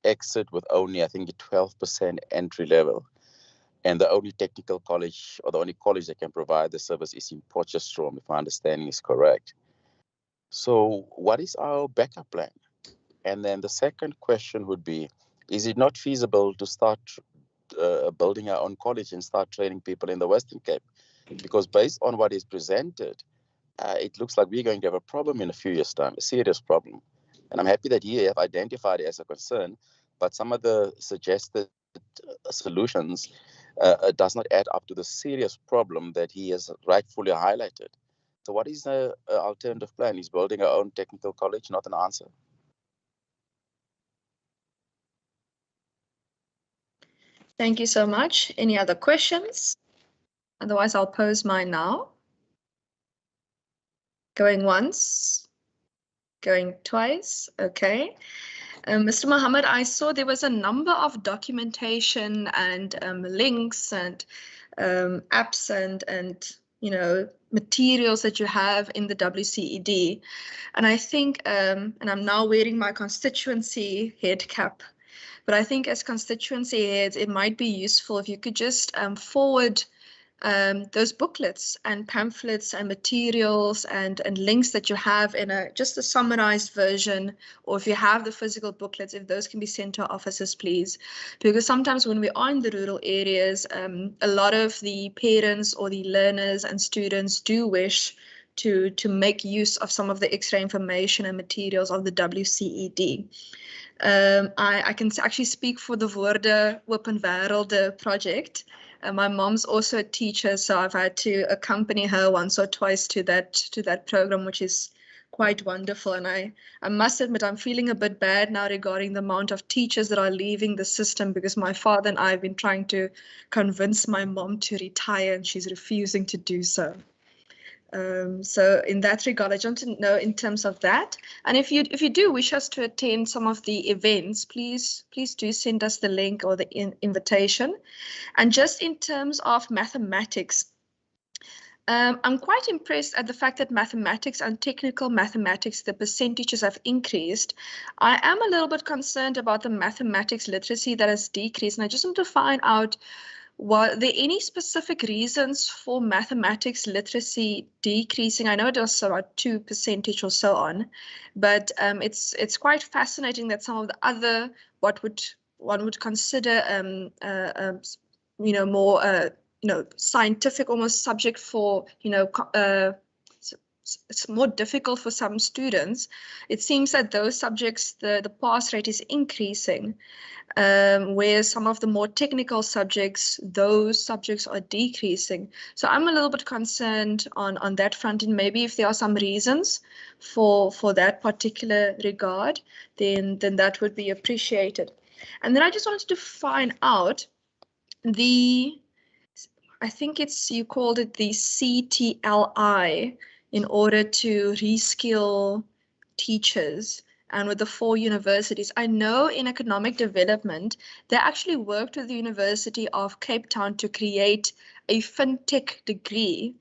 exit with only, I think, 12% entry level. And the only technical college or the only college that can provide the service is in Potchefstroom, if my understanding is correct. So what is our backup plan? And then the second question would be, is it not feasible to start building our own college and start training people in the Western Cape? Because based on what is presented, it looks like we're going to have a problem in a few years' time, a serious problem. And I'm happy that you have identified it as a concern, but some of the suggested solutions does not add up to the serious problem that he has rightfully highlighted. So what is the alternative plan? Is building our own technical college not an answer? Thank you so much. Any other questions? Otherwise, I'll pose mine now. Going once, going twice, okay. Mr. Mohammed, I saw there was a number of documentation and links and apps and materials that you have in the WCED. And I think, and I'm now wearing my constituency head cap, but I think as constituency heads, it might be useful if you could just forward those booklets and pamphlets and materials and links that you have in just a summarized version, or if you have the physical booklets, if those can be sent to our offices, please. Because sometimes when we are in the rural areas, a lot of the parents or the learners and students do wish to make use of some of the extra information and materials of the WCED. I can actually speak for the Woorde Open Wêrelde project. My mom's also a teacher, so I've had to accompany her once or twice to that program, which is quite wonderful. And I must admit, I'm feeling a bit bad now regarding the amount of teachers that are leaving the system, because my father and I have been trying to convince my mom to retire, and she's refusing to do so. So in that regard, I want to know in terms of that. And if you do wish us to attend some of the events, please do send us the link or the invitation. And just in terms of mathematics, I'm quite impressed at the fact that mathematics and technical mathematics, the percentages have increased. I am a little bit concerned about the mathematics literacy that has decreased, and I just want to find out, were there any specific reasons for mathematics literacy decreasing? I know it was about 2% or so on, but it's quite fascinating that some of the other, what one would consider more scientific almost subject for it's more difficult for some students. It seems that those subjects, the pass rate is increasing. Where some of the more technical subjects, those subjects are decreasing. So I'm a little bit concerned on that front, and maybe if there are some reasons for that particular regard, then that would be appreciated. And then I just wanted to find out I think you called it the CTLI, in order to reskill teachers. And with the 4 universities, I know in economic development, they actually worked with the University of Cape Town to create a fintech degree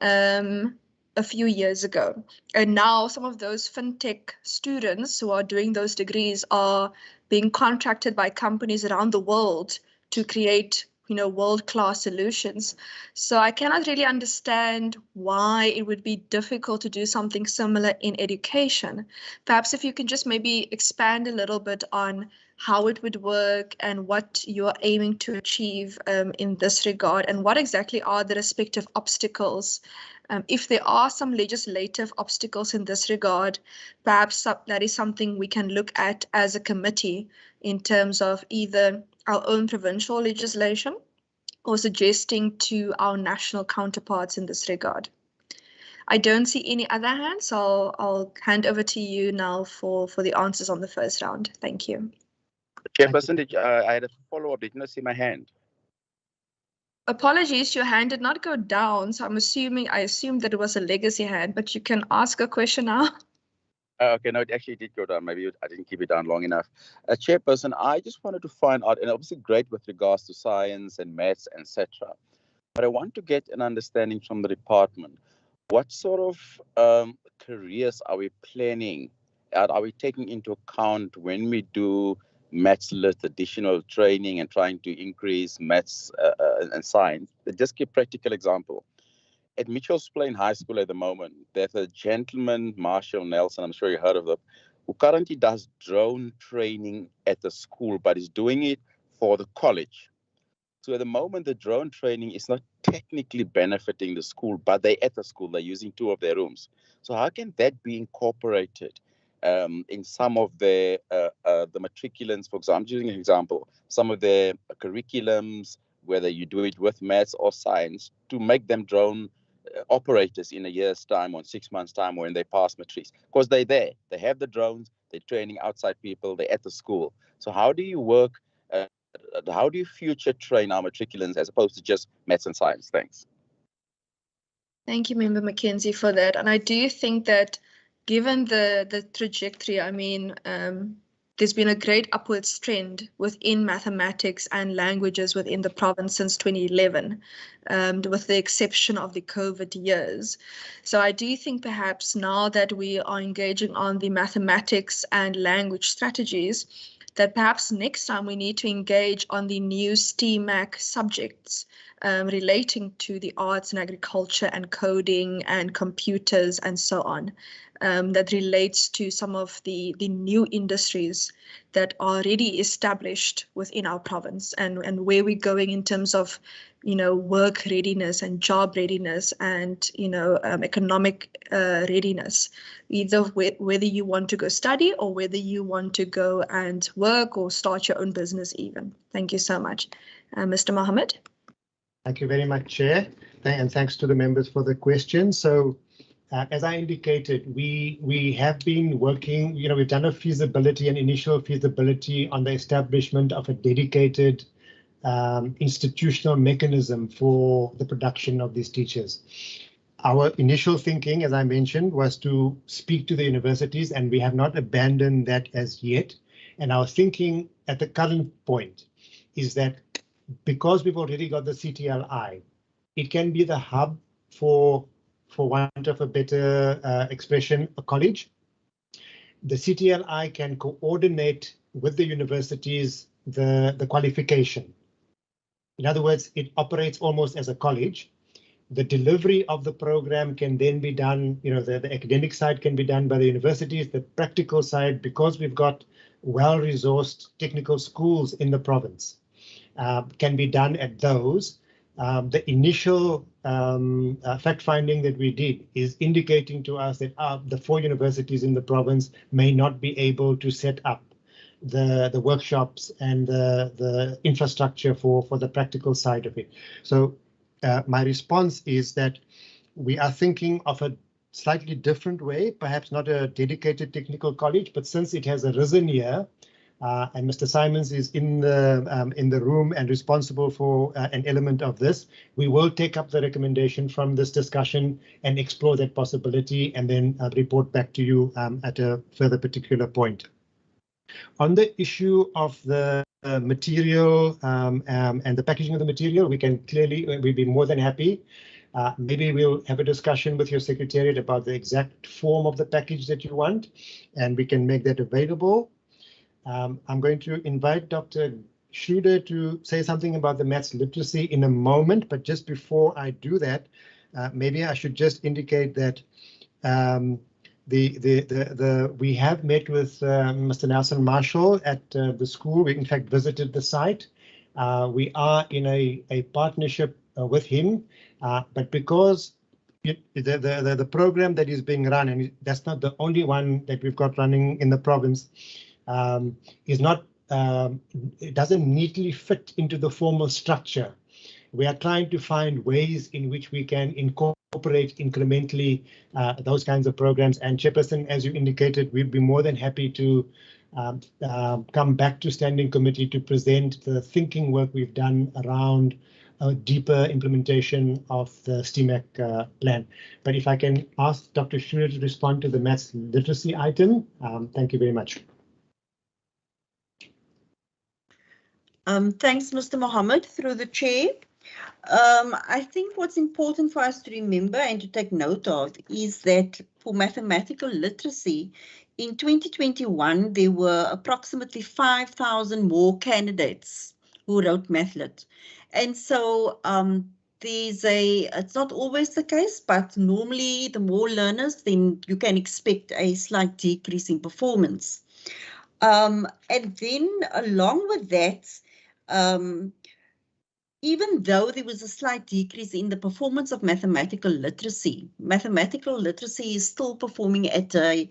a few years ago. And now some of those fintech students who are doing those degrees are being contracted by companies around the world to create world-class solutions. So I cannot really understand why it would be difficult to do something similar in education. Perhaps if you can just maybe expand a little bit on how it would work and what you're aiming to achieve in this regard, and what exactly are the respective obstacles. If there are some legislative obstacles in this regard, perhaps that is something we can look at as a committee in terms of either our own provincial legislation or suggesting to our national counterparts in this regard. I don't see any other hands, so I'll hand over to you now for the answers on the first round. Thank you. Chairperson, I had a follow-up. Did you not see my hand? Apologies, your hand did not go down, so I assumed that it was a legacy hand, but you can ask a question now. Okay, no, it actually did go down. Maybe I didn't keep it down long enough. Chairperson, I just wanted to find out, and obviously great with regards to science and maths, etc. But I want to get an understanding from the department. What sort of careers are we planning? Are we taking into account when we do maths lit additional training and trying to increase maths and science? Just give a practical example. At Mitchell's Plain High School at the moment, there's a gentleman, Marshall Nelson, I'm sure you heard of them, who currently does drone training at the school, but is doing it for the college. So at the moment, the drone training is not technically benefiting the school, but they're at the school, they're using 2 of their rooms. So how can that be incorporated in some of the matriculants, for example, I'm using an example, some of their curriculums, whether you do it with maths or science, to make them drone operators in a year's time or in 6 months' time or when they pass matrics? Because they're there, they have the drones, they're training outside people, they're at the school. So how do you work? How do you future train our matriculants as opposed to just maths and science? Thanks. Thank you, Member Mackenzie, for that. And I do think that given the trajectory, I mean, there's been a great upwards trend within mathematics and languages within the province since 2011, with the exception of the COVID years. So I do think perhaps now that we are engaging on the mathematics and language strategies, that perhaps next time we need to engage on the new STEAMAC subjects relating to the arts and agriculture and coding and computers and so on, that relates to some of the new industries that are already established within our province, and where we're going in terms of, you know, work readiness and job readiness and, you know, economic readiness, either whether you want to go study or whether you want to go and work or start your own business even. Thank you so much. Mr. Mohammed. Thank you very much, Chair, and thanks to the members for the question. So, as I indicated, we have been working, you know, we've done a feasibility and initial feasibility on the establishment of a dedicated institutional mechanism for the production of these teachers. Our initial thinking, as I mentioned, was to speak to the universities, and we have not abandoned that as yet. And our thinking at the current point is that because we've already got the CTLI, it can be the hub for want of a better expression, a college. The CTLI can coordinate with the universities the qualification. In other words, it operates almost as a college. The delivery of the program can then be done, you know, the academic side can be done by the universities, the practical side, because we've got well-resourced technical schools in the province, can be done at those. The initial fact-finding that we did is indicating to us that the 4 universities in the province may not be able to set up the workshops and the infrastructure for the practical side of it. So my response is that we are thinking of a slightly different way, perhaps not a dedicated technical college, but since it has arisen here, and Mr. Simons is in the room and responsible for an element of this, we will take up the recommendation from this discussion and explore that possibility, and then report back to you at a further particular point. On the issue of the material and the packaging of the material, we can clearly, we'd be more than happy. Maybe we'll have a discussion with your secretariat about the exact form of the package that you want, and we can make that available. I'm going to invite Dr. Schroeder to say something about the maths literacy in a moment, but just before I do that, maybe I should just indicate that we have met with Mr. Nelson Marshall at the school. We in fact visited the site. We are in a partnership with him, but because the program that is being run, and that's not the only one that we've got running in the province, is not, it doesn't neatly fit into the formal structure. We are trying to find ways in which we can incorporate incrementally those kinds of programs. And Chairperson, as you indicated, we'd be more than happy to come back to Standing Committee to present the thinking work we've done around a deeper implementation of the STEAMAC plan. But if I can ask Dr. Schroeder to respond to the maths literacy item, thank you very much. Thanks, Mr. Mohammed, through the chair. I think what's important for us to remember and to take note of is that for mathematical literacy, in 2021, there were approximately 5,000 more candidates who wrote Mathlit. And so it's not always the case, but normally the more learners, then you can expect a slight decrease in performance. And then along with that, even though there was a slight decrease in the performance of mathematical literacy is still performing at a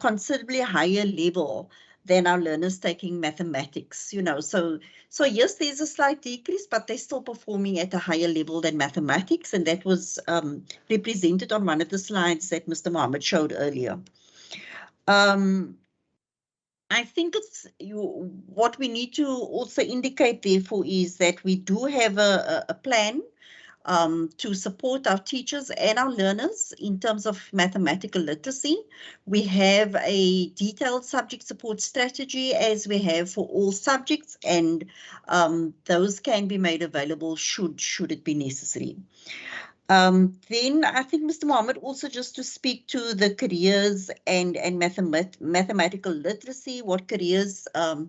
considerably higher level than our learners taking mathematics, So yes, there's a slight decrease, but they're still performing at a higher level than mathematics, and that was represented on one of the slides that Mr. Mohammed showed earlier. I think what we need to also indicate, therefore, is that we do have a plan to support our teachers and our learners in terms of mathematical literacy. We have a detailed subject support strategy, as we have for all subjects, and those can be made available should it be necessary. Then I think Mr. Mohammed, also just to speak to the careers and mathematical literacy, what careers, are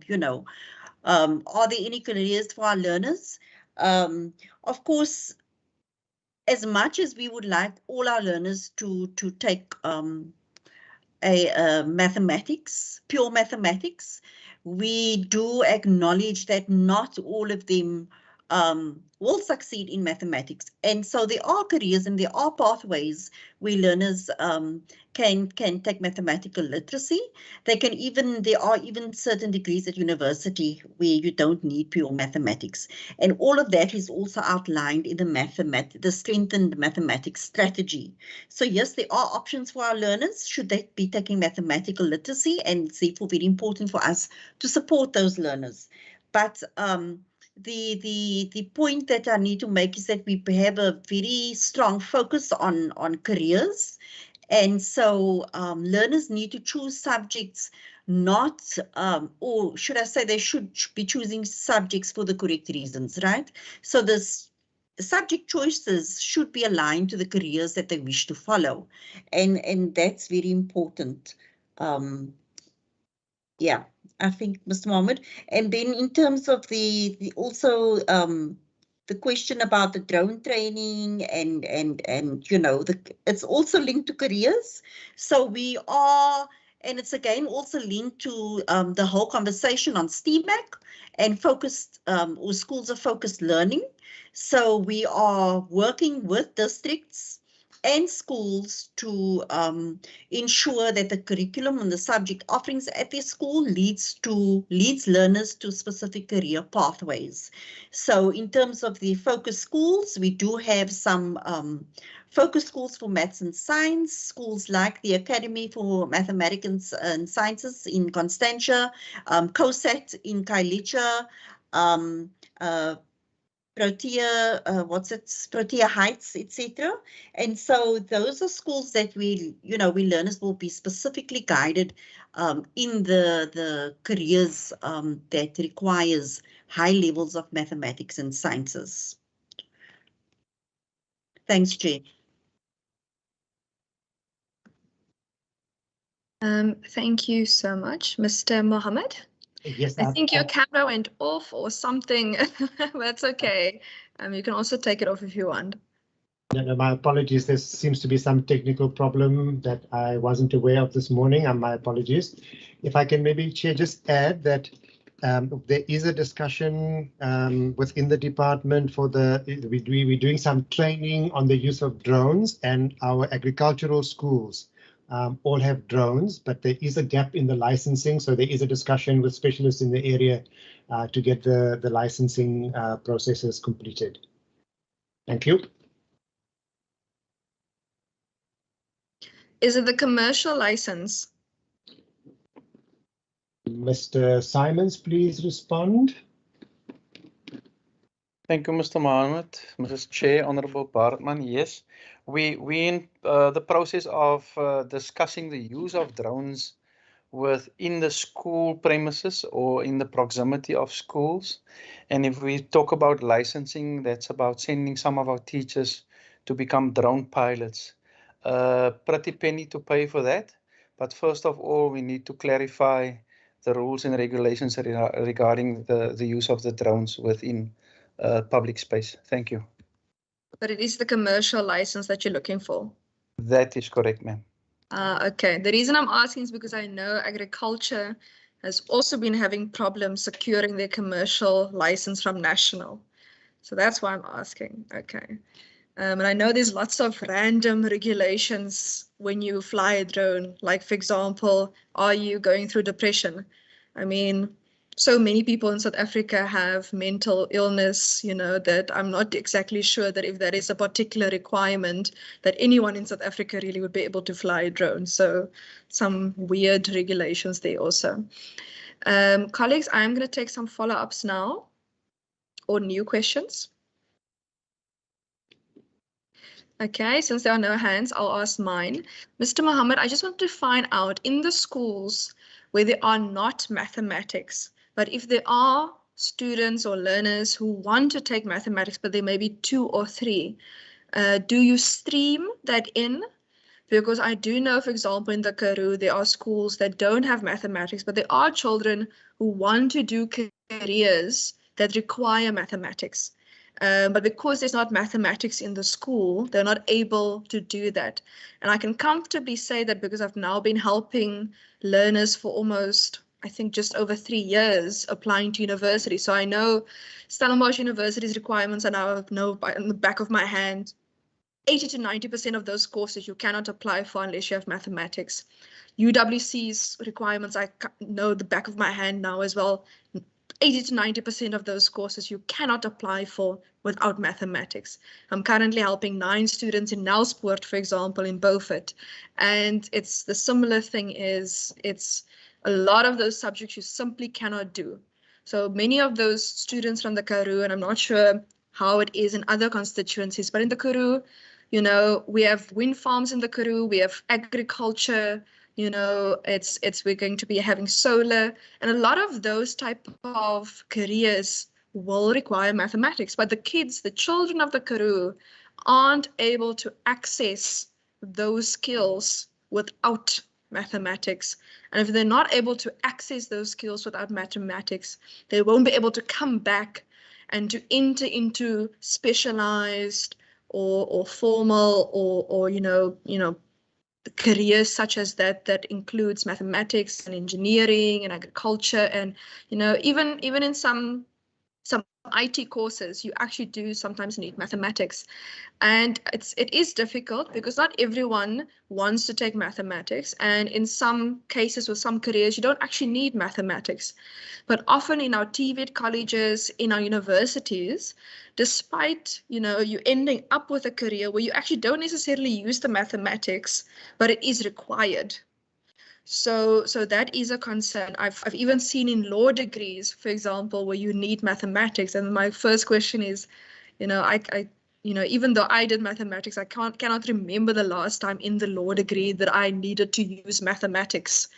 there any careers for our learners? Of course, as much as we would like all our learners to take mathematics, pure mathematics, we do acknowledge that not all of them will succeed in mathematics. And so there are careers and there are pathways where learners can take mathematical literacy. There are even certain degrees at university where you don't need pure mathematics. And all of that is also outlined in the strengthened mathematics strategy. So yes, there are options for our learners should they be taking mathematical literacy, and it's therefore very important for us to support those learners. But the point that I need to make is that we have a very strong focus on careers. And so learners need to choose subjects or should I say they should be choosing subjects for the correct reasons, right? So the subject choices should be aligned to the careers that they wish to follow. And that's very important. Yeah, I think, Mr. Mohammed. And then in terms of the question about the drone training and it's also linked to careers. So we are, and it's again also linked to the whole conversation on STEAMAC and focused or schools of focused learning. So we are working with districts and schools to ensure that the curriculum and the subject offerings at their school leads learners to specific career pathways. So in terms of the focus schools, we do have some focus schools for maths and science, schools like the Academy for Mathematics and Sciences in Constantia, COSAT in Kailicha, Protea, Protea Heights, etc. And so those are schools that we learners will be specifically guided in the careers that requires high levels of mathematics and sciences. Thanks, Jay. Thank you so much, Mr. Mohammed. Yes, I think your camera went off or something. That's okay. You can also take it off if you want. No, my apologies. There seems to be some technical problem that I wasn't aware of this morning. My apologies. If I can maybe, Chair, just add that there is a discussion within the department for we're doing some training on the use of drones, and our agricultural schools all have drones, but there is a gap in the licensing. So there is a discussion with specialists in the area to get the licensing processes completed. Thank you. Is it the commercial license? Mr. Simons, please respond. Thank you, Mr. Mohammed. Mrs. Chair, Honorable Bartman, yes. We in the process of discussing the use of drones within the school premises or in the proximity of schools. And if we talk about licensing, that's about sending some of our teachers to become drone pilots. Pretty penny to pay for that. But first of all, we need to clarify the rules and regulations regarding the use of the drones within public space. Thank you. but it is the commercial license that you're looking for. That is correct, ma'am. Okay, the reason I'm asking is because I know agriculture has also been having problems securing their commercial license from national. So that's why I'm asking. Okay. And I know there's lots of random regulations when you fly a drone. Like, for example, are you going through depression? I mean, so many people in South Africa have mental illness, you know, that I'm not exactly sure that if that is a particular requirement that anyone in South Africa really would be able to fly a drone. So some weird regulations there also. Colleagues, I'm going to take some follow-ups now or new questions. Okay, since there are no hands, I'll ask mine. Mr. Mohammed, I just want to find out in the schools where there are not mathematics, but if there are students or learners who want to take mathematics, but there may be 2 or 3, do you stream that in? Because I do know, for example, in the Karoo, there are schools that don't have mathematics, but there are children who want to do careers that require mathematics. But because there's not mathematics in the school, they're not able to do that. And I can comfortably say that because I've now been helping learners for almost, I think, just over 3 years applying to university. So I know Stellenbosch University's requirements, and I know on the back of my hand, 80 to 90% of those courses you cannot apply for unless you have mathematics. UWC's requirements, I know the back of my hand now as well. 80 to 90% of those courses you cannot apply for without mathematics. I'm currently helping 9 students in Nelsport, for example, in Beaufort. And it's the similar thing is it's a lot of those subjects you simply cannot do. So many of those students from the Karoo, and I'm not sure how it is in other constituencies, but in the Karoo, you know, we have wind farms in the Karoo, we have agriculture, you know, we're going to be having solar, and a lot of those type of careers will require mathematics, but the kids, the children of the Karoo, aren't able to access those skills without mathematics. And if they're not able to access those skills without mathematics, they won't be able to come back and to enter into specialized or formal or you know careers such as that includes mathematics and engineering and agriculture, and you know even in some IT courses you actually do sometimes need mathematics. And it is difficult because not everyone wants to take mathematics, and in some cases with some careers you don't actually need mathematics. But often in our TVET colleges, in our universities, despite you ending up with a career where you actually don't necessarily use the mathematics, but it is required. So that is a concern. I've even seen in law degrees, for example, where you need mathematics. And my first question is, I even though I did mathematics, I cannot remember the last time in the law degree that I needed to use mathematics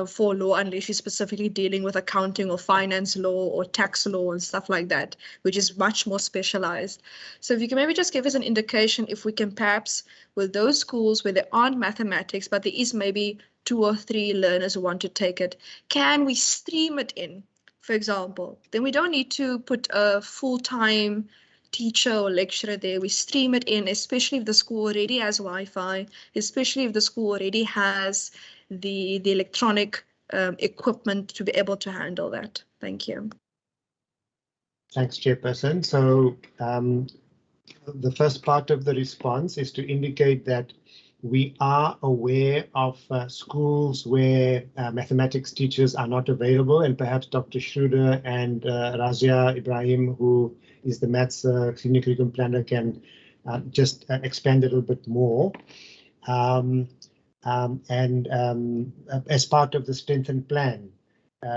for law, unless you're specifically dealing with accounting or finance law or tax law and stuff like that, which is much more specialized. So if you can maybe just give us an indication if we can perhaps, with those schools where there aren't mathematics, but there is maybe 2 or 3 learners who want to take it, can we stream it in, for example? Then we don't need to put a full-time teacher or lecturer there. We stream it in, especially if the school already has Wi-Fi, especially if the school already has the electronic equipment to be able to handle that. Thank you. Thanks, Chairperson. So the first part of the response is to indicate that we are aware of schools where mathematics teachers are not available, and perhaps Dr. Schroeder and Razia Ibrahim, who is the maths senior curriculum planner, can just expand a little bit more. As part of the strengthened plan,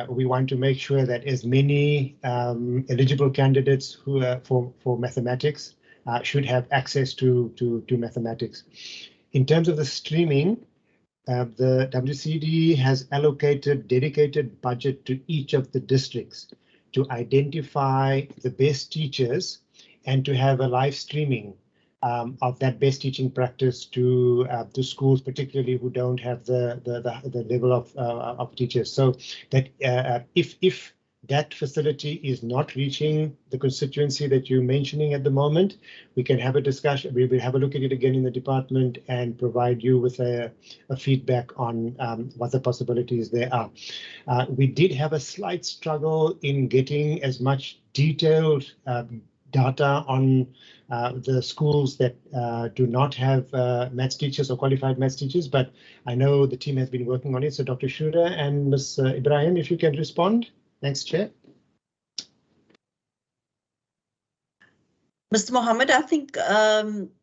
we want to make sure that as many eligible candidates who are for mathematics should have access to mathematics. In terms of the streaming, the WCD has allocated dedicated budget to each of the districts to identify the best teachers and to have a live streaming of that best teaching practice to schools, particularly who don't have the level of teachers. So that if that facility is not reaching the constituency that you're mentioning at the moment, we can have a discussion. We will have a look at it again in the department and provide you with a feedback on what the possibilities there are. We did have a slight struggle in getting as much detailed data on the schools that do not have maths teachers or qualified maths teachers, but I know the team has been working on it. So Dr. Schroeder and Ms. Ibrahim, if you can respond. Thanks, Chair. Mr. Mohammed, I think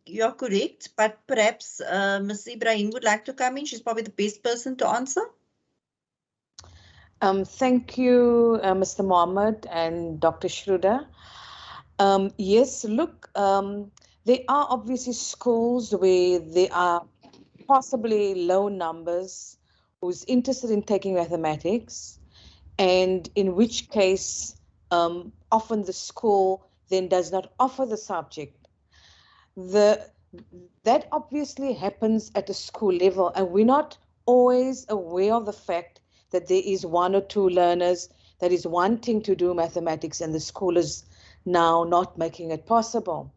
you're correct, but perhaps Ms. Ibrahim would like to come in. She's probably the best person to answer. Thank you, Mr. Mohammed and Dr. Schroeder. Yes, look, there are obviously schools where there are possibly low numbers who's interested in taking mathematics, and in which case often the school then does not offer the subject. That obviously happens at the school level, and we're not always aware of the fact that there is one or two learners that is wanting to do mathematics and the school is now not making it possible.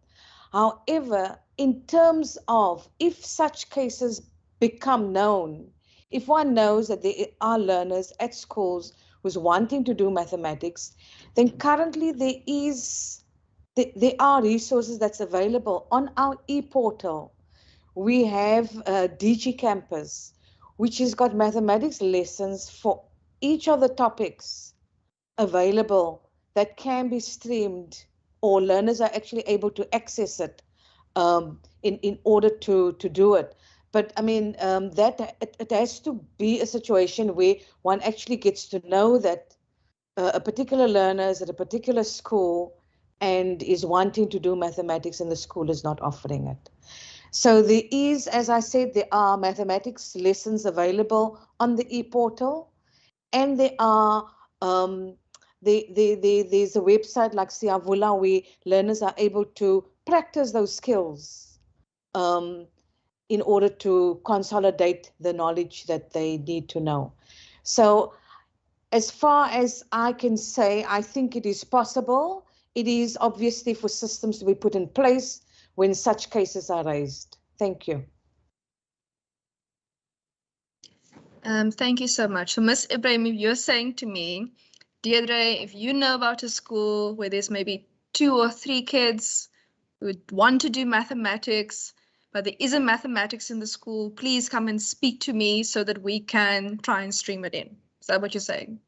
However, in terms of if such cases become known, if one knows that there are learners at schools who's wanting to do mathematics, then currently there are resources that's available on our e-portal. We have DG Campus, which has got mathematics lessons for each of the topics available that can be streamed, or learners are actually able to access it in order to do it. But I mean, it has to be a situation where one actually gets to know that a particular learner is at a particular school and is wanting to do mathematics and the school is not offering it. So there is, as I said, there are mathematics lessons available on the e-portal, and there are there's a website like Siavula where learners are able to practice those skills in order to consolidate the knowledge that they need to know. So as far as I can say, I think it is possible. It is obviously for systems to be put in place when such cases are raised. Thank you. Thank you so much. So Ms. Ibrahim, if you're saying to me, Deirdre, if you know about a school where there's maybe 2 or 3 kids who would want to do mathematics, but there isn't mathematics in the school, please come and speak to me so that we can try and stream it in. Is that what you're saying?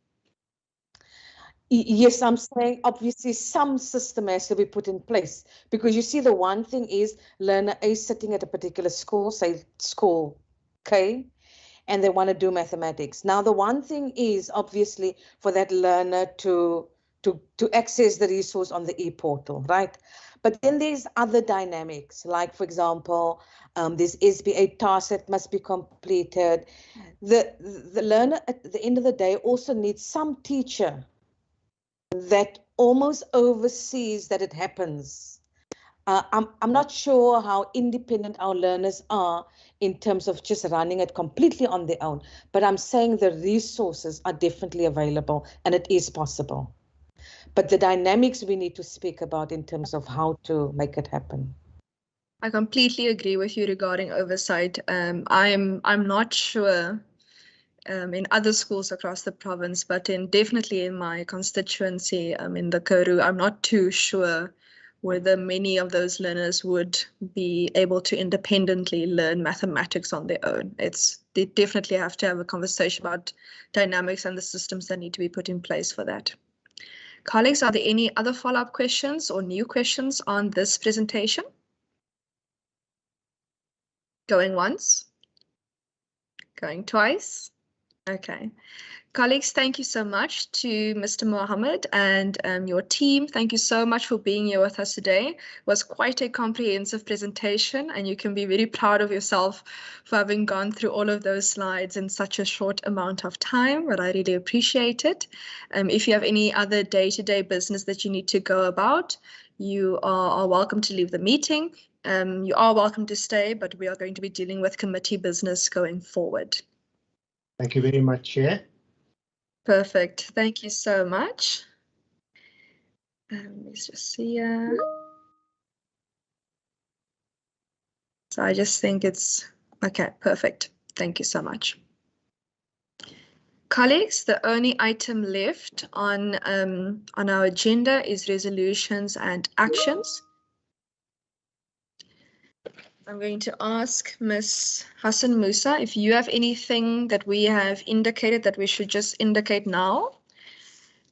Yes, I'm saying obviously some system has to be put in place, because you see the one thing is learner A sitting at a particular school, say school K, and they want to do mathematics. Now the one thing is obviously for that learner to access the resource on the e-portal, right? But then there's other dynamics, like for example, there's SBA tasks that must be completed. The learner at the end of the day also needs some teacher that almost oversees that it happens. I'm not sure how independent our learners are in terms of just running it completely on their own, but I'm saying the resources are definitely available and it is possible. But the dynamics we need to speak about in terms of how to make it happen. I completely agree with you regarding oversight. I'm not sure in other schools across the province, but definitely in my constituency, in the Karoo, I'm not too sure whether many of those learners would be able to independently learn mathematics on their own. They definitely have to have a conversation about dynamics and the systems that need to be put in place for that. Colleagues, are there any other follow-up questions or new questions on this presentation? Going once? Going twice? Okay. Colleagues, thank you so much to Mr. Mohammed and your team. Thank you so much for being here with us today. It was quite a comprehensive presentation, and you can be very proud of yourself for having gone through all of those slides in such a short amount of time, but I really appreciate it. If you have any other day-to-day business that you need to go about, you are welcome to leave the meeting. You are welcome to stay, but we are going to be dealing with committee business going forward. Thank you very much, Chair. Perfect. Thank you so much. Let's just see here. So I just think it's okay, perfect. Thank you so much. Colleagues, the only item left on our agenda is resolutions and actions. I'm going to ask Ms. Hassan Musa if you have anything that we have indicated that we should just indicate now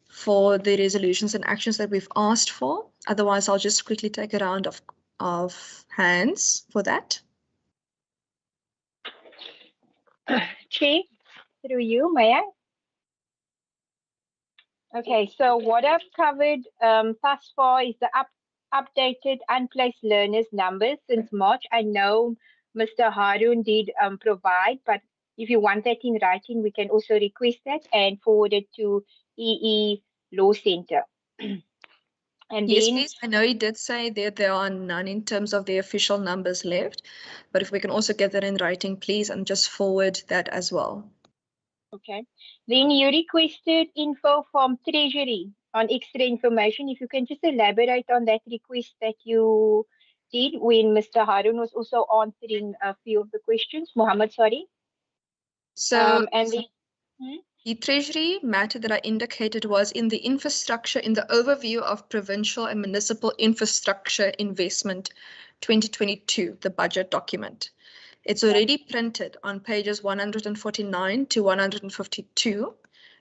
for the resolutions and actions that we've asked for. Otherwise, I'll just quickly take a round of hands for that. Chair, through you, may I? Okay, so what I've covered thus far is the updated unplaced learners numbers since March. I know Mr. Harun did provide, but if you want that in writing, we can also request that and forward it to EE Law Center. And Yes, then, please. I know you did say that there are none in terms of the official numbers left, but if we can also get that in writing, please, and just forward that as well. okay. Then you requested info from Treasury on extra information. If you can just elaborate on that request that you did when Mr. Harun was also answering a few of the questions. Mohammed, sorry. So And then, the Treasury matter that I indicated was in the infrastructure, in the overview of provincial and municipal infrastructure investment 2022, the budget document. It's already printed on pages 149 to 152,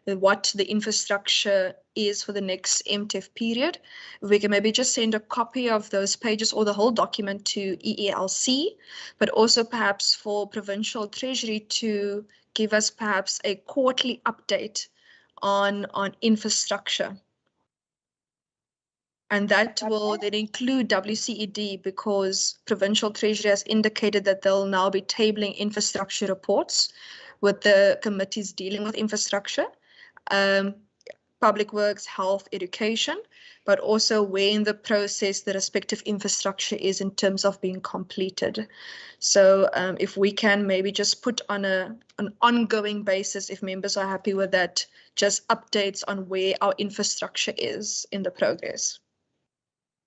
what the infrastructure is for the next MTEF period. If we can maybe just send a copy of those pages or the whole document to EELC, but also perhaps for Provincial Treasury to give us perhaps a quarterly update on infrastructure. And that will then include WCED because Provincial Treasury has indicated that they'll now be tabling infrastructure reports with the committees dealing with infrastructure, public works, health, education, but also where in the process the respective infrastructure is in terms of being completed. So if we can maybe just put on an ongoing basis, if members are happy with that, just updates on where our infrastructure is in the progress.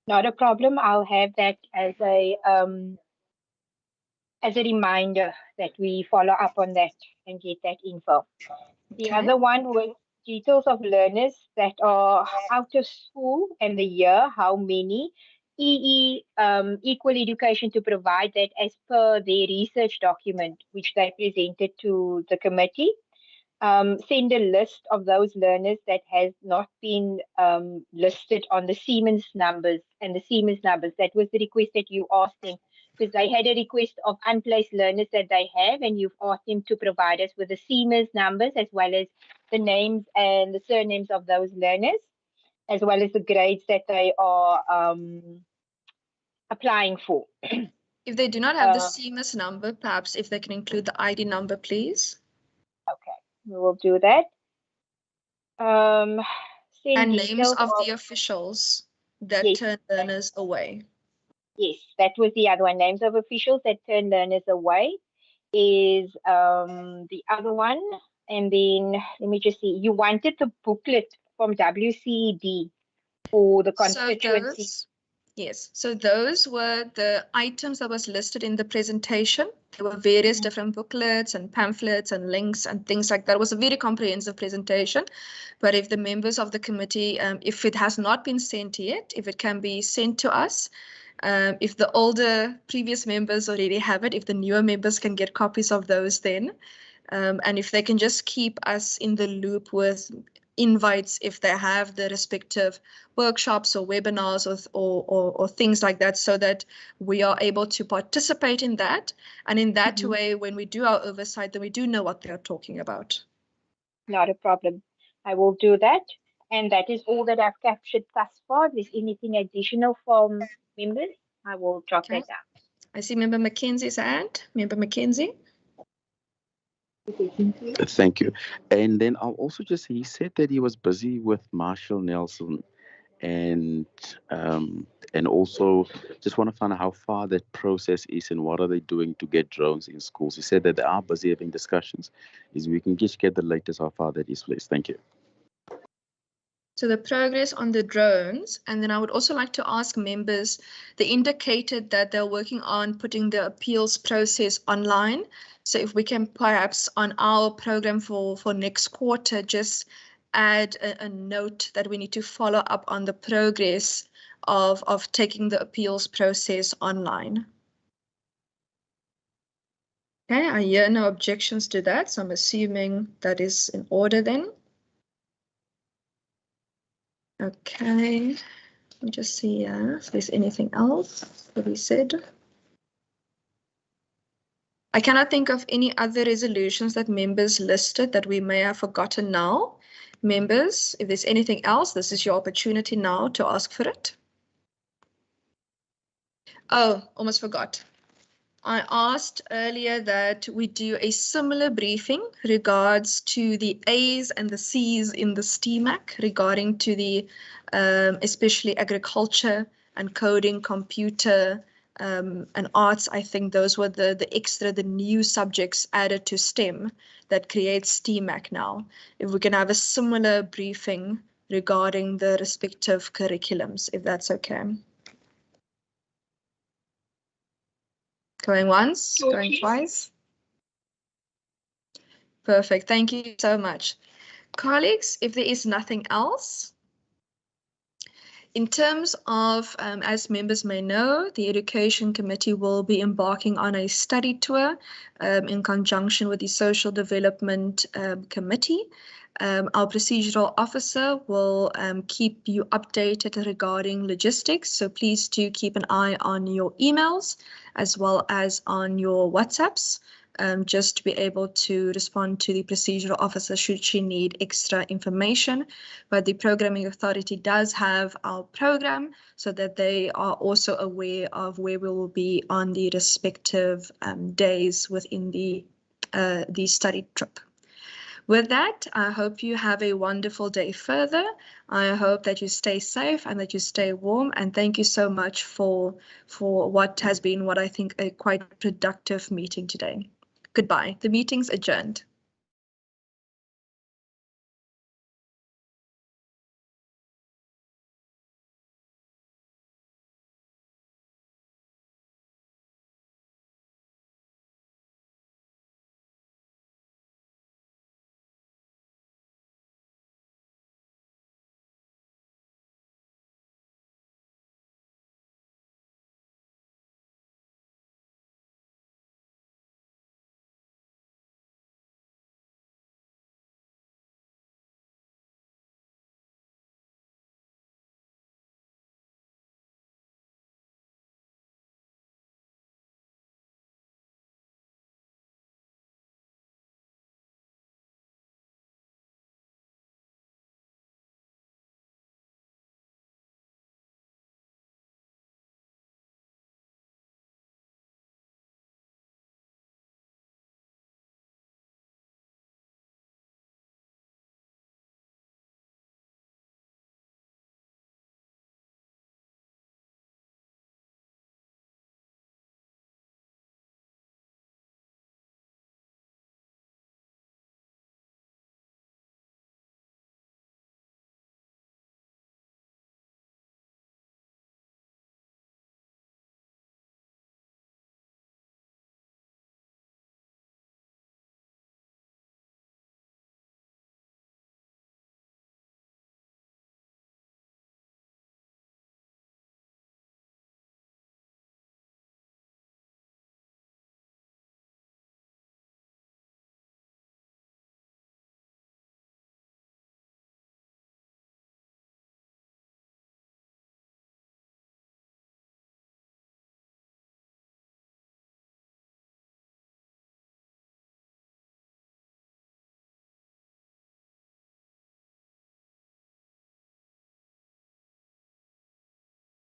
not a problem. I'll have that as a reminder that we follow up on that and get that info. The other one was details of learners that are out of school and the year, how many. EE Equal Education to provide that as per their research document, which they presented to the committee. Send a list of those learners that has not been listed on the Siemens numbers and the Siemens numbers. That was the request that you asked them, because they had a request of unplaced learners that they have, and you've asked them to provide us with the Siemens numbers as well as the names and the surnames of those learners, as well as the grades that they are applying for. If they do not have the Siemens number, perhaps if they can include the ID number, please. Okay, we will do that. And names of the officials that turn learners away. Yes, that was the other one. Names of officials that turn learners away is the other one. And then let me just see. You wanted the booklet from WCED for the constituency. Yes, so those were the items that was listed in the presentation. There were various different booklets and pamphlets and links and things like that. It was a very comprehensive presentation. But if the members of the committee, if it has not been sent yet, if it can be sent to us, if the older previous members already have it, if the newer members can get copies of those then, and if they can just keep us in the loop with invites if they have the respective workshops or webinars or things like that, so that we are able to participate in that. And in that way, when we do our oversight, then we do know what they're talking about. Not a problem. I will do that. And that is all that I've captured thus far. If there's anything additional from members, I will drop that down. I see Member Mackenzie's hand. Member Mackenzie. Thank you. And then I'll also just say, he said that he was busy with Marshall Nelson and also just want to find out how far that process is and what are they doing to get drones in schools. He said that they are busy having discussions. Is we can just get the latest how far that is, please. Thank you. So the progress on the drones, and then I would also like to ask members, they indicated that they're working on putting the appeals process online. So if we can perhaps on our program for next quarter, just add a note that we need to follow up on the progress of taking the appeals process online. Okay, I hear no objections to that, so I'm assuming that is in order then. Okay, let me just see if there's anything else to be said. I cannot think of any other resolutions that members listed that we may have forgotten now. Members, if there's anything else, this is your opportunity now to ask for it. Oh, almost forgot. I asked earlier that we do a similar briefing regards to the A's and the C's in the STEAMAC regarding to the especially agriculture and coding, computer and arts. I think those were the new subjects added to STEM that creates STEAMAC now. If we can have a similar briefing regarding the respective curriculums, if that's okay. Going once, going twice. Perfect, thank you so much. Colleagues, if there is nothing else, in terms of, as members may know, the Education Committee will be embarking on a study tour in conjunction with the Social Development Committee. Our procedural officer will keep you updated regarding logistics, so please do keep an eye on your emails as well as on your WhatsApps, just to be able to respond to the procedural officer should she need extra information. But the Programming Authority does have our program so that they are also aware of where we will be on the respective days within the study trip. With that, I hope you have a wonderful day further. I hope that you stay safe and that you stay warm. And thank you so much for what has been what I think a quite productive meeting today. Goodbye. The meeting's adjourned.